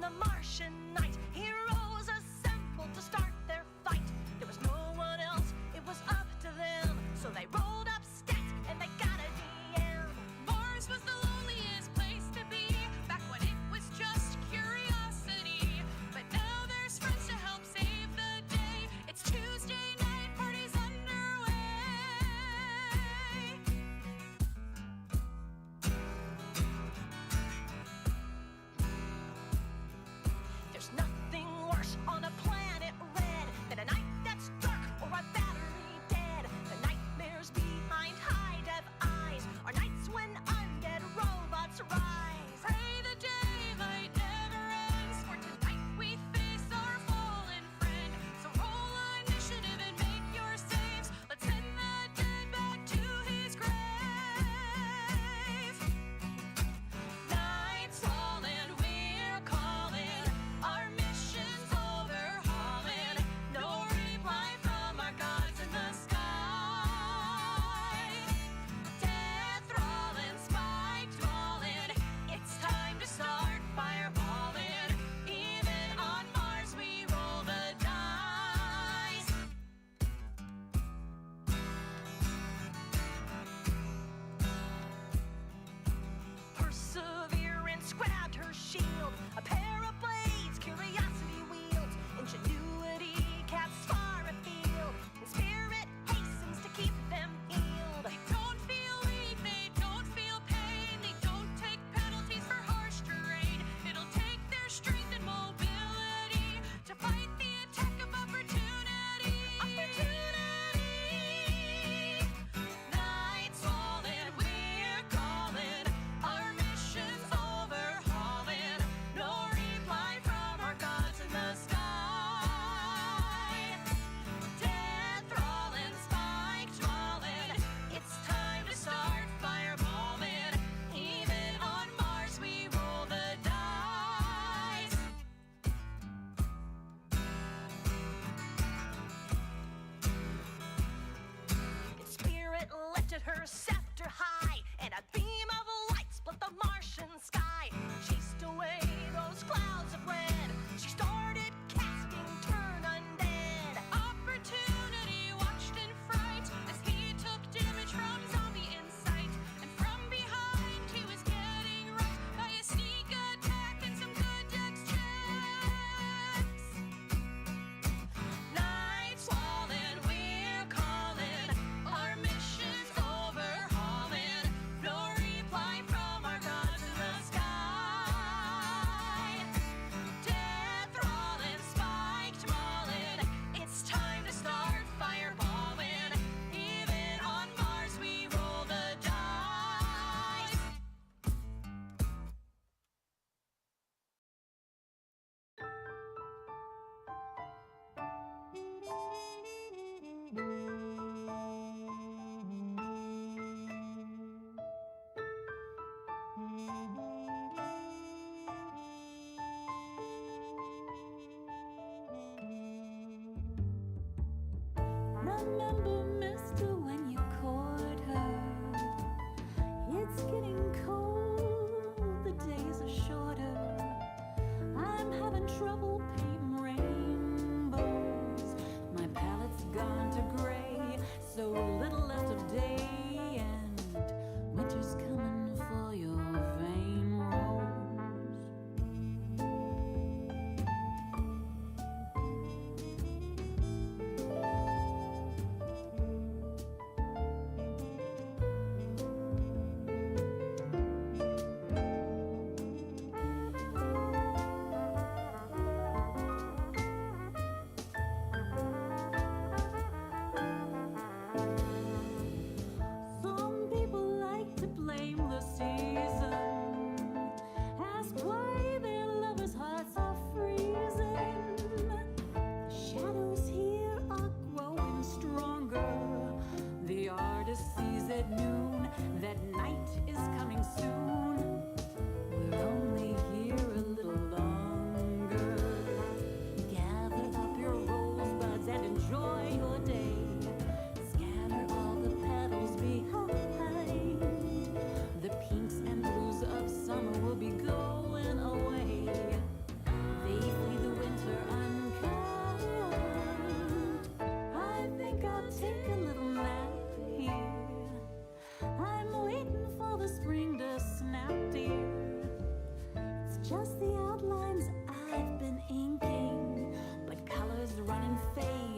In the Martian night, heroes assembled to start their fight. There was no one else, it was up to them. So they rolled up stats and they got a DM. Mars was the loneliest place to be, back when it was just curiosity. But now there's friends to help save the day. It's Tuesday night, party's underway. There's nothing worse on a planet red than a night that's dark or a battery dead. The nightmares behind high-def eyes are nights when undead robots rise. Pray the daylight never ends, for tonight we face our fallen friend. So roll initiative and make your saves. Let's send the dead back to his grave. Night's falling, we're calling. Our mission's overhauling. No reply from our gods in the sky. Death rolling, spiked falling. It's time to start fireballing. Even on Mars we roll the dice. Perseverance grabbed her shield. A pair of blades, curiosity wields. Ingenuity casts far afield. And spirit hastens to keep them healed. They don't feel weak, they don't feel pain. They don't take penalties for harsh terrain. It'll take their strength and mobility to fight the attack of opportunity. Night's falling, we're calling. Our mission's overhauling. No reply from our gods in the sky. Death rolling, spiked falling. It's time to start fireballing. Even on Mars we roll the dice. Its spirit lifted her scepter high, and a beam of light split the Martian sky. Chased away those clouds of red. She started casting turn undead. Opportunity watched in fright as he took damage from zombie insight. And from behind he was getting right by a sneak attack and some good dex checks. Night's falling, we're calling. Our mission's overhauling. No reply from our gods in the sky. Death rolling, spiked mauling. It's time to start fireballing. Even on Mars we roll the dice. Remember, mister, when you court her? It's getting cold, the days are shorter. I'm having trouble painting rainbows. My palette's gone to gray, so little left of day, and winter's coming for your vain rose.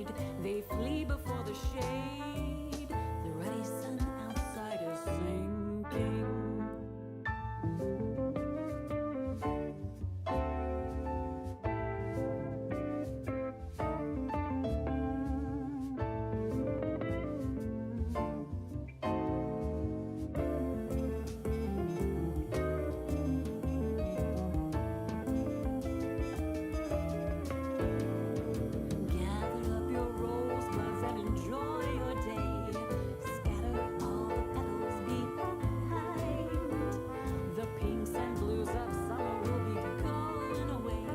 hide. They flee before the shade. The ruddy sun outside is sinking. Gather up your rosebuds and enjoy your day. Scatter all the petals behind. The pinks and blues of summer will be going away.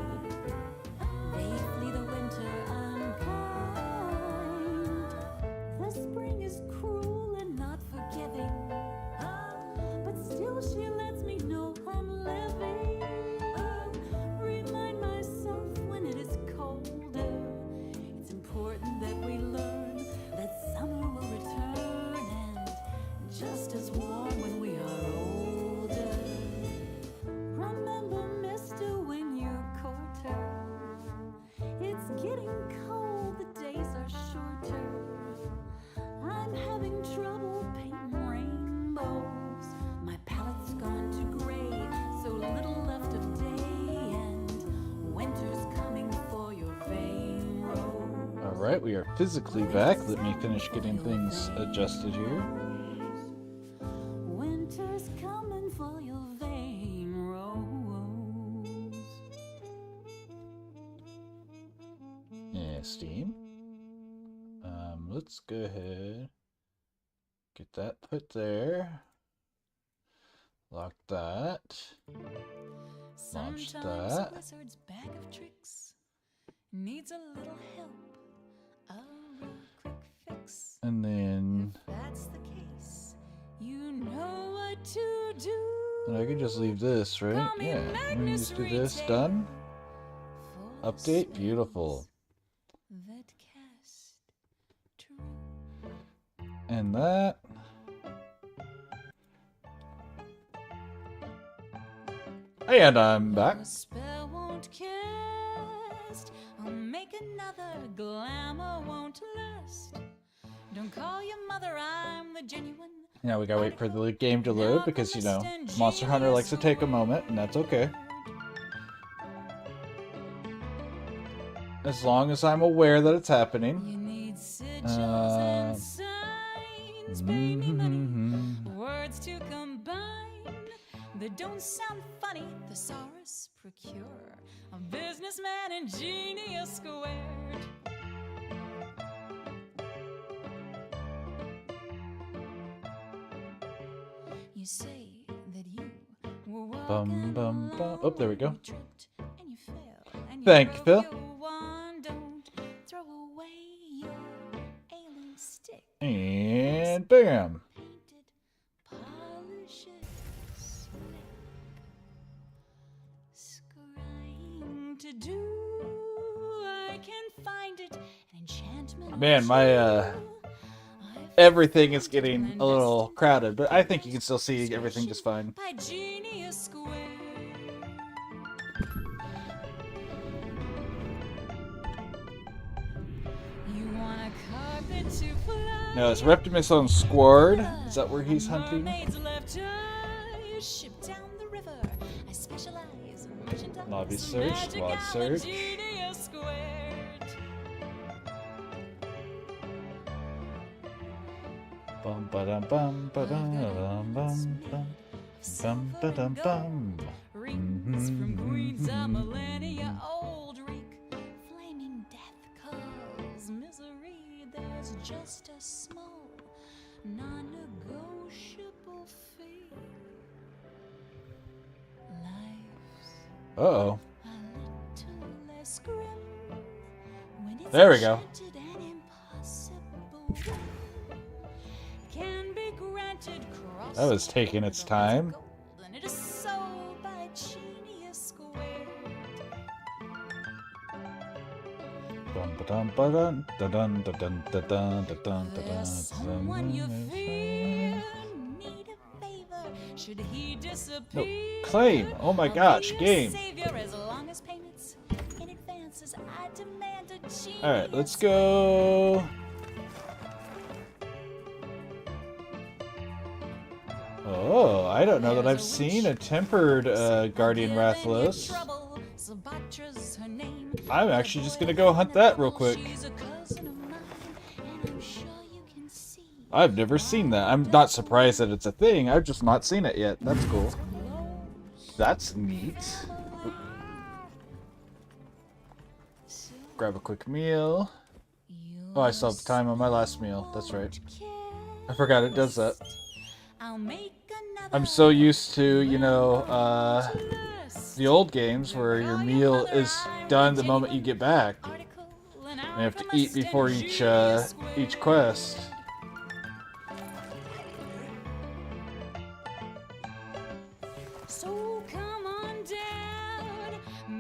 They flee the winter unkind. The spring is cruel and not forgiving, but still she lets me know I'm living. Remind myself when it is colder, it's important that we learn that summer will return, and just as warm when we are older. Remember, mister, when you court her, it's getting cold, the days are shorter. I'm having trouble painting rainbows. My palette's gone to gray, so little left of day, and winter's coming for your vein rose. Alright, we are physically back. Let me finish getting things adjusted here. Winter's coming for your vein rose. Yeah, Steam. Let's go ahead. Get that put there. Lock that. Launch Sometimes that. Blizzard's bag of tricks needs a little help, a real quick fix. And then That's the case. You know what to do. I can just leave this, right? Call me Yeah. Let me Magnus just do this. Retail. Done. Update. Beautiful. That cast true. And that. And I'm back. A spell won't cast. I'll make another. Glamour won't last. Don't call your mother. I'm the genuine. Now we gotta wait for the game to load because, you know, Monster Hunter likes to take a moment, and that's okay. As long as I'm aware that it's happening. You need sigils and signs. Pay me money. Words to combine that don't sound funny. Thesaurus procure. A businessman and genius squared. You say that you were Bum bum bum. Oh, there we go. tripped and you fell and you Thank you, broke Phil. your wand. Don't throw away your ailing stick. And bam. Polish it slick. Scrying to do. I can find it. An enchantment. Man, my everything is getting a little crowded, but I think you can still see everything just fine. By genius squared. You want a carpet to fly. Now, is Reptimus on Squard? Is that where he's hunting? Mermaids left eye, ship down the river. I specialize in merchandise. Lobby search, magic squad hour, search. genius squared. Bum ba dum bum ba dum bum bum bum ba dum bum. Rings from queens a millennia old reek. Flaming death calls misery. There's just a small, non-negotiable fee. Life's Uh-oh. a little less grim when it's There we go. enchanted and impossible. Can be granted cross. That was taking its time. And it is so by genius squared. Bum ba dum ba dum da dun da dun da dun da dun da There's someone you dun. fear, need a favor. Should he disappear? No, claim. Oh my gosh, I'll be your game. savior as long as payments in advances I demand a Alright, let's go. Oh, I don't know that I've seen a tempered Guardian Rathalos. I'm actually just gonna go hunt that real quick. I've never seen that. I'm not surprised that it's a thing. I've just not seen it yet. That's cool. That's neat. Grab a quick meal. Oh, I still have time on my last meal. That's right. I forgot it does that. I'm so used to, you know, the old games where your meal is done the moment you get back. And you have to eat before each quest.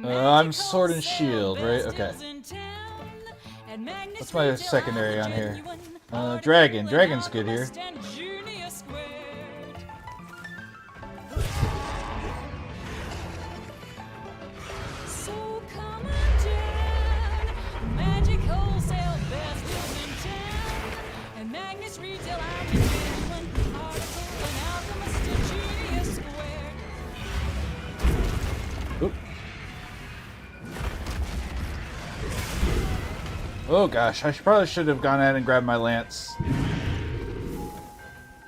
I'm Sword and Shield, right? Okay. What's my secondary on here? Dragon. Dragon's good here. Oop. Oh gosh, I probably should have gone ahead and grabbed my lance.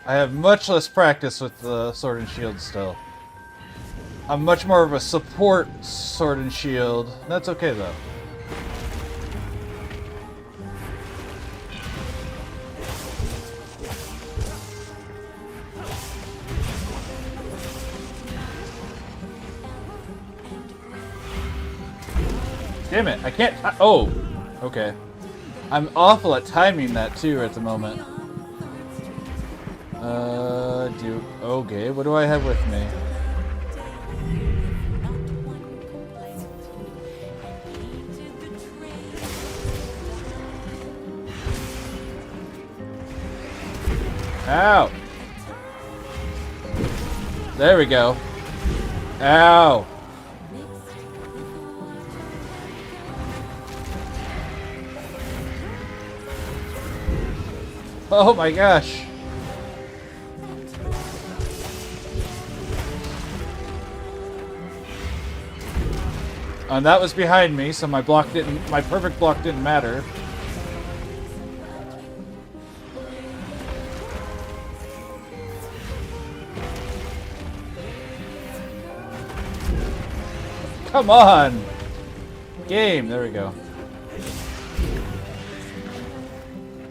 I have much less practice with the Sword and Shield still. I'm much more of a support Sword and Shield. That's okay though. Damn it, I can't. Oh, okay. I'm awful at timing that too at the moment. Okay, what do I have with me? Ow! There we go. Ow! Oh my gosh! And that was behind me, so my perfect block didn't matter. Come on! Game, there we go.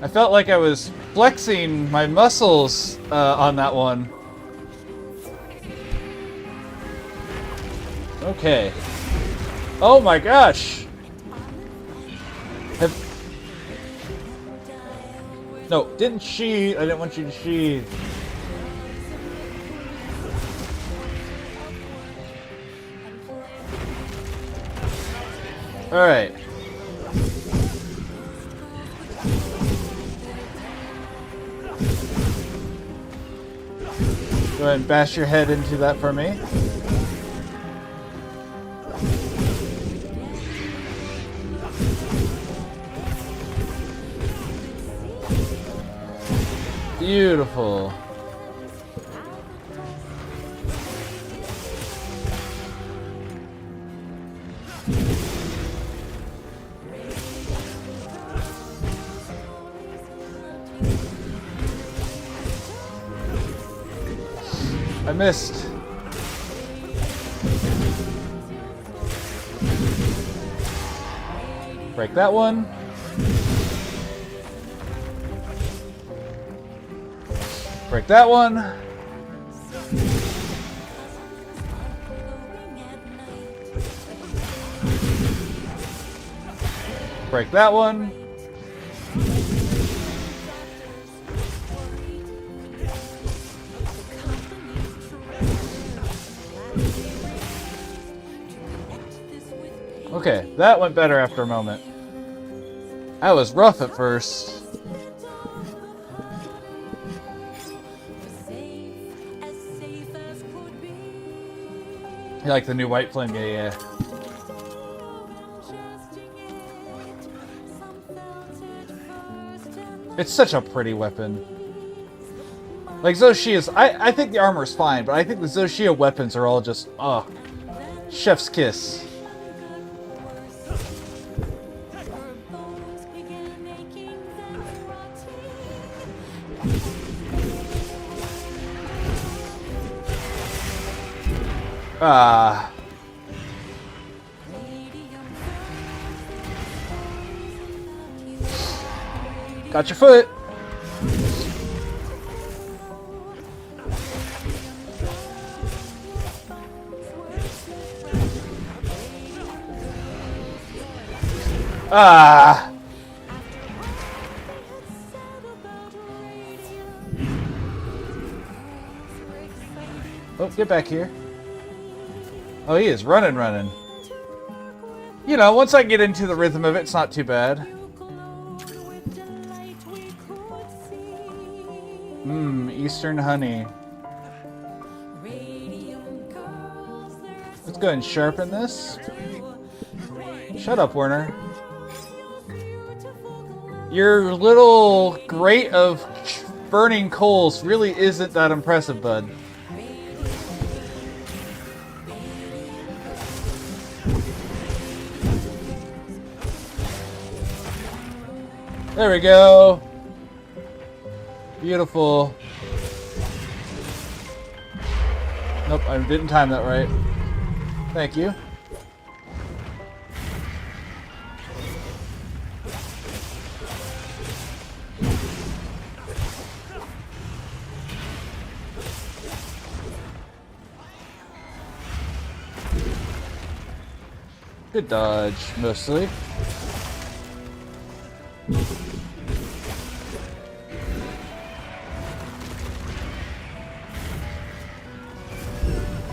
I felt like I was flexing my muscles on that one. Okay. Oh my gosh! No, didn't sheathe. I didn't want you to sheathe. Alright. Go ahead and bash your head into that for me. Beautiful. I missed. Break that one. Break that one. Break that one. Okay, that went better after a moment. That was rough at first. You like the new White Flame? Yeah, yeah. It's such a pretty weapon. Like Zoshia's, I think the armor is fine, but I think the Zoshia weapons are all just, chef's kiss. Ah. Got your foot. Ah. Oh, get back here. Oh, he is running. You know, once I get into the rhythm of it, it's not too bad. Eastern honey. Let's go ahead and sharpen this. Shut up, Werner. Your little grate of burning coals really isn't that impressive, bud. There we go. Beautiful. Nope, I didn't time that right. Thank you. Good dodge, mostly.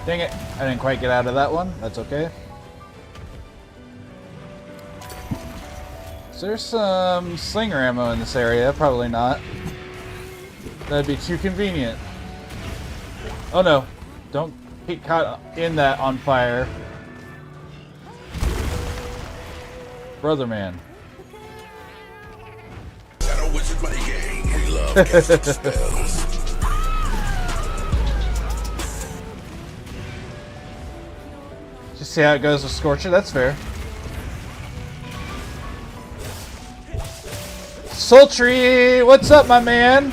Dang it, I didn't quite get out of that one. That's okay. Is there some slinger ammo in this area? Probably not. That'd be too convenient. Oh no, don't get caught in that on fire. Brother man. Just see how it goes with Scorcher, that's fair. Sultry, what's up, my man?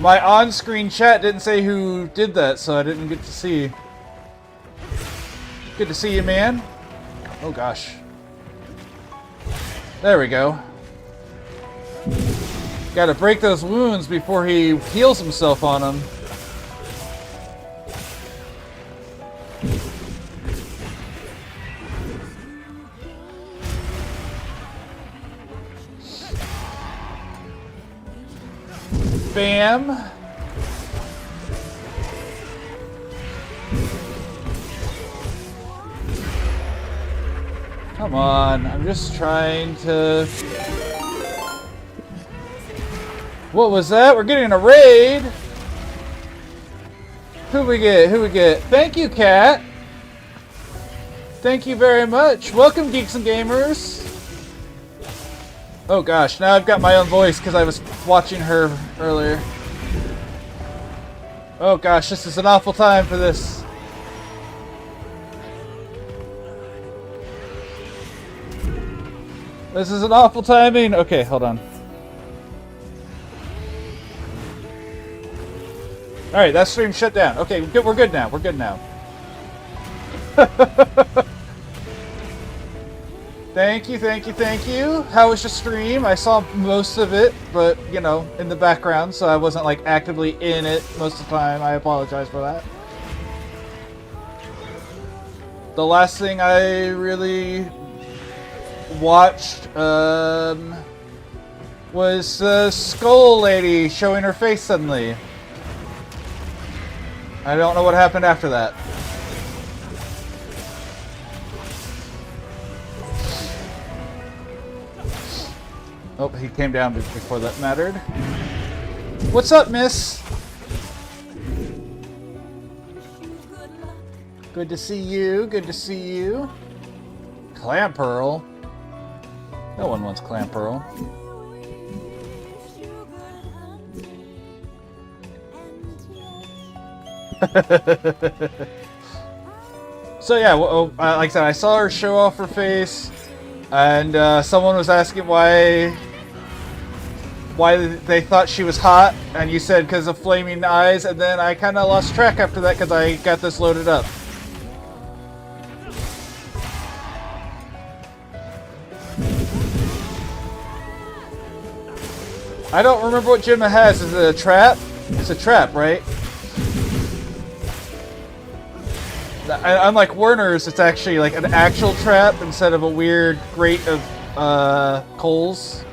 My on-screen chat didn't say who did that, so I didn't get to see. Good to see you, man. Oh gosh. There we go. Gotta break those wounds before he heals himself on them. Bam. Come on, I'm just trying to... What was that? We're getting a raid! Who we get? Thank you, Cat! Thank you very much! Welcome, Geeks and Gamers! Oh gosh, now I've got my own voice because I was watching her earlier. Oh gosh, this is an awful time for this. This is an awful timing. Okay, hold on. Alright, that stream shut down. Okay, we're good now. We're good now. Thank you. How was your stream? I saw most of it, but, you know, in the background, so I wasn't, like, actively in it most of the time. I apologize for that. The last thing I really watched, was the Skull Lady showing her face suddenly. I don't know what happened after that. Oh, he came down before that mattered. What's up, miss? Good to see you. Good to see you. Clam Pearl. No one wants clam pearl. So yeah, well, like I said, I saw her show off her face, and someone was asking why they thought she was hot, and you said because of flaming eyes, and then I kind of lost track after that because I got this loaded up. I don't remember what Gemma has. Is it a trap? It's a trap, right? Unlike Werner's, it's actually like an actual trap instead of a weird grate of coals.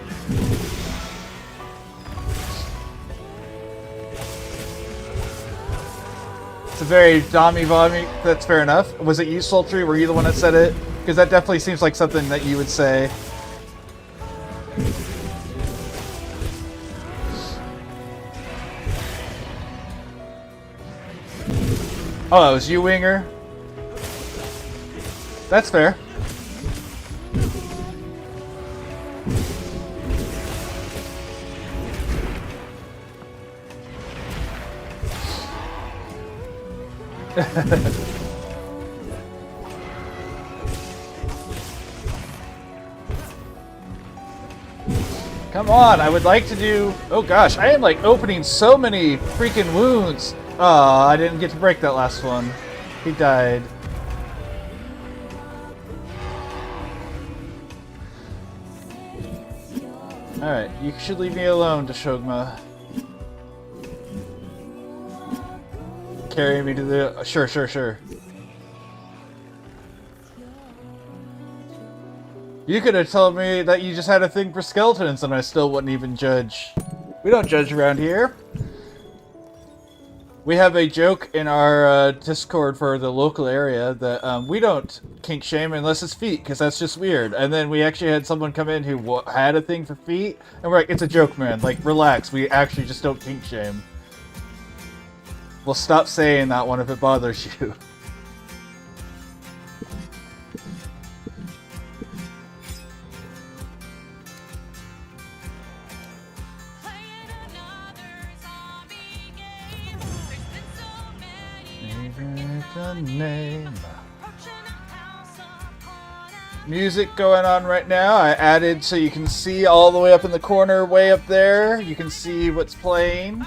It's a very dommy-vommy. That's fair enough. Was it you, Sultry? Were you the one that said it? Because that definitely seems like something that you would say. Oh, it was you, Winger? That's fair. Come on, I would like to do... Oh gosh, I am like opening so many freaking wounds. Oh, I didn't get to break that last one. He died. Alright, you should leave me alone, Deshogma. Carry me to the... Sure. You could have told me that you just had a thing for skeletons and I still wouldn't even judge. We don't judge around here. We have a joke in our Discord for the local area that we don't kink shame unless it's feet, because that's just weird. And then we actually had someone come in who had a thing for feet, and we're like, it's a joke, man. Like, relax. We actually just don't kink shame. Well, stop saying that one if it bothers you. Name. Music going on right now. I added so you can see all the way up in the corner, way up there. You can see what's playing.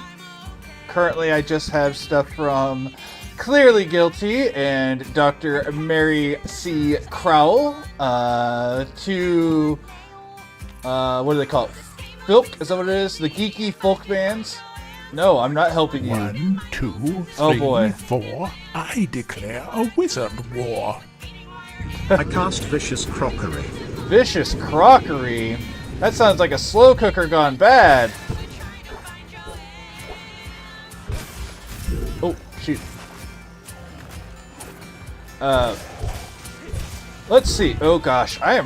Currently, I just have stuff from Clearly Guilty and Dr. Mary C. Crowell. What do they call it? Filk? Is that what it is? The geeky folk bands? No, I'm not helping you. 1, 2, 3, oh boy. 4. I declare a wizard war. I cast Vicious Crockery. Vicious Crockery? That sounds like a slow cooker gone bad. Oh, shoot. Let's see. Oh gosh, I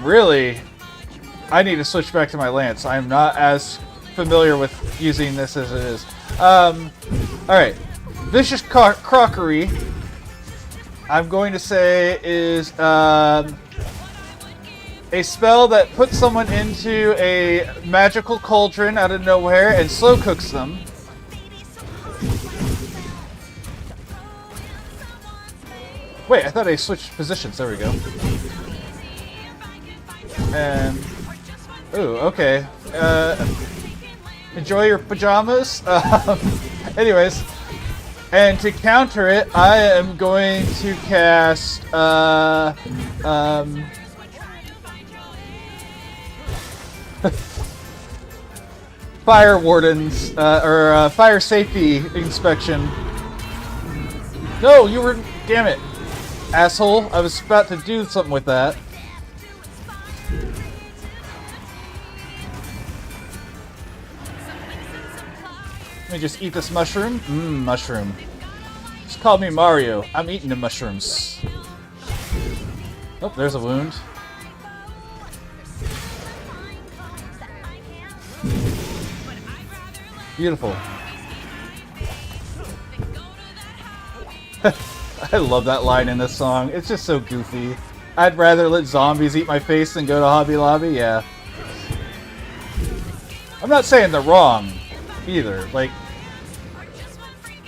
need to switch back to my lance. I am not as familiar with using this as it is. Alright. Vicious Crockery, I'm going to say, is a spell that puts someone into a magical cauldron out of nowhere and slow cooks them. Wait, I thought I switched positions. There we go. And... ooh, okay. Enjoy your pajamas. Anyways, and to counter it, I am going to cast Fire Wardens or Fire Safety Inspection. No, you were, damn it, asshole! I was about to do something with that. Let me just eat this mushroom. Mushroom. Just call me Mario. I'm eating the mushrooms. Oh, there's a wound. Beautiful. I love that line in this song. It's just so goofy. I'd rather let zombies eat my face than go to Hobby Lobby. Yeah. I'm not saying they're wrong either. Like,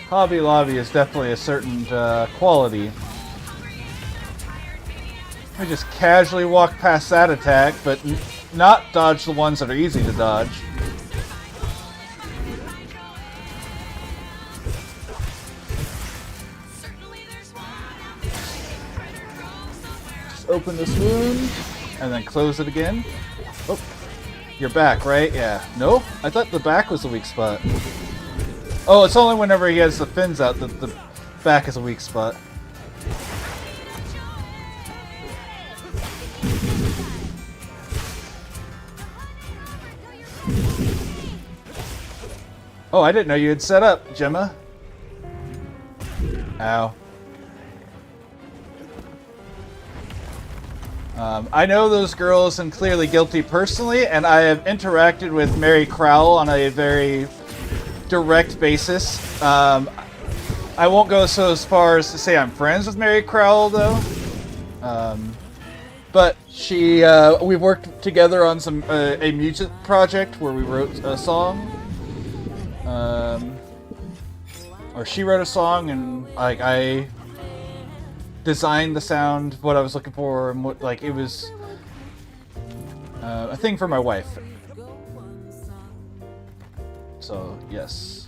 Hobby Lobby is definitely a certain quality. I just casually walk past that attack, but not dodge the ones that are easy to dodge. Just open this wound, and then close it again. Oh, your back, right? Yeah. No? I thought the back was the weak spot. Oh, it's only whenever he has the fins out that the back is a weak spot. Oh, I didn't know you had set up, Gemma. Ow. I know those girls and Clearly Guilty personally, and I have interacted with Mary Crowell on a very direct basis. I won't go so as far as to say I'm friends with Mary Crowell, though. But she, we've worked together on some a music project where we wrote a song. Or she wrote a song, and like I designed the sound, what I was looking for, and what like it was a thing for my wife. So yes.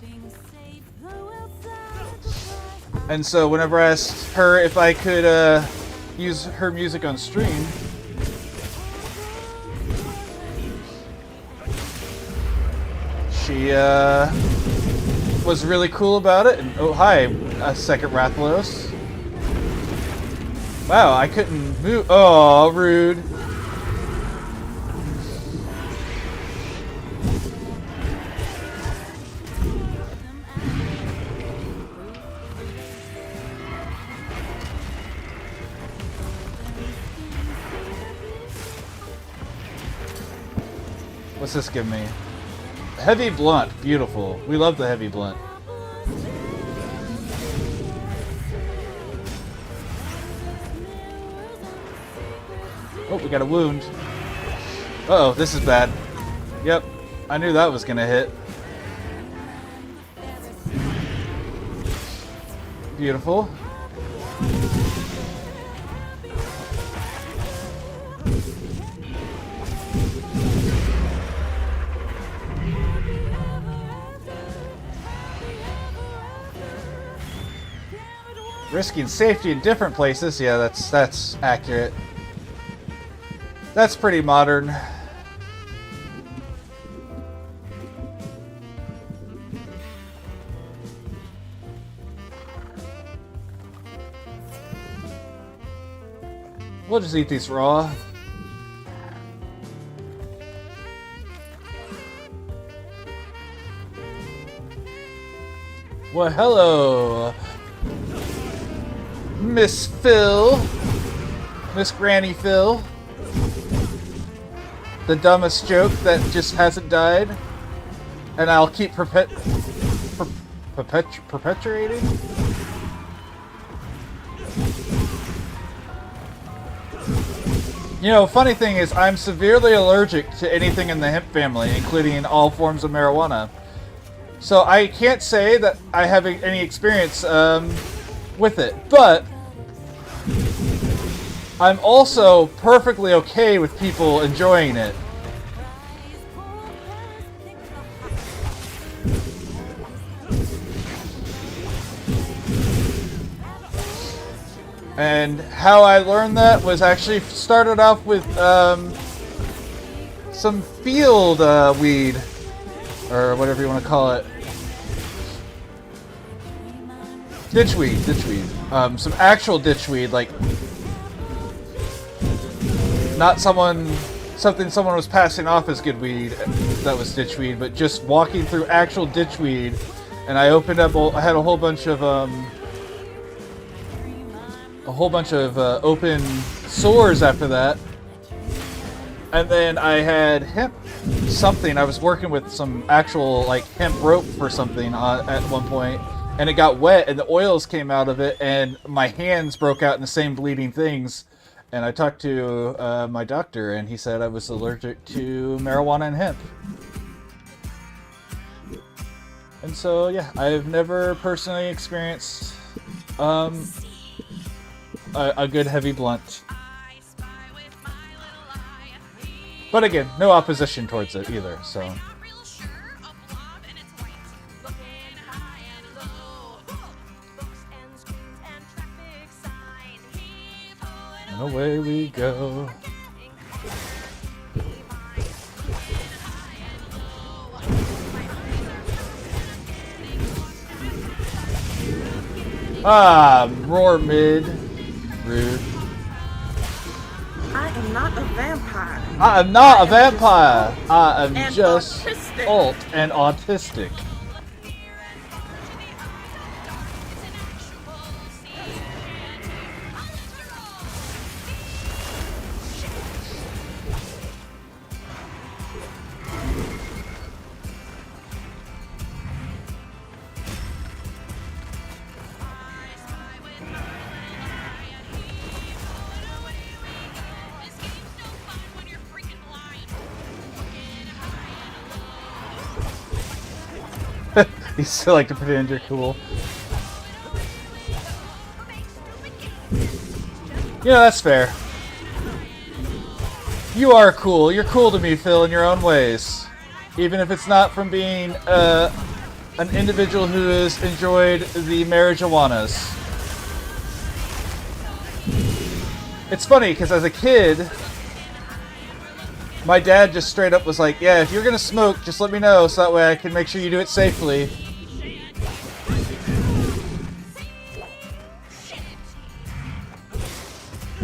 And so whenever I asked her if I could use her music on stream, she was really cool about it. And oh hi, second Rathalos. Wow, I couldn't move. Oh, rude. What's this give me? Heavy blunt, beautiful. We love the heavy blunt. Oh, we got a wound. Uh-oh, this is bad. Yep, I knew that was gonna hit. Beautiful. Risking safety in different places. Yeah, that's accurate. That's pretty modern. We'll just eat these raw. Well, hello, Miss Phil. Miss Granny Phil. The dumbest joke that just hasn't died. And I'll keep perpetuating? You know, funny thing is, I'm severely allergic to anything in the hemp family, including all forms of marijuana. So I can't say that I have any experience with it, but I'm also perfectly okay with people enjoying it. And how I learned that was actually started off with some field weed, or whatever you want to call it. Ditchweed. Some actual ditchweed, like not something someone was passing off as good weed that was ditchweed, but just walking through actual ditchweed. And I opened up, I had a whole bunch of open sores after that. And then I had hemp something. I was working with some actual like hemp rope for something at one point, and it got wet and the oils came out of it, and my hands broke out in the same bleeding things. And I talked to my doctor, and he said I was allergic to marijuana and hemp. And so, yeah, I've never personally experienced a good heavy blunt. But again, no opposition towards it either, so. And away we go. Ah, roar mid. Rude. I am not a vampire. I am not a vampire. I am and just autistic. alt and autistic. You still like to pretend you're cool. Yeah, that's fair. You are cool. You're cool to me, Phil, in your own ways. Even if it's not from being an individual who has enjoyed the marijuanas. It's funny, because as a kid, my dad just straight up was like, yeah, if you're gonna smoke, just let me know so that way I can make sure you do it safely.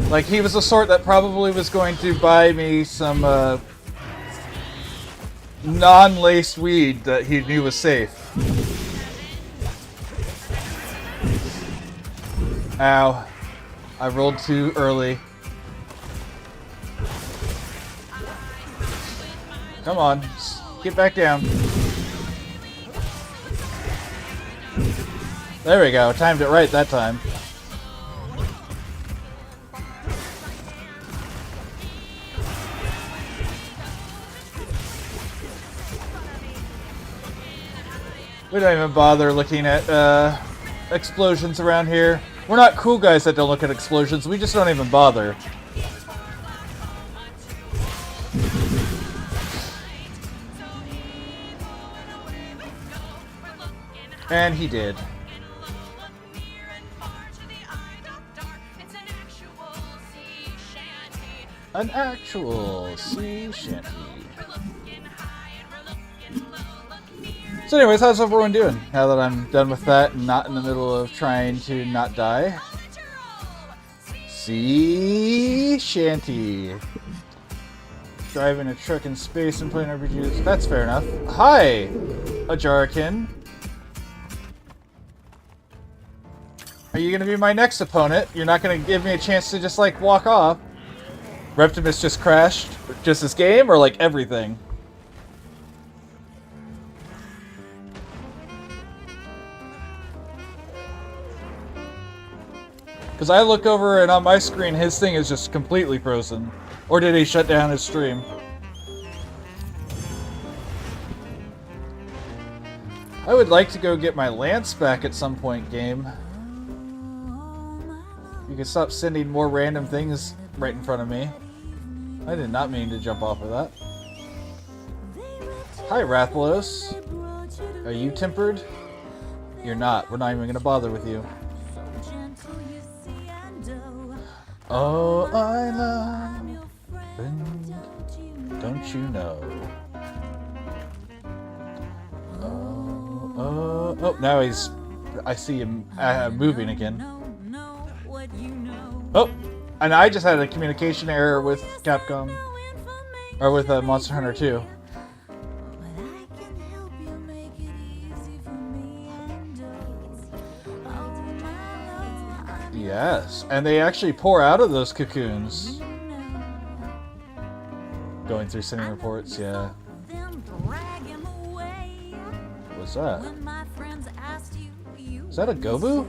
Like, he was the sort that probably was going to buy me some non-laced weed that he knew was safe. Ow. I rolled too early. Come on, get back down. There we go, timed it right that time. We don't even bother looking at explosions around here. We're not cool guys that don't look at explosions, we just don't even bother. And he did. An actual sea shanty. So anyways, how's everyone doing? Now that I'm done with that and not in the middle of trying to not die. Sea shanty. Driving a truck in space and playing RPGs. That's fair enough. Hi, Ajarakin. Are you going to be my next opponent? You're not going to give me a chance to just, like, walk off? Reptimus just crashed? Just this game, or, like, everything? Because I look over and on my screen, his thing is just completely frozen. Or did he shut down his stream? I would like to go get my lance back at some point, game. You can stop sending more random things right in front of me. I did not mean to jump off of that. Hi, Rathlos. Are you tempered? You're not. We're not even going to bother with you. Oh, I love you, friend. Don't you know? Oh, now he's... I see him moving again. Oh, and I just had a communication error with Capcom. Or with Monster Hunter 2. Yes, and they actually pour out of those cocoons. Going through sending reports, yeah. What's that? Is that a Gobu?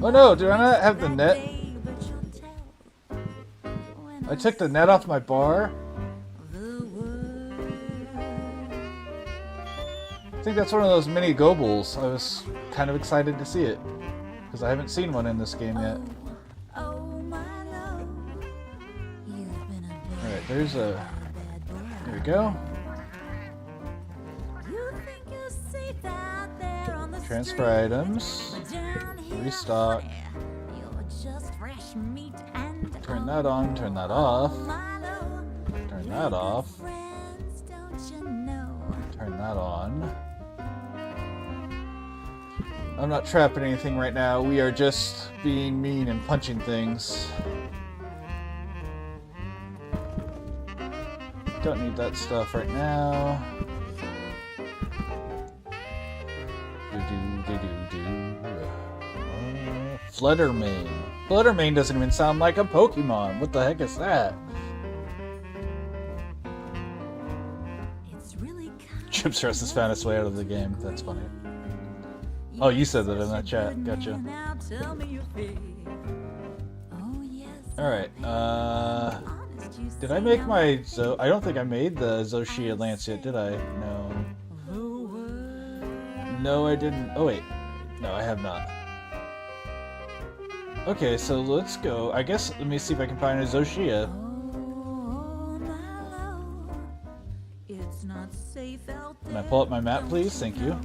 Oh no, do I not have the net? I took the net off my bar? I think that's one of those mini Gobles. I was kind of excited to see it because I haven't seen one in this game yet. Alright, there's a... There we go. Transfer items. Restock. Turn that on, turn that off. Turn that off. Turn that on. I'm not trapping anything right now. We are just being mean and punching things. Don't need that stuff right now. Fluttermane. Fluttermane doesn't even sound like a Pokemon. What the heck is that? Chips Rest has found its way out of the game. That's funny. Oh, you said that in that chat. Gotcha. Alright, did I make my I don't think I made the Zoshia Lance yet, did I? No. No, I didn't. Oh, wait. No, I have not. Okay, so let's go. I guess, let me see if I can find a Zoshia. Can I pull up my map, please? Thank you.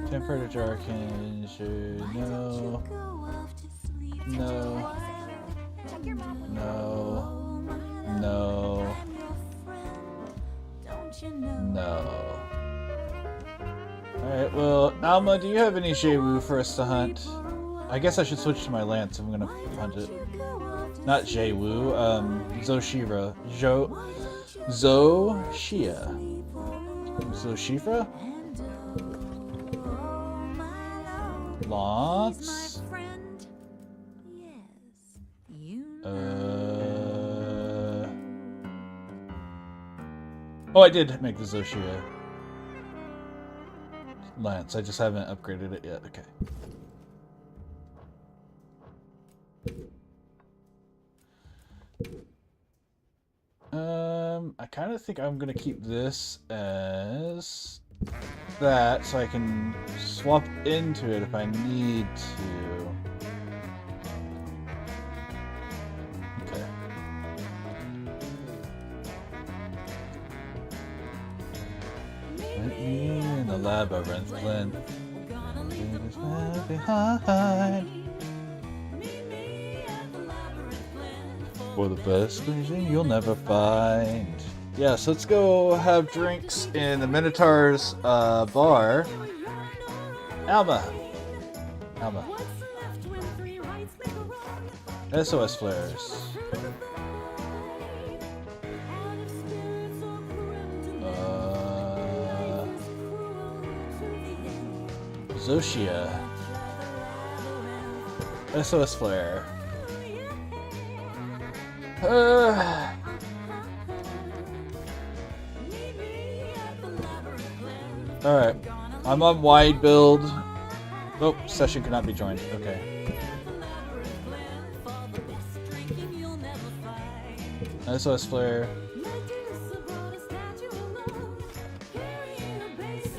Tempered Arcane, sure. No. No. No. No. No. Alright, well, Alma, do you have any Jeiwu for us to hunt? I guess I should switch to my lance if I'm gonna hunt it. Not Jeiwu, Zoshira. Zoshia. Zoshifra? Lots? Oh, I did make the Zoshia Lance. I just haven't upgraded it yet. Okay. I kind of think I'm gonna keep this as that, so I can swap into it if I need to. Okay. Let me in the labyrinth, Glenn. Behind. For the best reason you'll never find. Yeah, so let's go have drinks in the Minotaur's bar. Alma. SOS flares. Zoshia. SOS flare. Alright. I'm on wide build. Oh, session cannot be joined. Okay. SOS flare.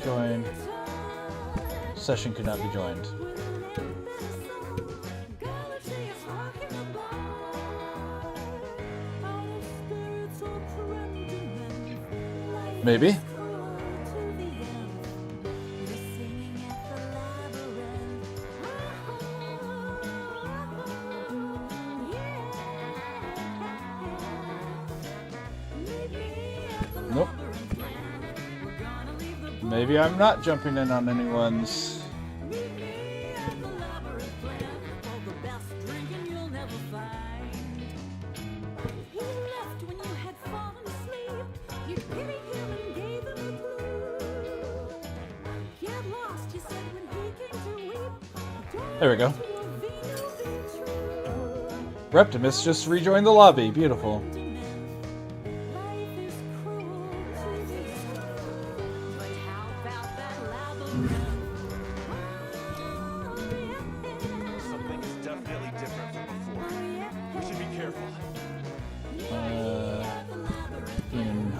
Join. Session could not be joined. Maybe. Nope. Maybe I'm not jumping in on anyone's. There we go. Reptimus just rejoined the lobby. Beautiful. Something is definitely different from before. We should be careful.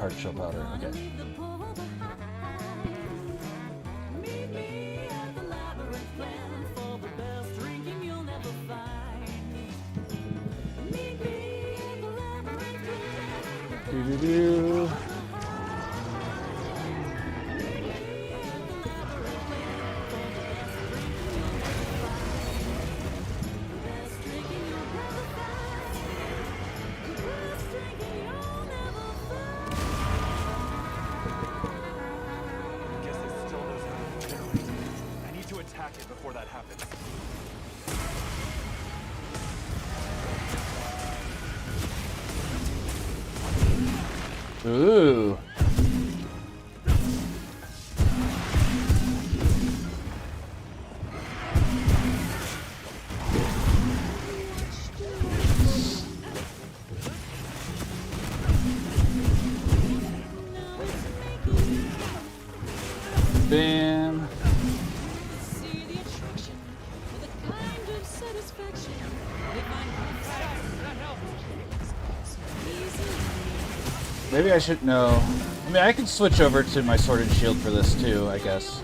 hard shell powder. Okay. Do-do-do. Guess it still knows how to regenerate. I need to attack it before that happens. Ooh. Bam. Maybe I should know. I mean, I can switch over to my sword and shield for this too, I guess.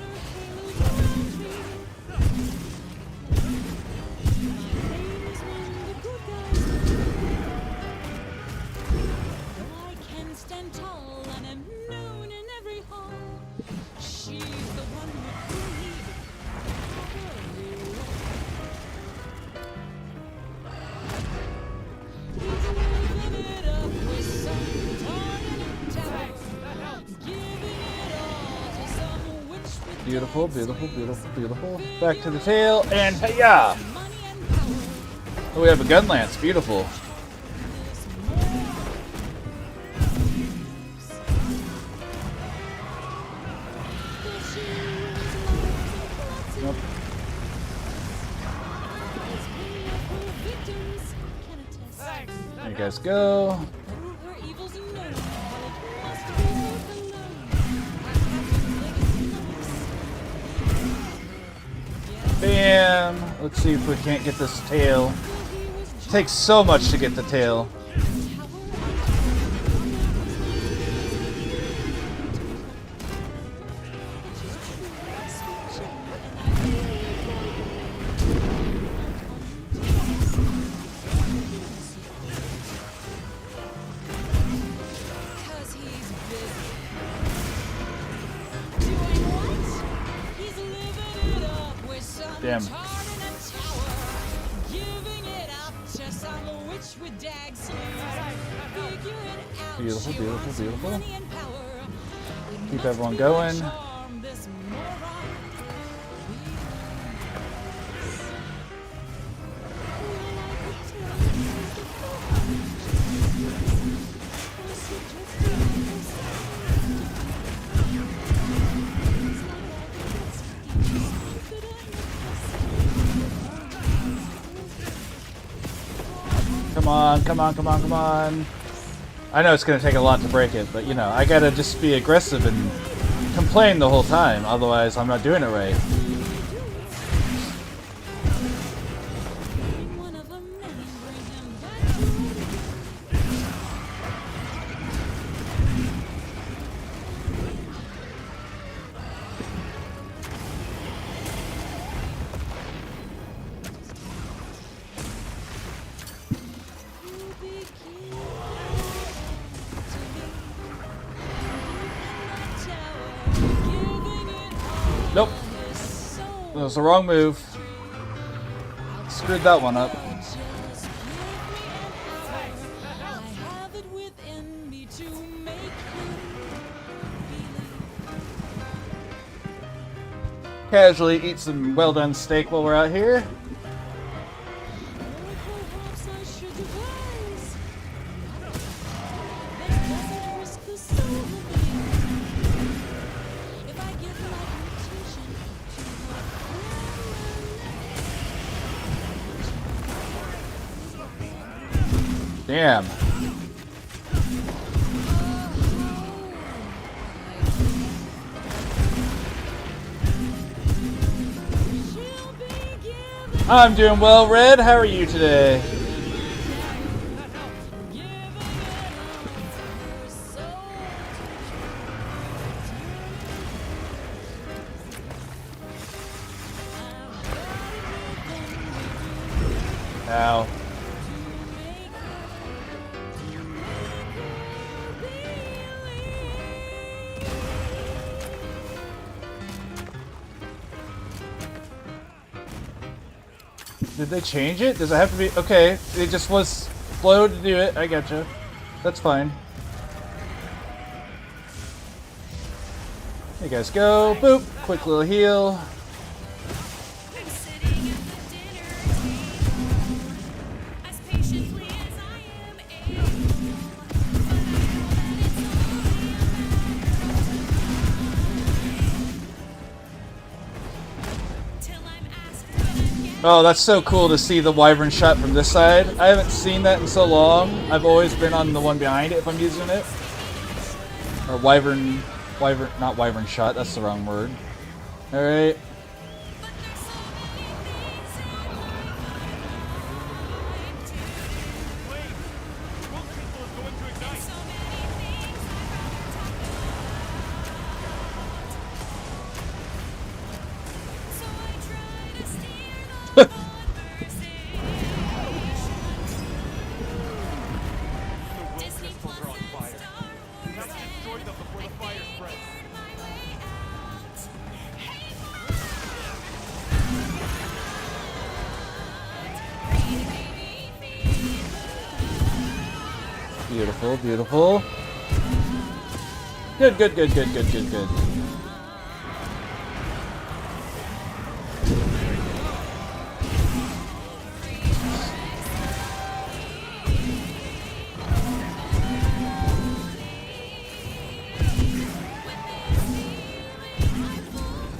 Beautiful, beautiful, beautiful, beautiful. Back to the tail, and hey-ya! Oh, we have a gun lance. Beautiful. Nope. There you guys go. Bam! Let's see if we can't get this tail. It takes so much to get the tail. Damn. Beautiful, beautiful, beautiful. Keep everyone going. Come on, come on, come on, come on. I know it's going to take a lot to break it, but you know, I gotta just be aggressive and complain the whole time, otherwise I'm not doing it right. Nope. That was the wrong move. Screwed that one up. Casually eat some well done steak while we're out here. Damn. I'm doing well, Red. How are you today? Did they change it? Does it have to be? Okay, it just was slow to do it. I gotcha. That's fine. There you guys go. Boop. Quick little heal. Oh, that's so cool to see the wyvern shot from this side. I haven't seen that in so long. I've always been on the one behind it if I'm using it. Or wyvern, not wyvern shot, that's the wrong word. Alright. Beautiful, beautiful. Good, good, good, good, good, good, good.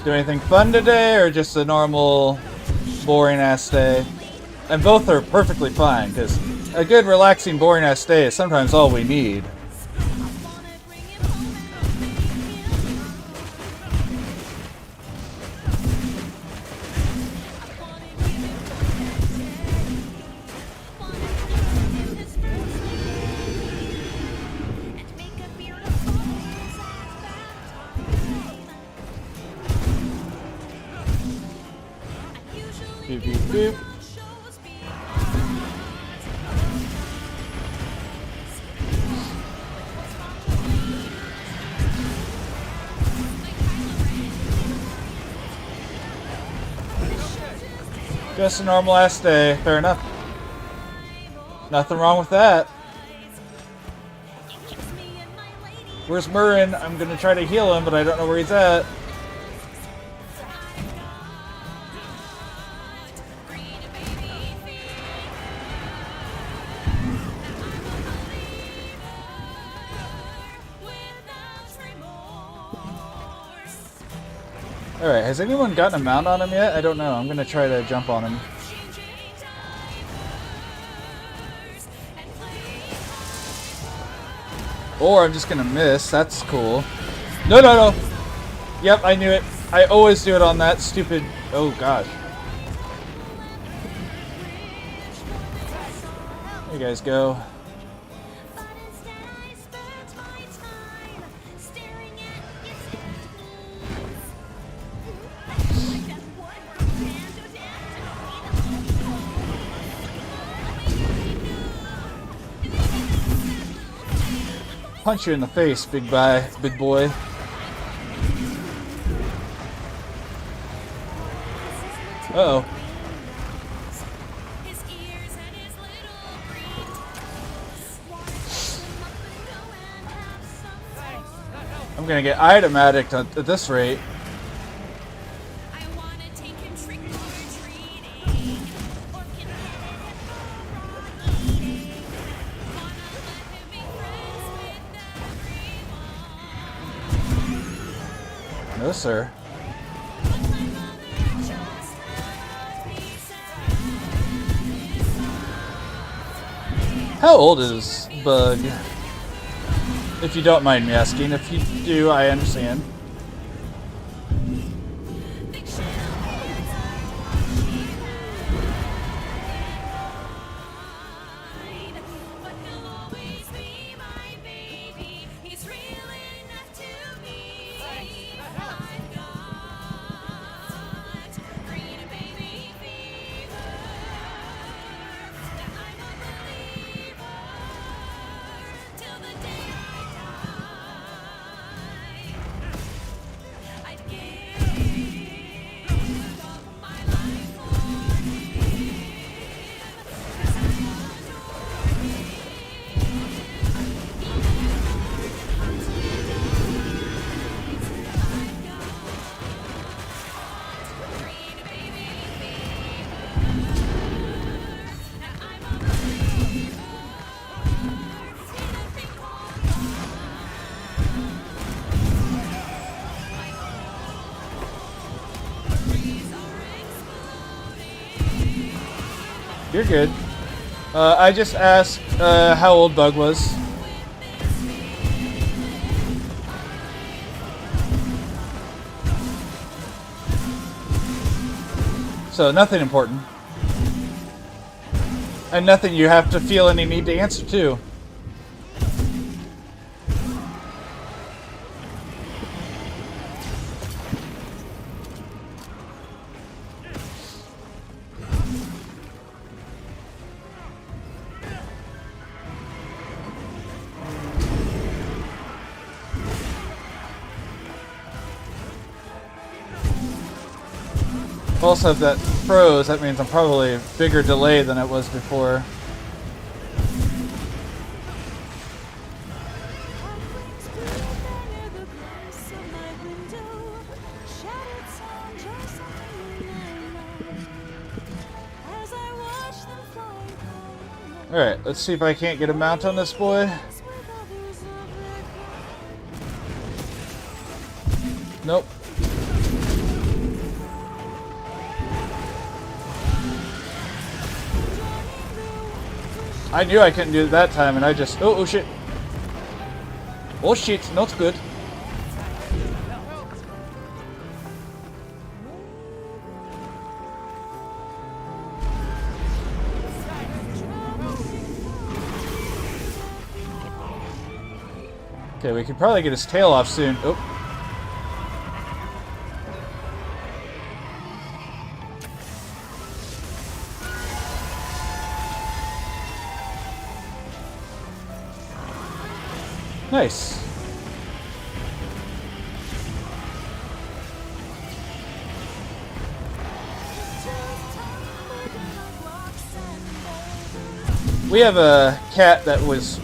Do anything fun today, or just a normal, boring-ass day? And both are perfectly fine, because a good, relaxing, boring-ass day is sometimes all we need. Beep, beep, beep. Just a normal ass day. Fair enough. Nothing wrong with that. Where's Murrin? I'm gonna try to heal him, but I don't know where he's at. Alright, has anyone gotten a mount on him yet? I don't know. I'm gonna try to jump on him. Or I'm just gonna miss. That's cool. No, no, no! Yep, I knew it. I always do it on that stupid... Oh, gosh. There you guys go. Punch you in the face, big boy. Uh-oh. I'm gonna get item addict at this rate. No, sir. How old is Bug? If you don't mind me asking. If you do, I understand. You're good. I just asked how old Bug was. So nothing important. And nothing you have to feel any need to answer to. Also, if that froze, that means I'm probably a bigger delay than it was before. Alright, let's see if I can't get a mount on this boy. Nope. I knew I couldn't do it that time, and I just... Oh shit. Oh shit, not good. Okay, we could probably get his tail off soon. Oh. Nice. We have a cat that was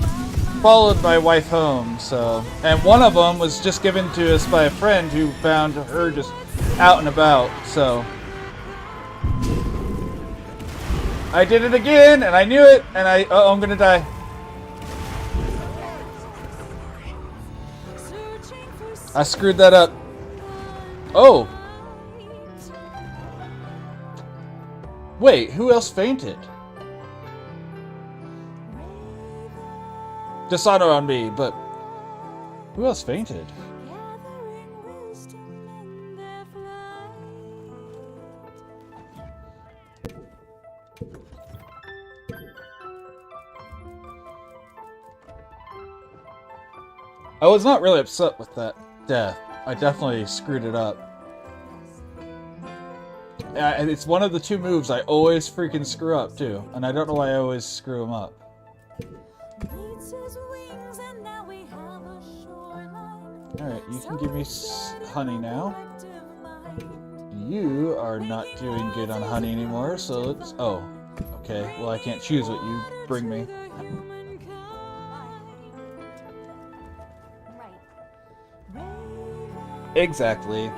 followed my wife home, so, and one of them was just given to us by a friend who found her just out and about, so I did it again, and I knew it, and uh-oh, I'm gonna die. I screwed that up. Oh! Wait, who else fainted? Dishonor on me, but who else fainted? I was not really upset with that death. I definitely screwed it up. And it's one of the two moves I always freaking screw up too, and I don't know why I always screw them up. Alright, you can give me honey now. You are not doing good on honey anymore, so let's... Oh, okay. Well, I can't choose what you bring me. Exactly.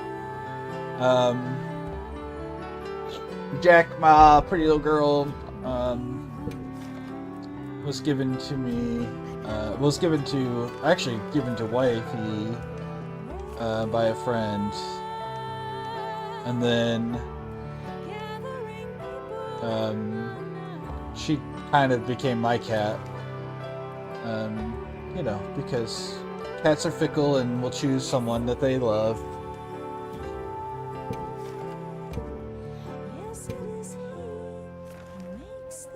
Jack, my pretty little girl, was given to me, actually given to wifey, by a friend. And then, she kind of became my cat. You know, because cats are fickle and will choose someone that they love.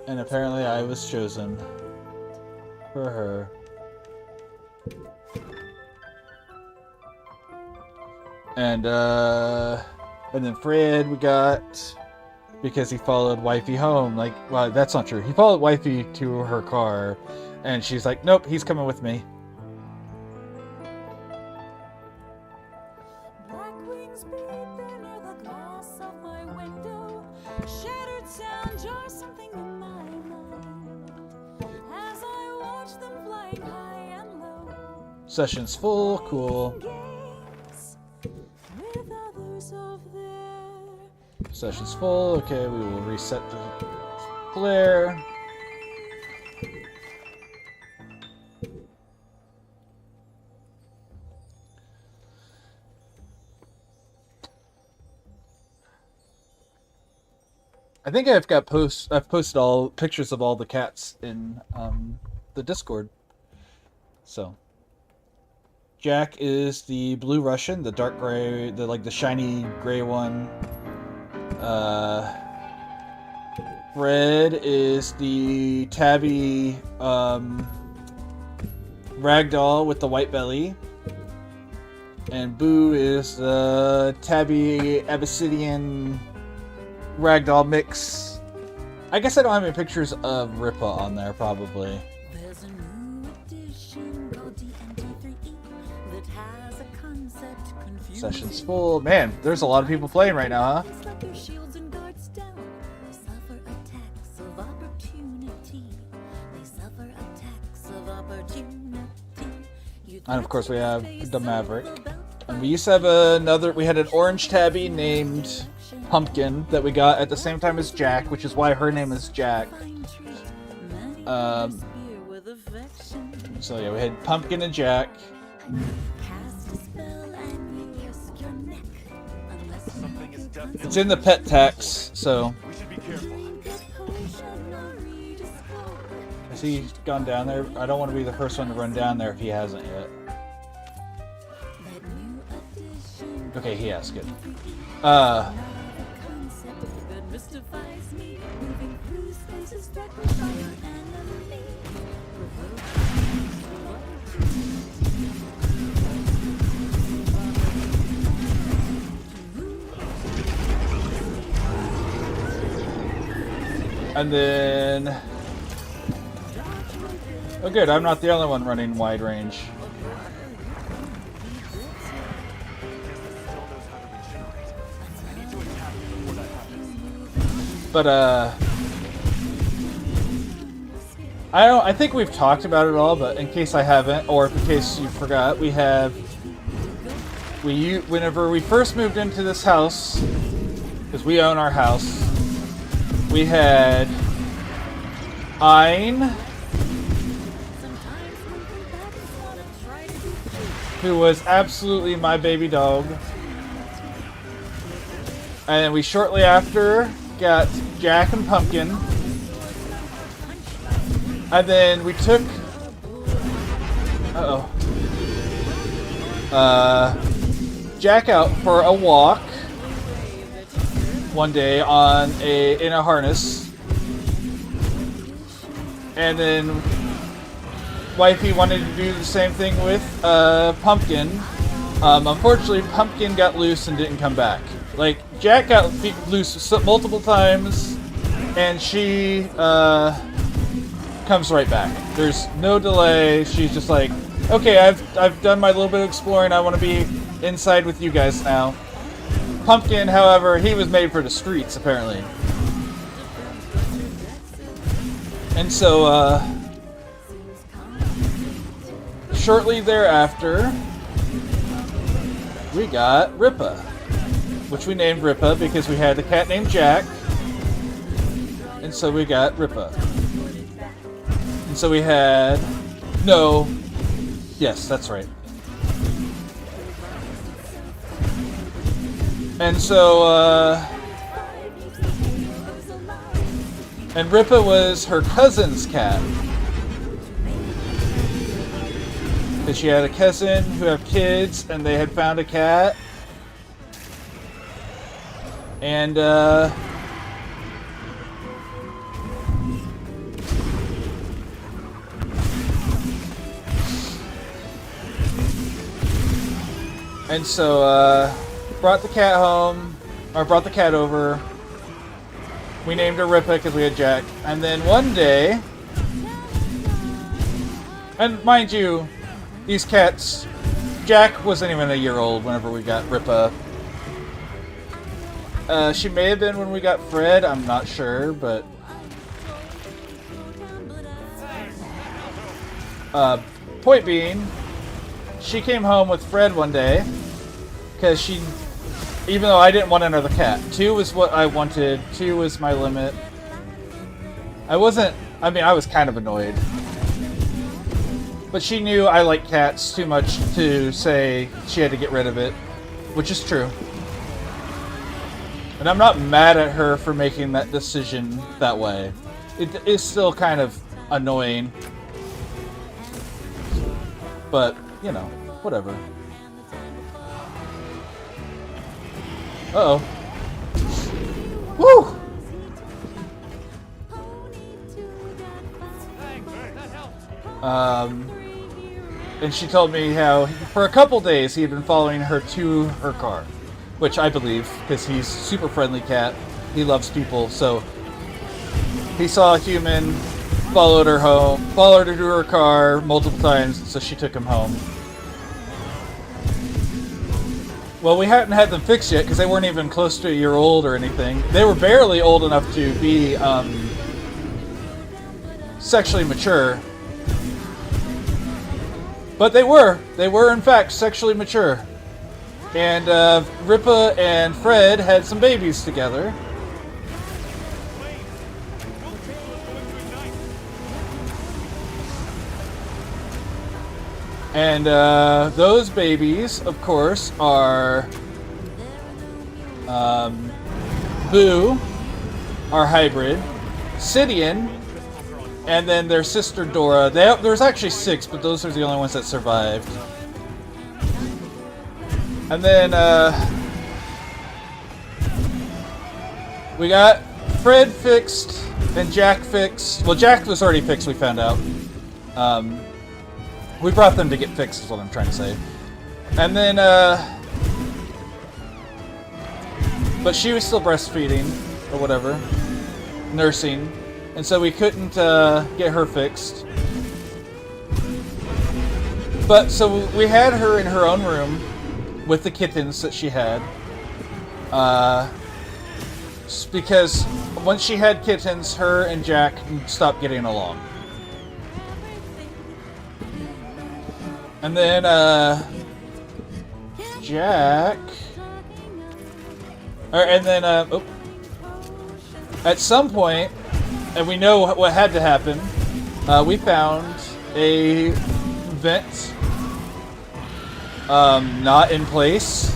And apparently I was chosen for her. And then Fred we got because he followed wifey home. Like, well, that's not true. He followed wifey to her car, and she's like, nope, he's coming with me. Session's full, cool. Session's full, okay, we will reset the flare. I think I've posted all pictures of all the cats in the Discord. So Jack is the blue Russian, the dark gray, the shiny gray one. Fred is the tabby ragdoll with the white belly. And Boo is the tabby Abyssinian ragdoll mix. I guess I don't have any pictures of Ripa on there, probably. There's a new edition called D&D3E that has a concept confusing. Session's full. Man, there's a lot of people playing right now, huh? It's like your shields and guards down. They suffer attacks of opportunity. They suffer attacks of opportunity. And of course we have the Maverick. And we used to have we had an orange tabby named Pumpkin that we got at the same time as Jack, which is why her name is Jack. So yeah, we had Pumpkin and Jack. It's in the pet tax, so. Has he gone down there? I don't want to be the first one to run down there if he hasn't yet. Okay, he has. Good. And then... Oh good, I'm not the only one running wide range. But I think we've talked about it all, but in case I haven't, or in case you forgot, whenever we first moved into this house, because we own our house, we had Ein, who was absolutely my baby dog. And then we shortly after got Jack and Pumpkin. And then we took Jack out for a walk one day in a harness. And then Wifey wanted to do the same thing with Pumpkin. Unfortunately, Pumpkin got loose and didn't come back. Like, Jack got loose multiple times, and she comes right back. There's no delay. She's just like, okay, I've done my little bit of exploring. I want to be inside with you guys now. Pumpkin, however, he was made for the streets, apparently. And so, shortly thereafter, we got Ripa, which we named Ripa because we had a cat named Jack, and so we got Ripa. And so we had... No. Yes, that's right. And so, and Ripa was her cousin's cat. Because she had a cousin who had kids, and they had found a cat. And, so, brought the cat home, or brought the cat over. We named her Ripa because we had Jack. And then one day, and mind you, these cats, Jack wasn't even a year old whenever we got Ripa. She may have been when we got Fred, I'm not sure, but... point being, she came home with Fred one day, because she... Even though I didn't want another cat. 2 was what I wanted, 2 was my limit. I was kind of annoyed. But she knew I like cats too much to say she had to get rid of it, which is true. And And I'm not mad at her for making that decision that way. It is still kind of annoying. But, you know, whatever. Uh-oh. Woo! And she told me how for a couple days he had been following her to her car, which I believe, because he's a super friendly cat. He loves people, so he saw a human, followed her home, followed her to her car multiple times, so she took him home. Well, we hadn't had them fixed yet because they weren't even close to a year old or anything. They were barely old enough to be sexually mature. But they were in fact sexually mature. And Ripa and Fred had some babies together. And those babies, of course, are Boo, our hybrid, Sidian, and then their sister Dora. There's actually 6, but those are the only ones that survived. And then we got Fred fixed and Jack fixed. Well, Jack was already fixed, we found out. We brought them to get fixed is what I'm trying to say. And then, but she was still breastfeeding, or whatever. Nursing. And so we couldn't get her fixed. But, so we had her in her own room with the kittens that she had. Because once she had kittens, her and Jack stopped getting along. And then, Jack... at some point, and we know what had to happen, we found a vent not in place.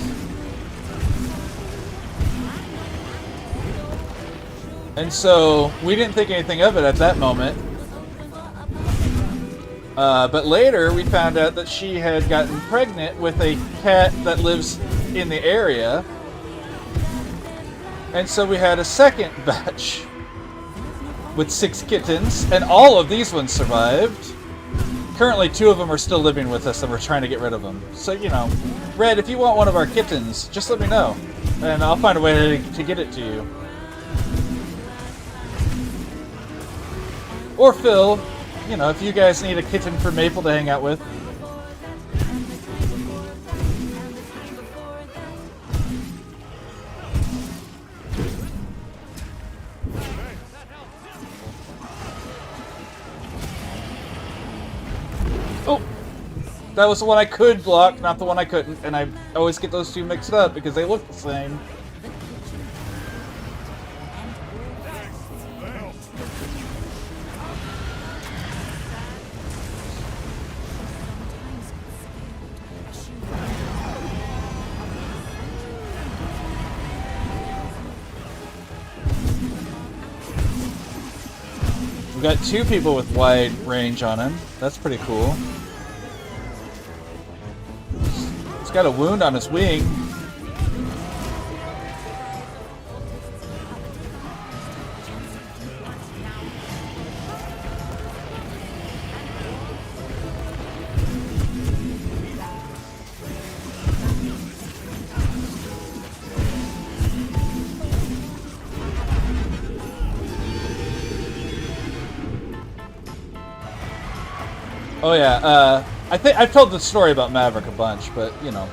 And so, we didn't think anything of it at that moment. But later, we found out that she had gotten pregnant with a cat that lives in the area. And so we had a second batch with 6 kittens, and all of these ones survived. Currently, 2 of them are still living with us, and we're trying to get rid of them. So, you know, Red, if you want one of our kittens, just let me know, and I'll find a way to get it to you. Or Phil, you know, if you guys need a kitten for Maple to hang out with. Oh! That was the one I could block, not the one I couldn't, and I always get those two mixed up because they look the same. We've got 2 people with wide range on him. That's pretty cool. He's got a wound on his wing. Oh yeah, I think I've told the story about Maverick a bunch, but you know.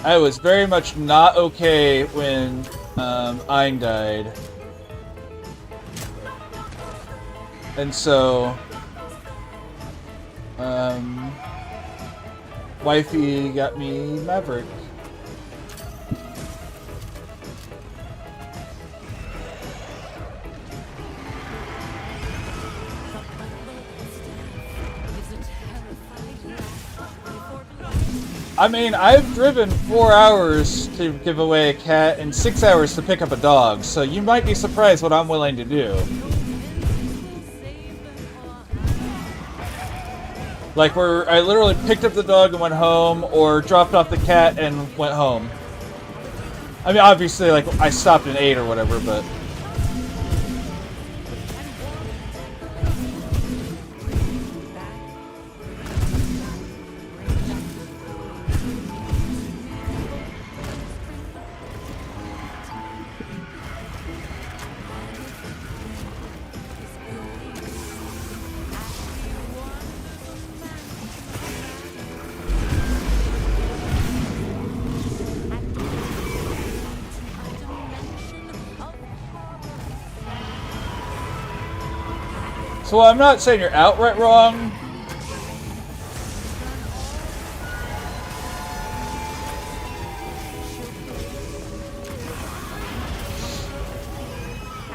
I was very much not okay when Aang died. And so wifey got me Maverick. I mean, I've driven 4 hours to give away a cat and 6 hours to pick up a dog, so you might be surprised what I'm willing to do. Like, where I literally picked up the dog and went home, or dropped off the cat and went home. I mean, obviously, like, I stopped and ate or whatever, but... So I'm not saying you're outright wrong.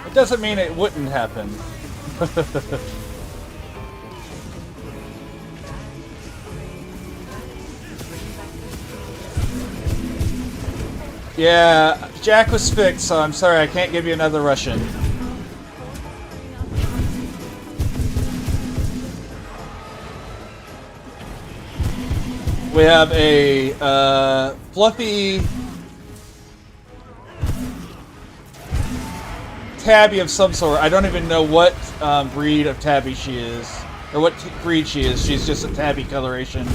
It doesn't mean it wouldn't happen. Yeah, Jack was fixed, so I'm sorry I can't give you another Russian. We have a fluffy tabby of some sort. I don't even know what breed of tabby she is, or what breed she is. She's just a tabby coloration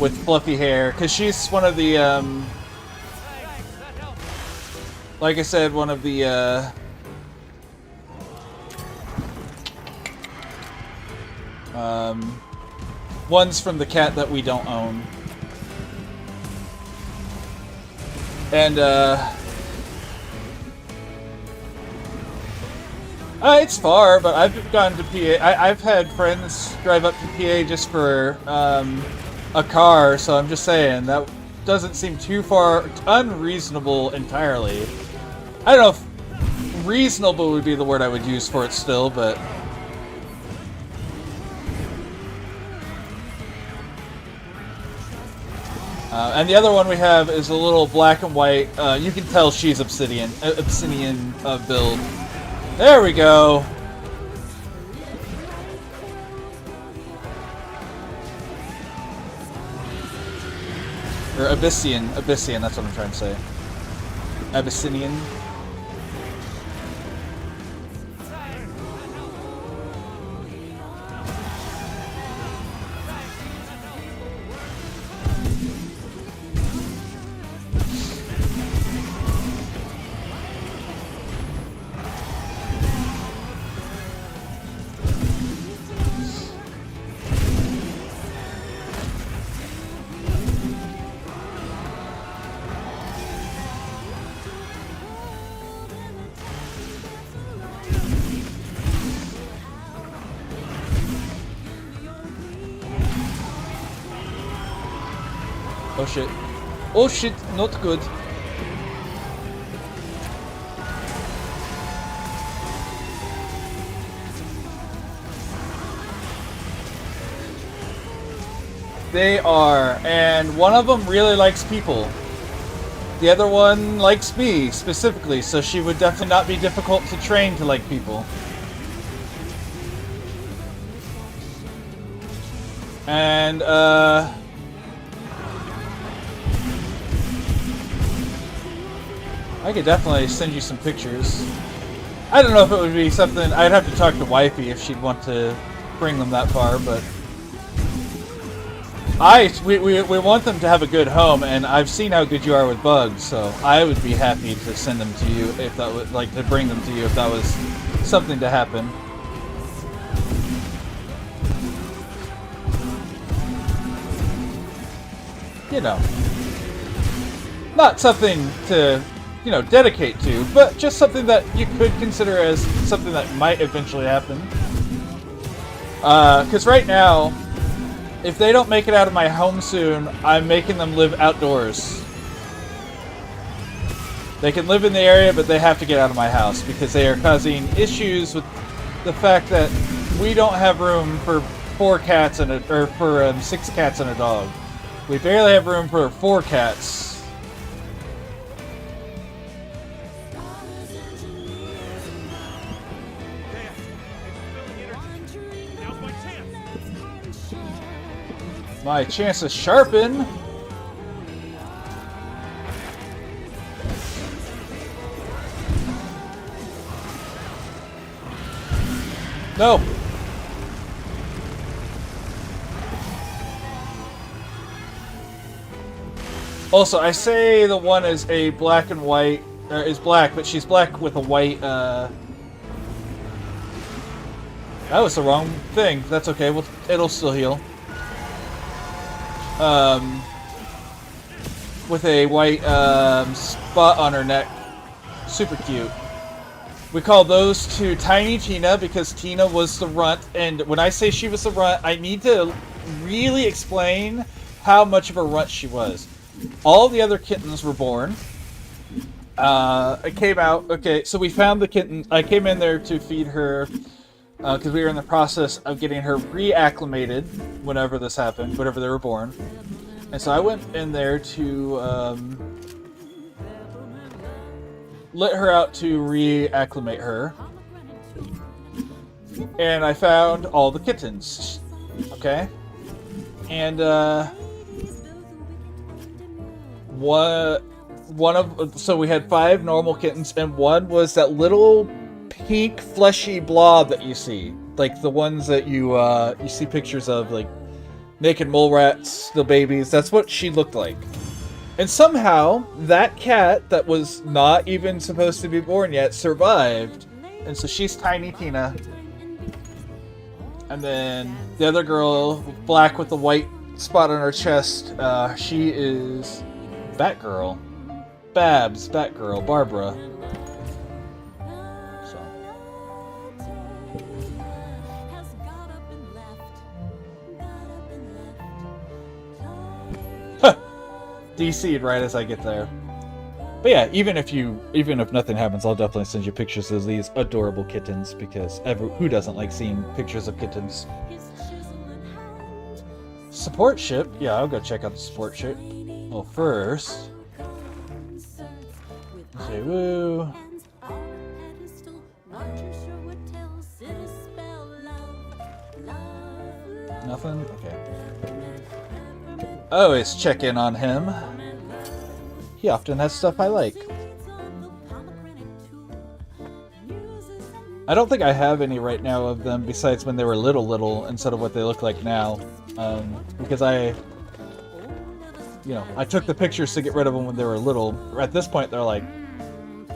with fluffy hair, because she's one of the, like I said, one of the, ones from the cat that we don't own. And, it's far, but I've gone to PA. I've had friends drive up to PA just for, a car, so I'm just saying, that doesn't seem too far, unreasonable entirely. I don't know if reasonable would be the word I would use for it still, but... and the other one we have is a little black and white. You can tell she's obsidian build. There we go. Or Abyssinian, that's what I'm trying to say. Abyssinian. Oh shit. Oh shit, not good. They are, and one of them really likes people. The other one likes me, specifically, so she would definitely not be difficult to train to like people. And, I could definitely send you some pictures. I don't know if it would be something... I'd have to talk to Wifey if she'd want to bring them that far, but... We want them to have a good home, and I've seen how good you are with bugs, so I would be happy to send them to you if that would... like, to bring them to you if that was something to happen. You know. Not something to... you know, dedicate to, but just something that you could consider as something that might eventually happen. Because right now, if they don't make it out of my home soon, I'm making them live outdoors. They can live in the area, but they have to get out of my house because they are causing issues with the fact that we don't have room for 4 cats and 6 cats and a dog. We barely have room for 4 cats. My chance to sharpen. No. Also, I say the one is a black and white, is black, but she's black with a white, That was the wrong thing. That's okay. Well, it'll still heal. With a white, spot on her neck. Super cute. We call those two Tiny Tina because Tina was the runt, and when I say she was the runt, I need to really explain how much of a runt she was. All the other kittens were born. I came out, okay, so we found the kitten. I came in there to feed her because we were in the process of getting her reacclimated whenever this happened, whenever they were born. And so I went in there to let her out to reacclimate her. And I found all the kittens. Okay? And so we had 5 normal kittens, and one was that little pink fleshy blob that you see, like the ones that you see pictures of, like naked mole rats, the babies. That's what she looked like. And somehow that cat that was not even supposed to be born yet survived, and so she's Tiny Tina. And then the other girl, black with the white spot on her chest, she is Batgirl. Babs, Batgirl, Barbara. So. Huh. DC'd right as I get there. But yeah, even if nothing happens, I'll definitely send you pictures of these adorable kittens, because who doesn't like seeing pictures of kittens? Support ship? Yeah, I'll go check out the support ship. Well, first, say woo. Nothing? Okay. I always check in on him. He often has stuff I like. I don't think I have any right now of them besides when they were little instead of what they look like now. Because I took the pictures to get rid of them when they were little. At this point, they're like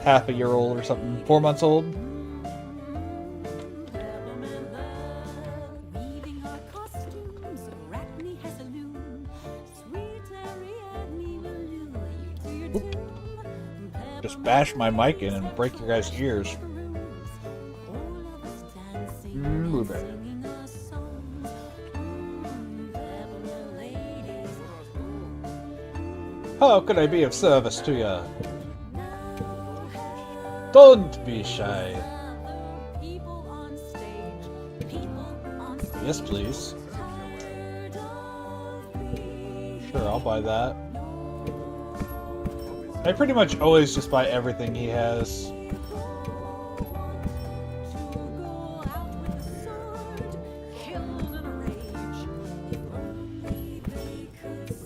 half a year old or something, 4 months old. Oop. Just bash my mic in and break your guys' ears. Blueberry. How could I be of service to you? Don't be shy. Yes, please. Sure, I'll buy that. I pretty much always just buy everything he has.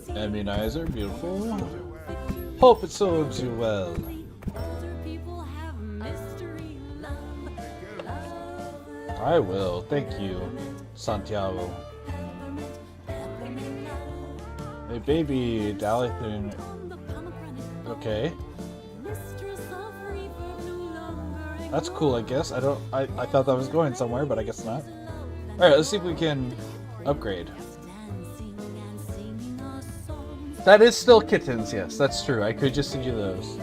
Immunizer, beautiful. Hope it serves you well. I will, thank you, Santiago. A baby Dalithin. Okay. That's cool, I guess. I thought that was going somewhere, but I guess not. Alright, let's see if we can upgrade. That is still kittens, yes, that's true. I could just send you those.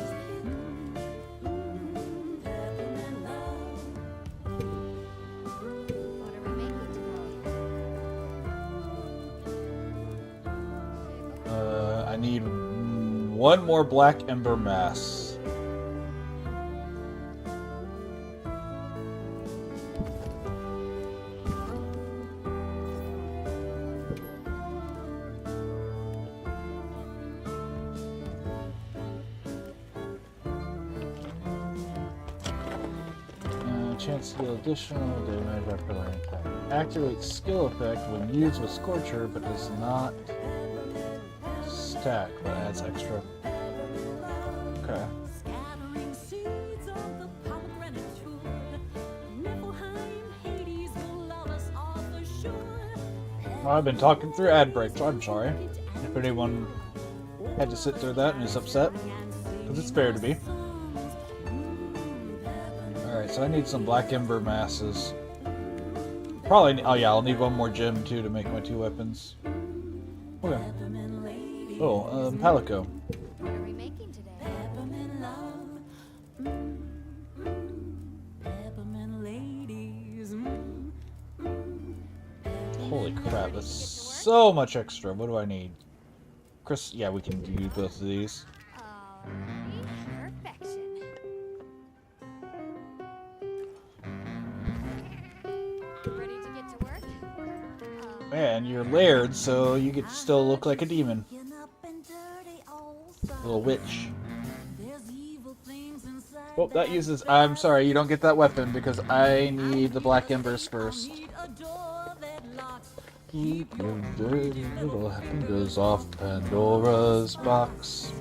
I need one more black ember mass. chance to deal additional damage after landing time. Activates skill effect when used with Scorcher, but does not stack, but adds extra. Okay. Scattering seeds of the pomegranate food. Niflheim, Hades will love us all for sure. Well, I've been talking through ad breaks, so I'm sorry if anyone had to sit through that and is upset, because it's fair to be. Alright, so I need some Black Ember masses. Probably, oh yeah, I'll need one more gem too to make my 2 weapons. Okay. Oh, Palico. What are we making today? Peppermint love. Peppermint ladies. Holy crap, that's so much extra. What do I need? Chris, yeah, we can do both of these. Perfection. Ready to get to work? Man, you're layered, so you get to still look like a demon. Little witch. Oh, that uses... I'm sorry, you don't get that weapon because I need the Black Embers first. Keep your dirty little fingers off Pandora's box.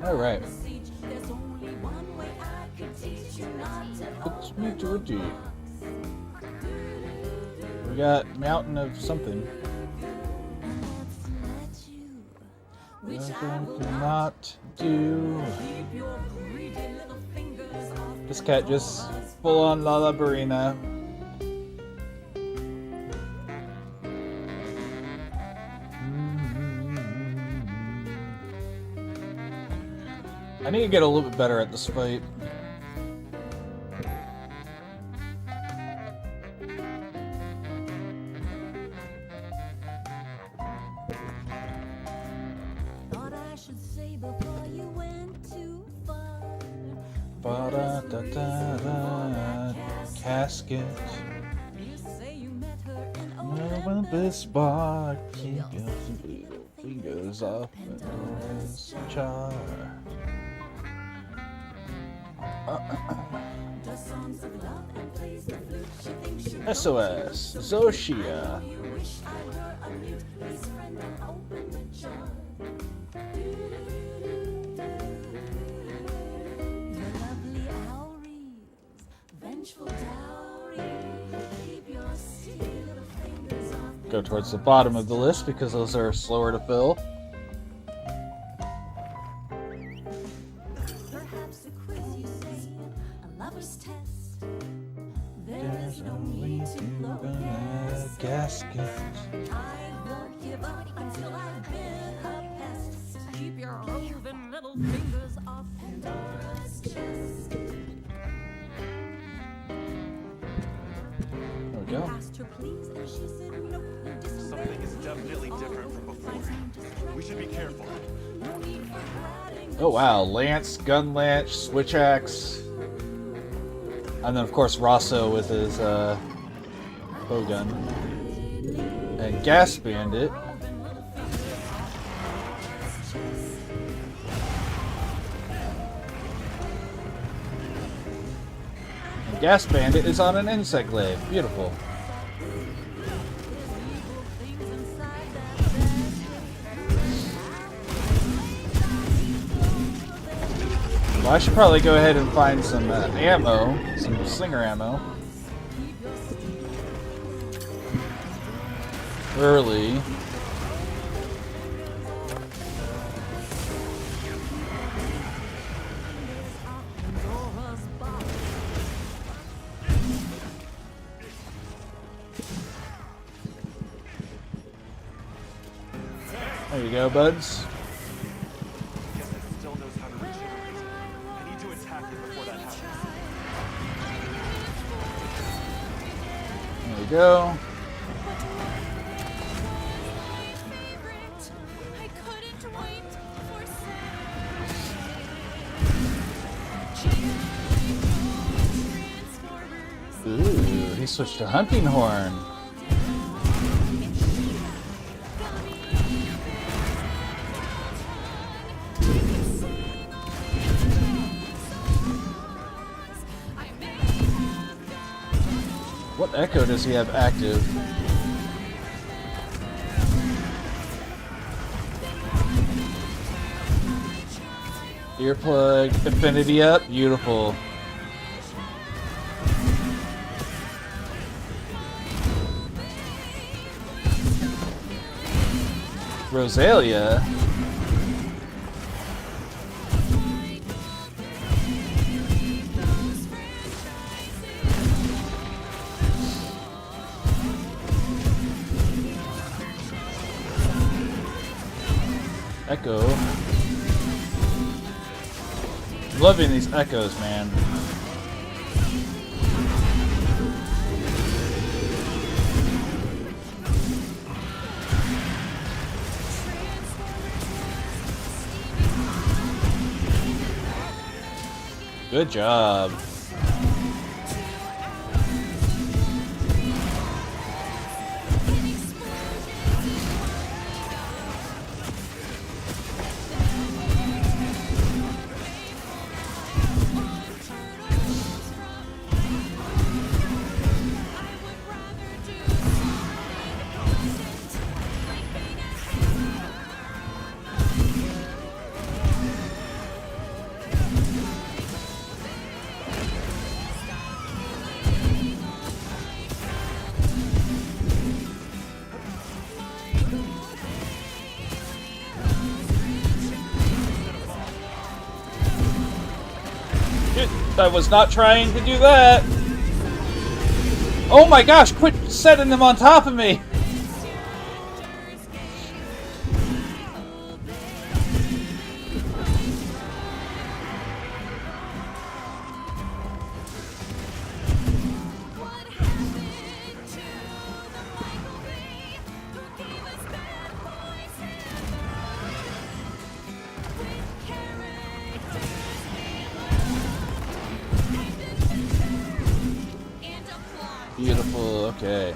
Alright. Puts me to a D. We got Mountain of something. Nothing cannot do. This cat just full on La Barina. I need to get a little bit better at this fight. Ba-da-da-da-da, casket. When this bar, keep your fingers off Pandora's jar. SOS, Zoshia. Go towards the bottom of the list because those are slower to fill. There's no need to blow a gasket. I won't give up until I've been a pest. Keep your roving little fingers off Pandora's chest. There we go. Asked her please, and she said no. Something is definitely different from before. We should be careful. Oh wow, Lance, Gun Lance, Switch Axe. And then of course Rosso with his bow gun. And Gas Bandit. And Gas Bandit is on an insect glaive. Beautiful. Well, I should probably go ahead and find some ammo, some slinger ammo. Early. There you go, buds. There we go. Ooh, he switched to Hunting Horn. What echo does he have active? Earplug, affinity up, beautiful. Rosalia. Echo. I'm loving these echoes, man. Good job. I was not trying to do that. Oh my gosh, quit setting them on top of me. Beautiful, okay.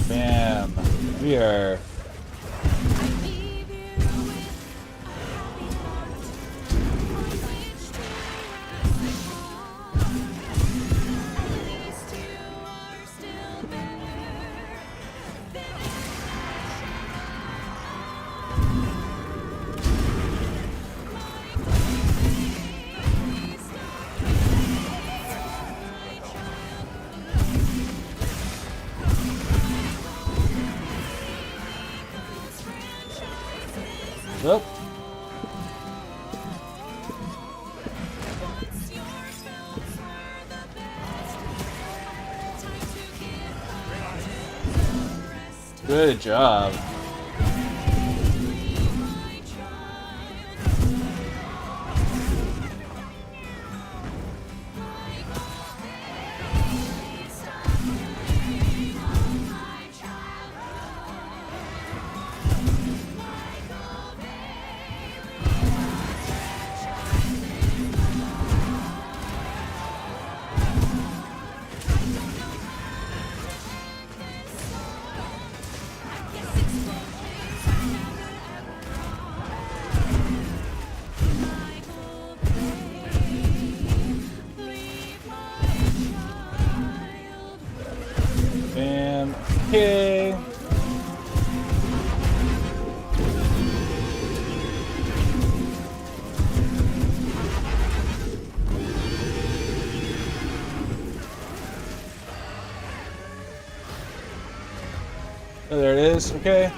Bam. We are... Well. Good job. Bam. Okay. Oh, there it is. Okay.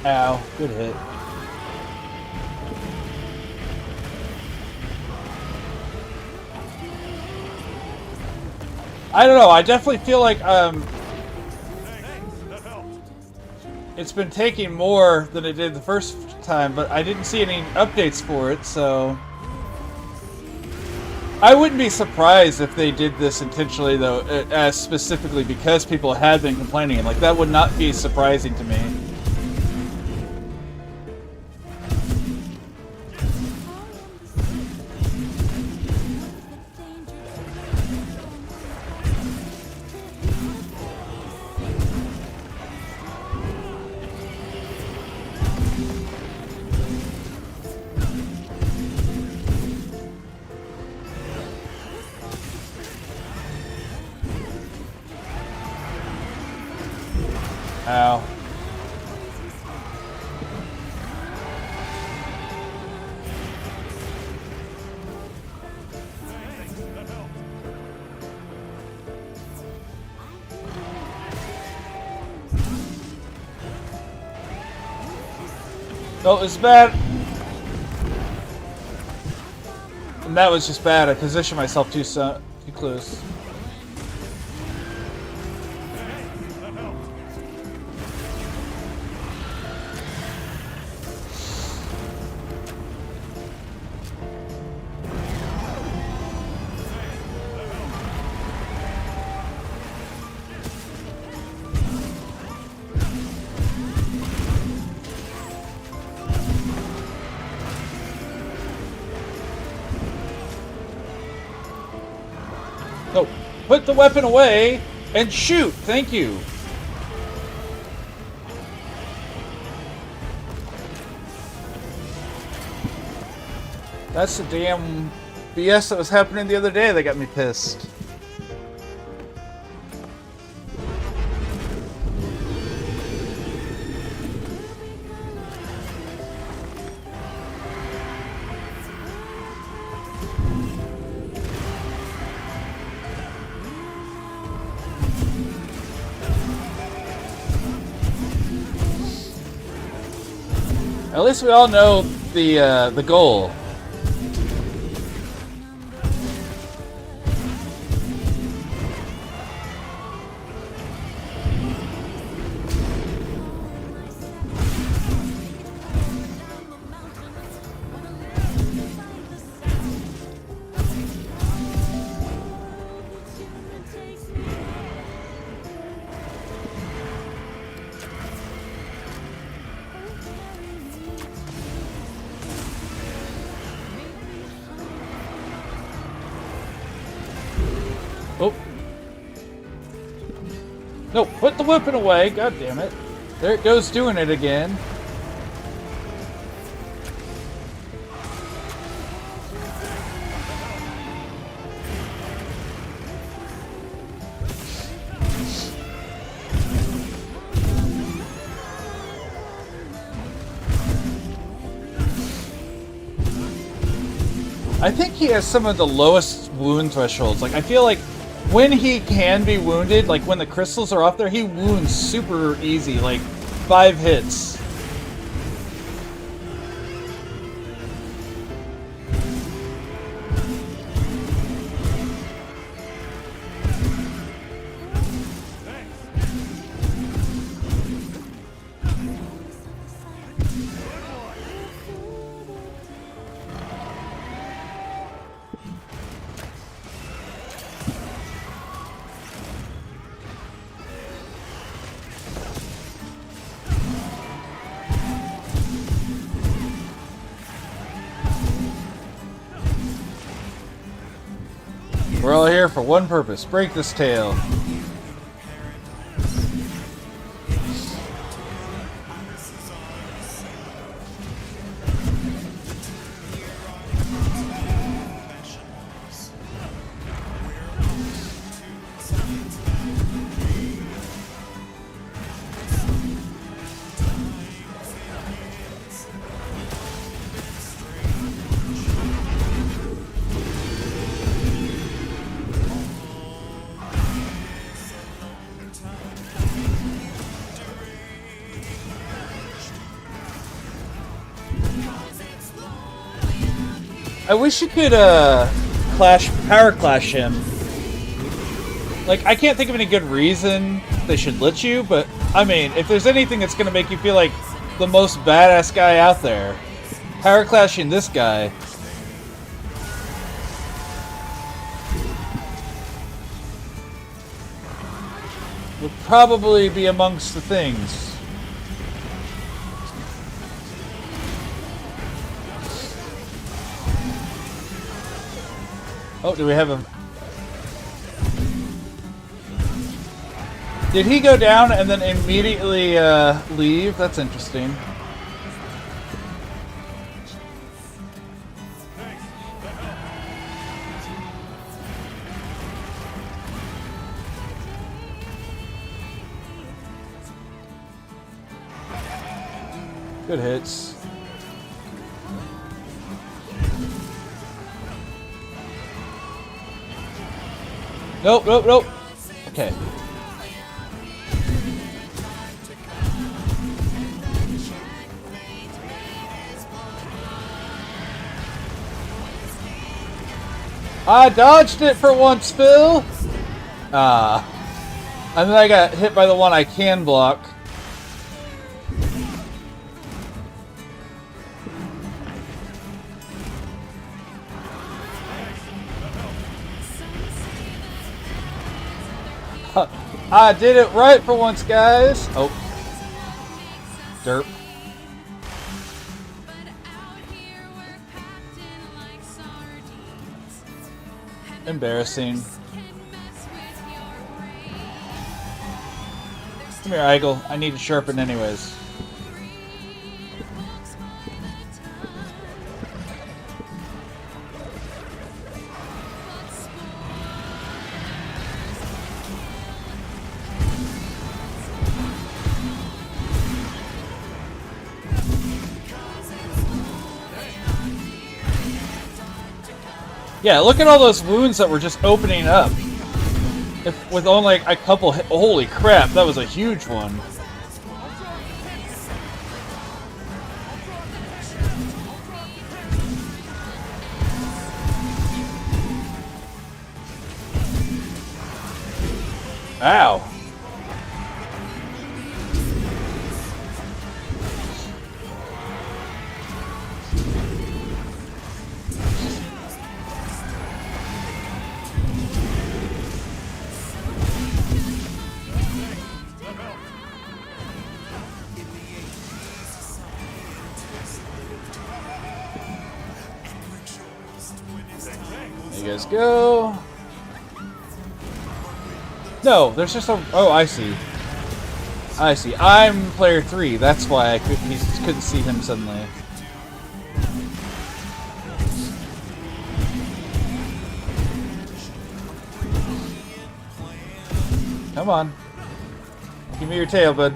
Ow, good hit. I don't know, I definitely feel like it's been taking more than it did the first time, but I didn't see any updates for it, so I wouldn't be surprised if they did this intentionally, though, as specifically because people had been complaining. Like, that would not be surprising to me. Ow. No, it's bad. And that was just bad. I positioned myself too close. No, put the weapon away and shoot. Thank you. That's the damn BS that was happening the other day that got me pissed. At least we all know the goal. Oh. No, put the weapon away. God damn it. There it goes doing it again. I think he has some of the lowest wound thresholds. Like, I feel like when he can be wounded, like when the crystals are off there, he wounds super easy, like 5 hits. We're all here for one purpose, break this tail. I wish you could power clash him. Like, I can't think of any good reason they should let you, but I mean, if there's anything that's gonna make you feel like the most badass guy out there, power clashing this guy. Would probably be amongst the things. Oh, do we have him? Did he go down and then immediately leave? That's interesting. Good hits. Nope, nope, nope. Okay. I dodged it for once, Phil! Ah. And then I got hit by the one I can block. I did it right for once, guys! Oh. Derp. Embarrassing. Come here, Eigel. I need to sharpen anyways. Yeah, look at all those wounds that were just opening up. If, with only a couple... Holy crap, that was a huge one. Ow. There you guys go. No, there's just a... Oh, I see. I see. I'm player 3. That's why I couldn't see him suddenly. Come on. Give me your tail, bud.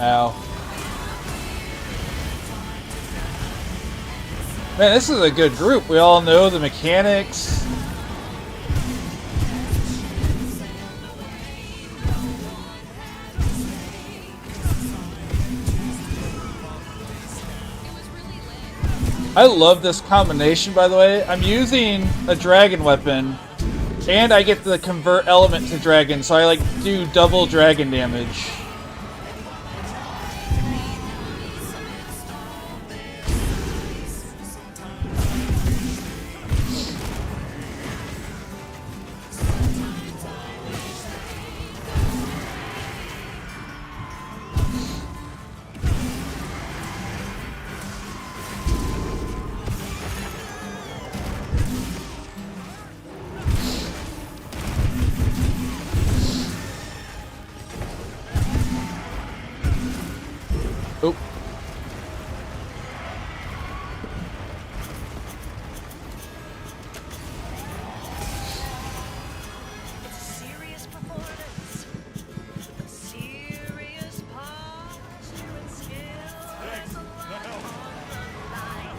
Ow. Man, this is a good group. We all know the mechanics. I love this combination, by the way. I'm using a dragon weapon, and I get the convert element to dragon, so I like do double dragon damage. Oh. It's a serious performance. Serious posture and skill. There's a lot on the line.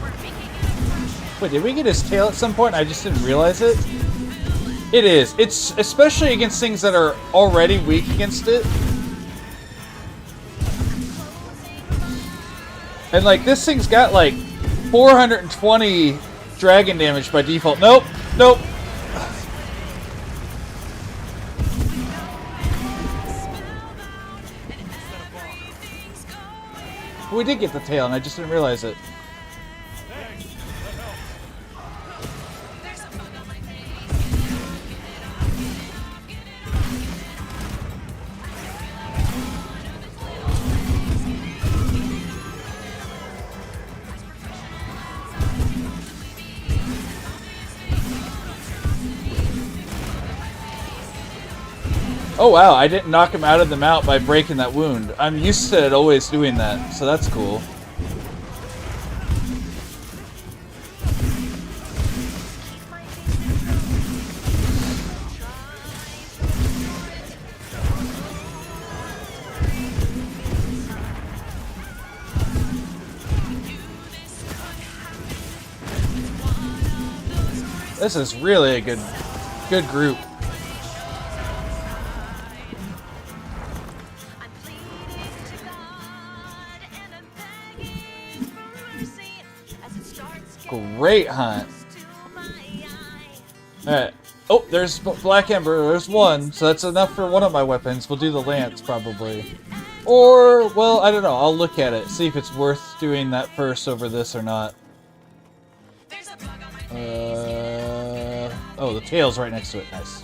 We're making an impression. Wait, did we get his tail at some point? I just didn't realize it. It is. It's especially against things that are already weak against it. And like this thing's got like 420 dragon damage by default. Nope. Nope. We did get the tail and I just didn't realize it. Oh wow, I didn't knock him out of the mount by breaking that wound. I'm used to it always doing that, so that's cool. This is really a good group. Great hunt. Alright. Oh, there's Black Ember. There's one, so that's enough for one of my weapons. We'll do the lance, probably. Or, well, I don't know. I'll look at it, see if it's worth doing that first over this or not. Oh, the tail's right next to it. Nice.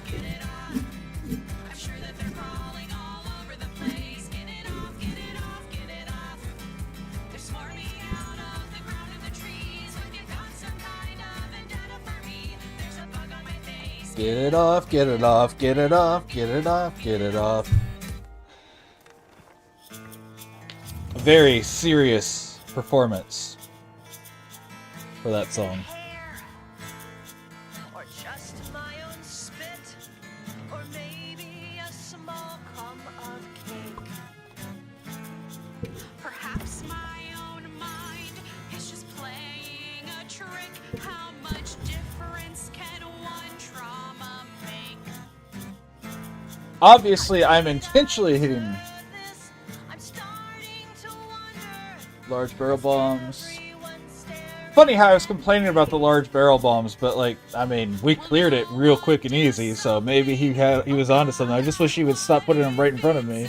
Get it off, get it off, get it off, get it off, get it off. A very serious performance for that song. Or just my own spit, or maybe a small crumb of cake. Perhaps my own mind is just playing a trick. How much difference can one trauma make? Obviously, I'm intentionally hitting large barrel bombs. Funny how I was complaining about the large barrel bombs, but like, I mean, we cleared it real quick and easy, so maybe he was onto something. I just wish he would stop putting them right in front of me.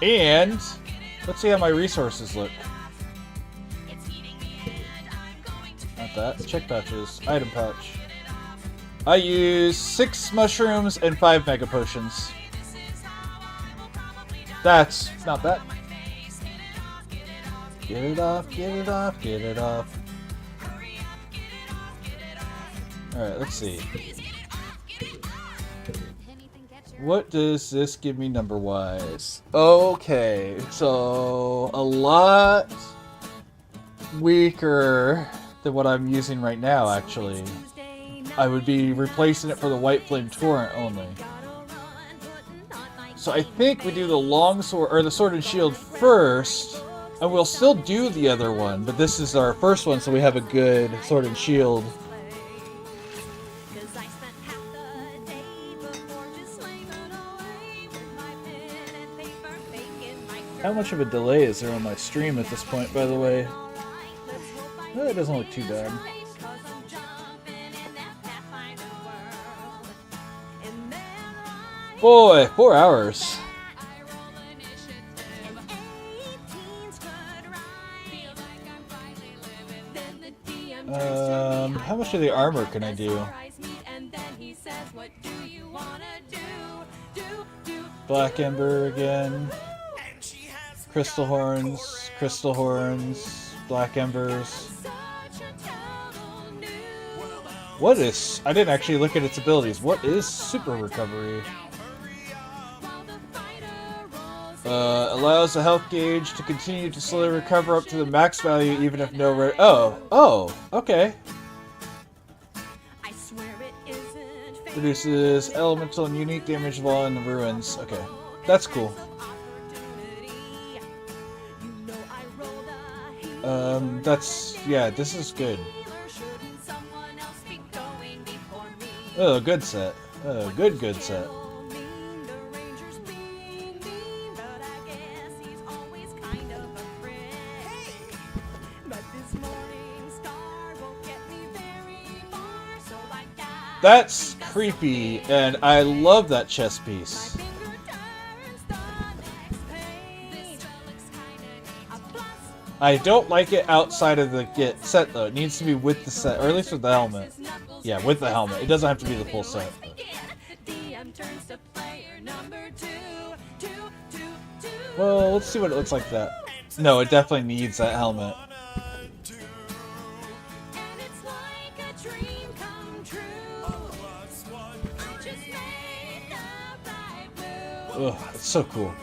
And let's see how my resources look. Not that. Check pouches. Item pouch. I use 6 mushrooms and 5 mega potions. That's not bad. Get it off, get it off, get it off. Alright, let's see. What does this give me number-wise? Okay, so a lot weaker than what I'm using right now, actually. I would be replacing it for the White Flame Torrent only. So I think we do the longsword or the sword and shield first, and we'll still do the other one, but this is our first one, so we have a good sword and shield. How much of a delay is there on my stream at this point, by the way? It doesn't look too bad. Boy, 4 hours. How much of the armor can I do? Black Ember again. Crystal horns, Black Embers. What is... I didn't actually look at its abilities. What is Super Recovery? Allows the health gauge to continue to slowly recover up to the max value even if no okay. Reduces elemental and unique damage while in the ruins. Okay, that's cool. Yeah, this is good. Oh, good set. Oh, good set. That's creepy, and I love that chess piece. I don't like it outside of the set, though. It needs to be with the set, or at least with the helmet. Yeah, with the helmet. It doesn't have to be the full set. Well, let's see what it looks like that. No, it definitely needs that helmet. Ugh, it's so cool.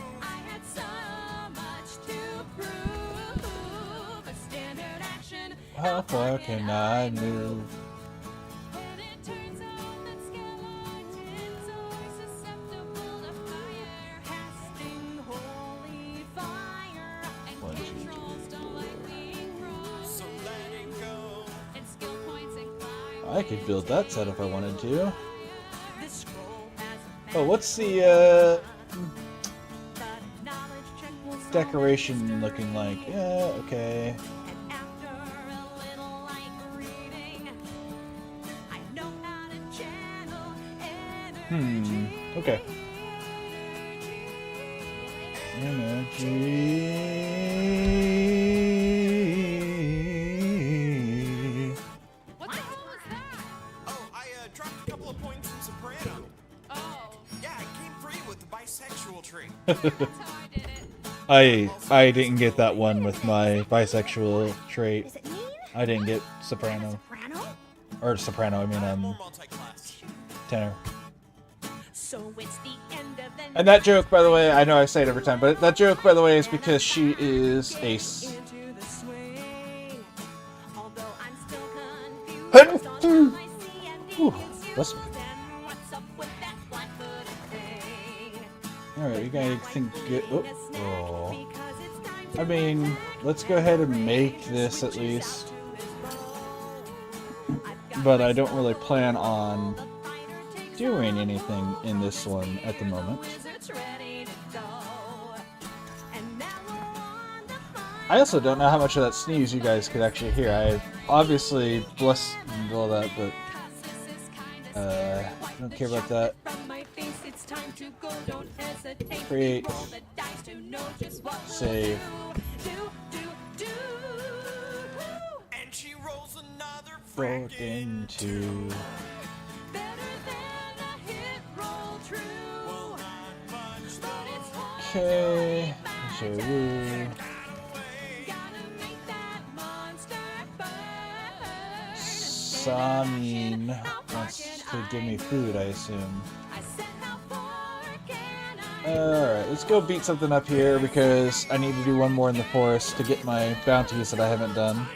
How far can I move? I could build that set if I wanted to. Oh, what's the decoration looking like? Yeah, okay. Okay. Energy. What the hell was that? Oh, I dropped a couple of points in soprano. Oh. Yeah, I came free with the bisexual tree. That's how I did it. I didn't get that one with my bisexual trait. I didn't get soprano. Or soprano, I mean tenor. So it's the end of the And that joke, by the way, I know I say it every time, but that joke, by the way, is because she is ace. Listen. Alright, you guys think good. Oh. I mean, let's go ahead and make this at least. But I don't really plan on doing anything in this one at the moment. I also don't know how much of that sneeze you guys could actually hear. I obviously bless all that, but I don't care about that. Create, save. Broken two. Okay, so Samin wants to give me food, I assume. Alright, let's go beat something up here because I need to do one more in the forest to get my bounties that I haven't done.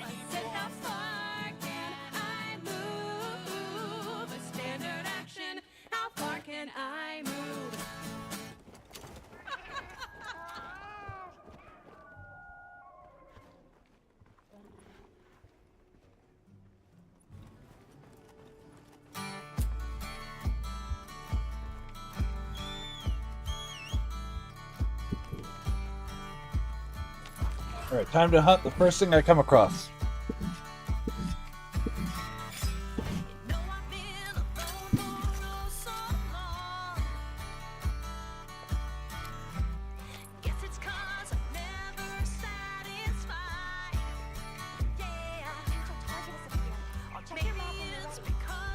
Alright, time to hunt the first thing I come across.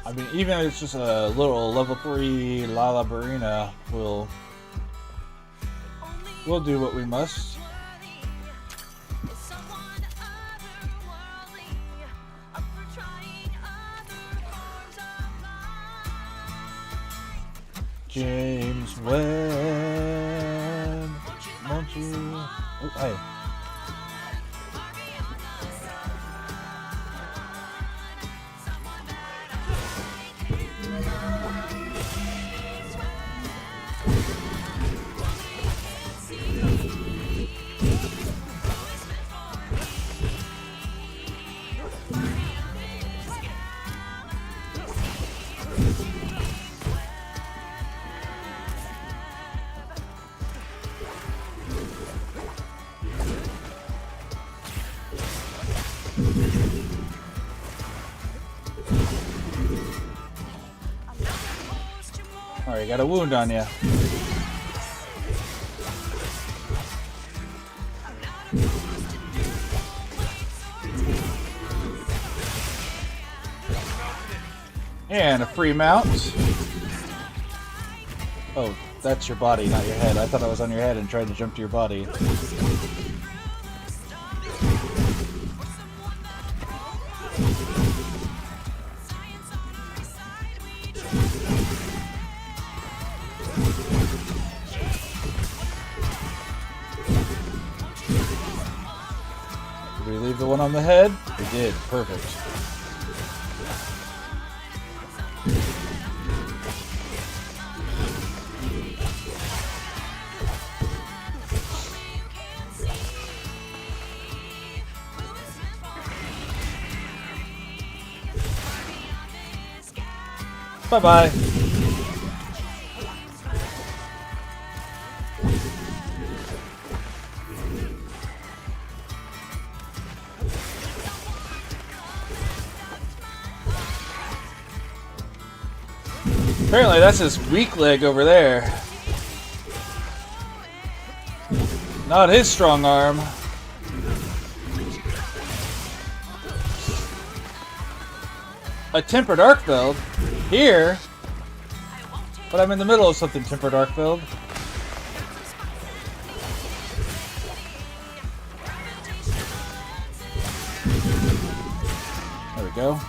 I mean, even if it's just a little level 3 Lalabarina, we'll do what we must. James Webb, won't you? Oh, hey. Alright, you got a wound on you. And a free mount. Oh, that's your body, not your head. I thought I was on your head and tried to jump to your body. Did we leave the one on the head? We did. Perfect. Bye-bye. Apparently that's his weak leg over there. Not his strong arm. A tempered Arcveld here, but I'm in the middle of something tempered Arcveld. There we go.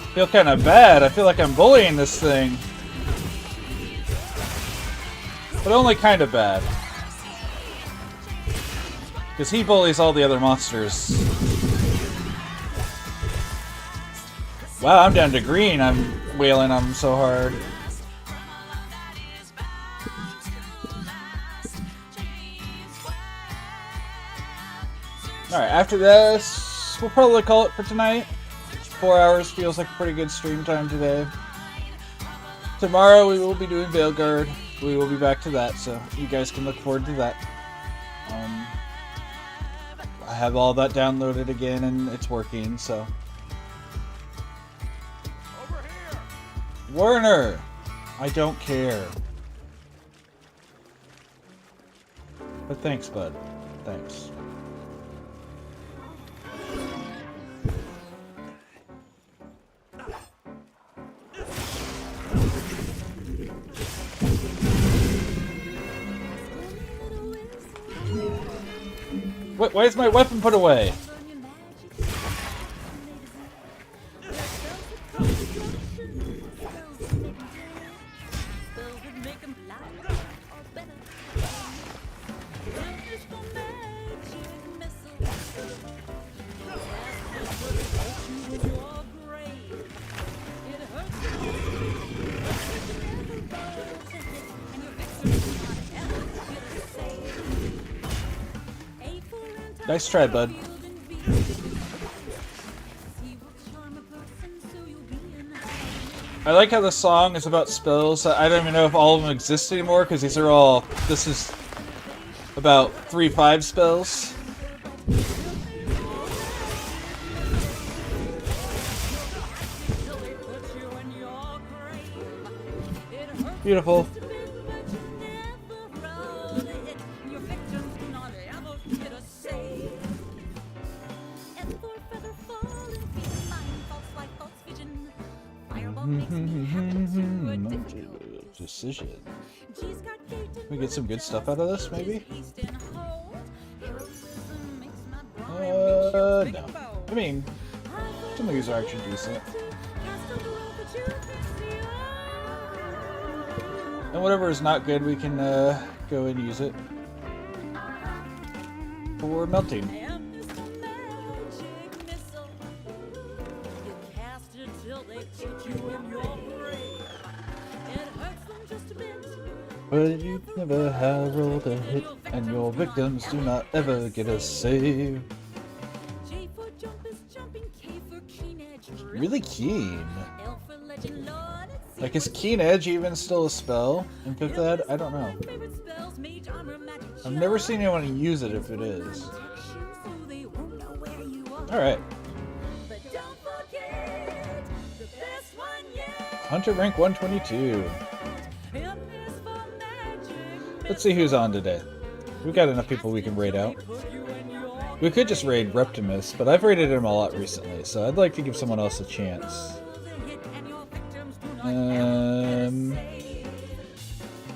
I feel kind of bad. I feel like I'm bullying this thing. But only kind of bad. Because he bullies all the other monsters. Wow, I'm down to green. I'm wailing on him so hard. Alright, after this, we'll probably call it for tonight. 4 hours feels like a pretty good stream time today. Tomorrow we will be doing Veilguard. We will be back to that, so you guys can look forward to that. I have all that downloaded again and it's working, so. Werner! I don't care. But thanks, bud. Thanks. Why is my weapon put away? Nice try, bud. I like how the song is about spells. I don't even know if all of them exist anymore, because these are all... This is about 3-5 spells. Beautiful. Decision. We get some good stuff out of this, maybe? No. I mean, some of these are actually decent. And whatever is not good, we can go and use it for melting. But you never have rolled a hit, and your victims do not ever get a save. Really keen. Like, is Keen Edge even still a spell in 5th Ed? I don't know. I've never seen anyone use it if it is. Alright. Hunter rank 122. Let's see who's on today. We've got enough people we can raid out. We could just raid Reptimus, but I've raided him a lot recently, so I'd like to give someone else a chance. I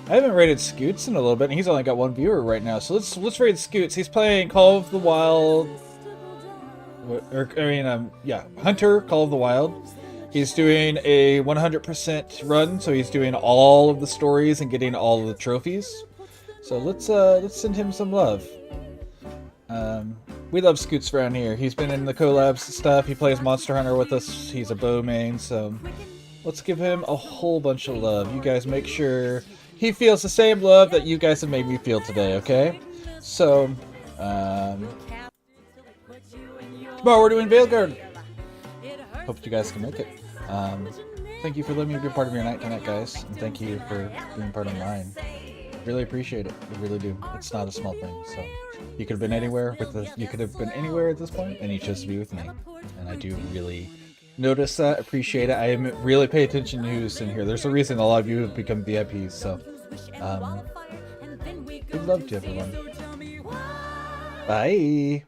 haven't raided Scoots in a little bit, and he's only got 1 viewer right now, so let's raid Scoots. He's playing Call of the Wild, Hunter Call of the Wild. He's doing a 100% run, so he's doing all of the stories and getting all of the trophies. So let's send him some love. We love Scoots around here. He's been in the collabs stuff. He plays Monster Hunter with us. He's a bow main, so let's give him a whole bunch of love. You guys make sure he feels the same love that you guys have made me feel today, okay? So, tomorrow we're doing Veilguard. Hope you guys can make it. Thank you for letting me be part of your night tonight, guys. And thank you for being part of mine. Really appreciate it. I really do. It's not a small thing. So you could have been anywhere you could have been anywhere at this point, and you chose to be with me. And I do really notice that, appreciate it. I really pay attention to who's in here. There's a reason a lot of you have become VIPs. So good love to everyone. Bye.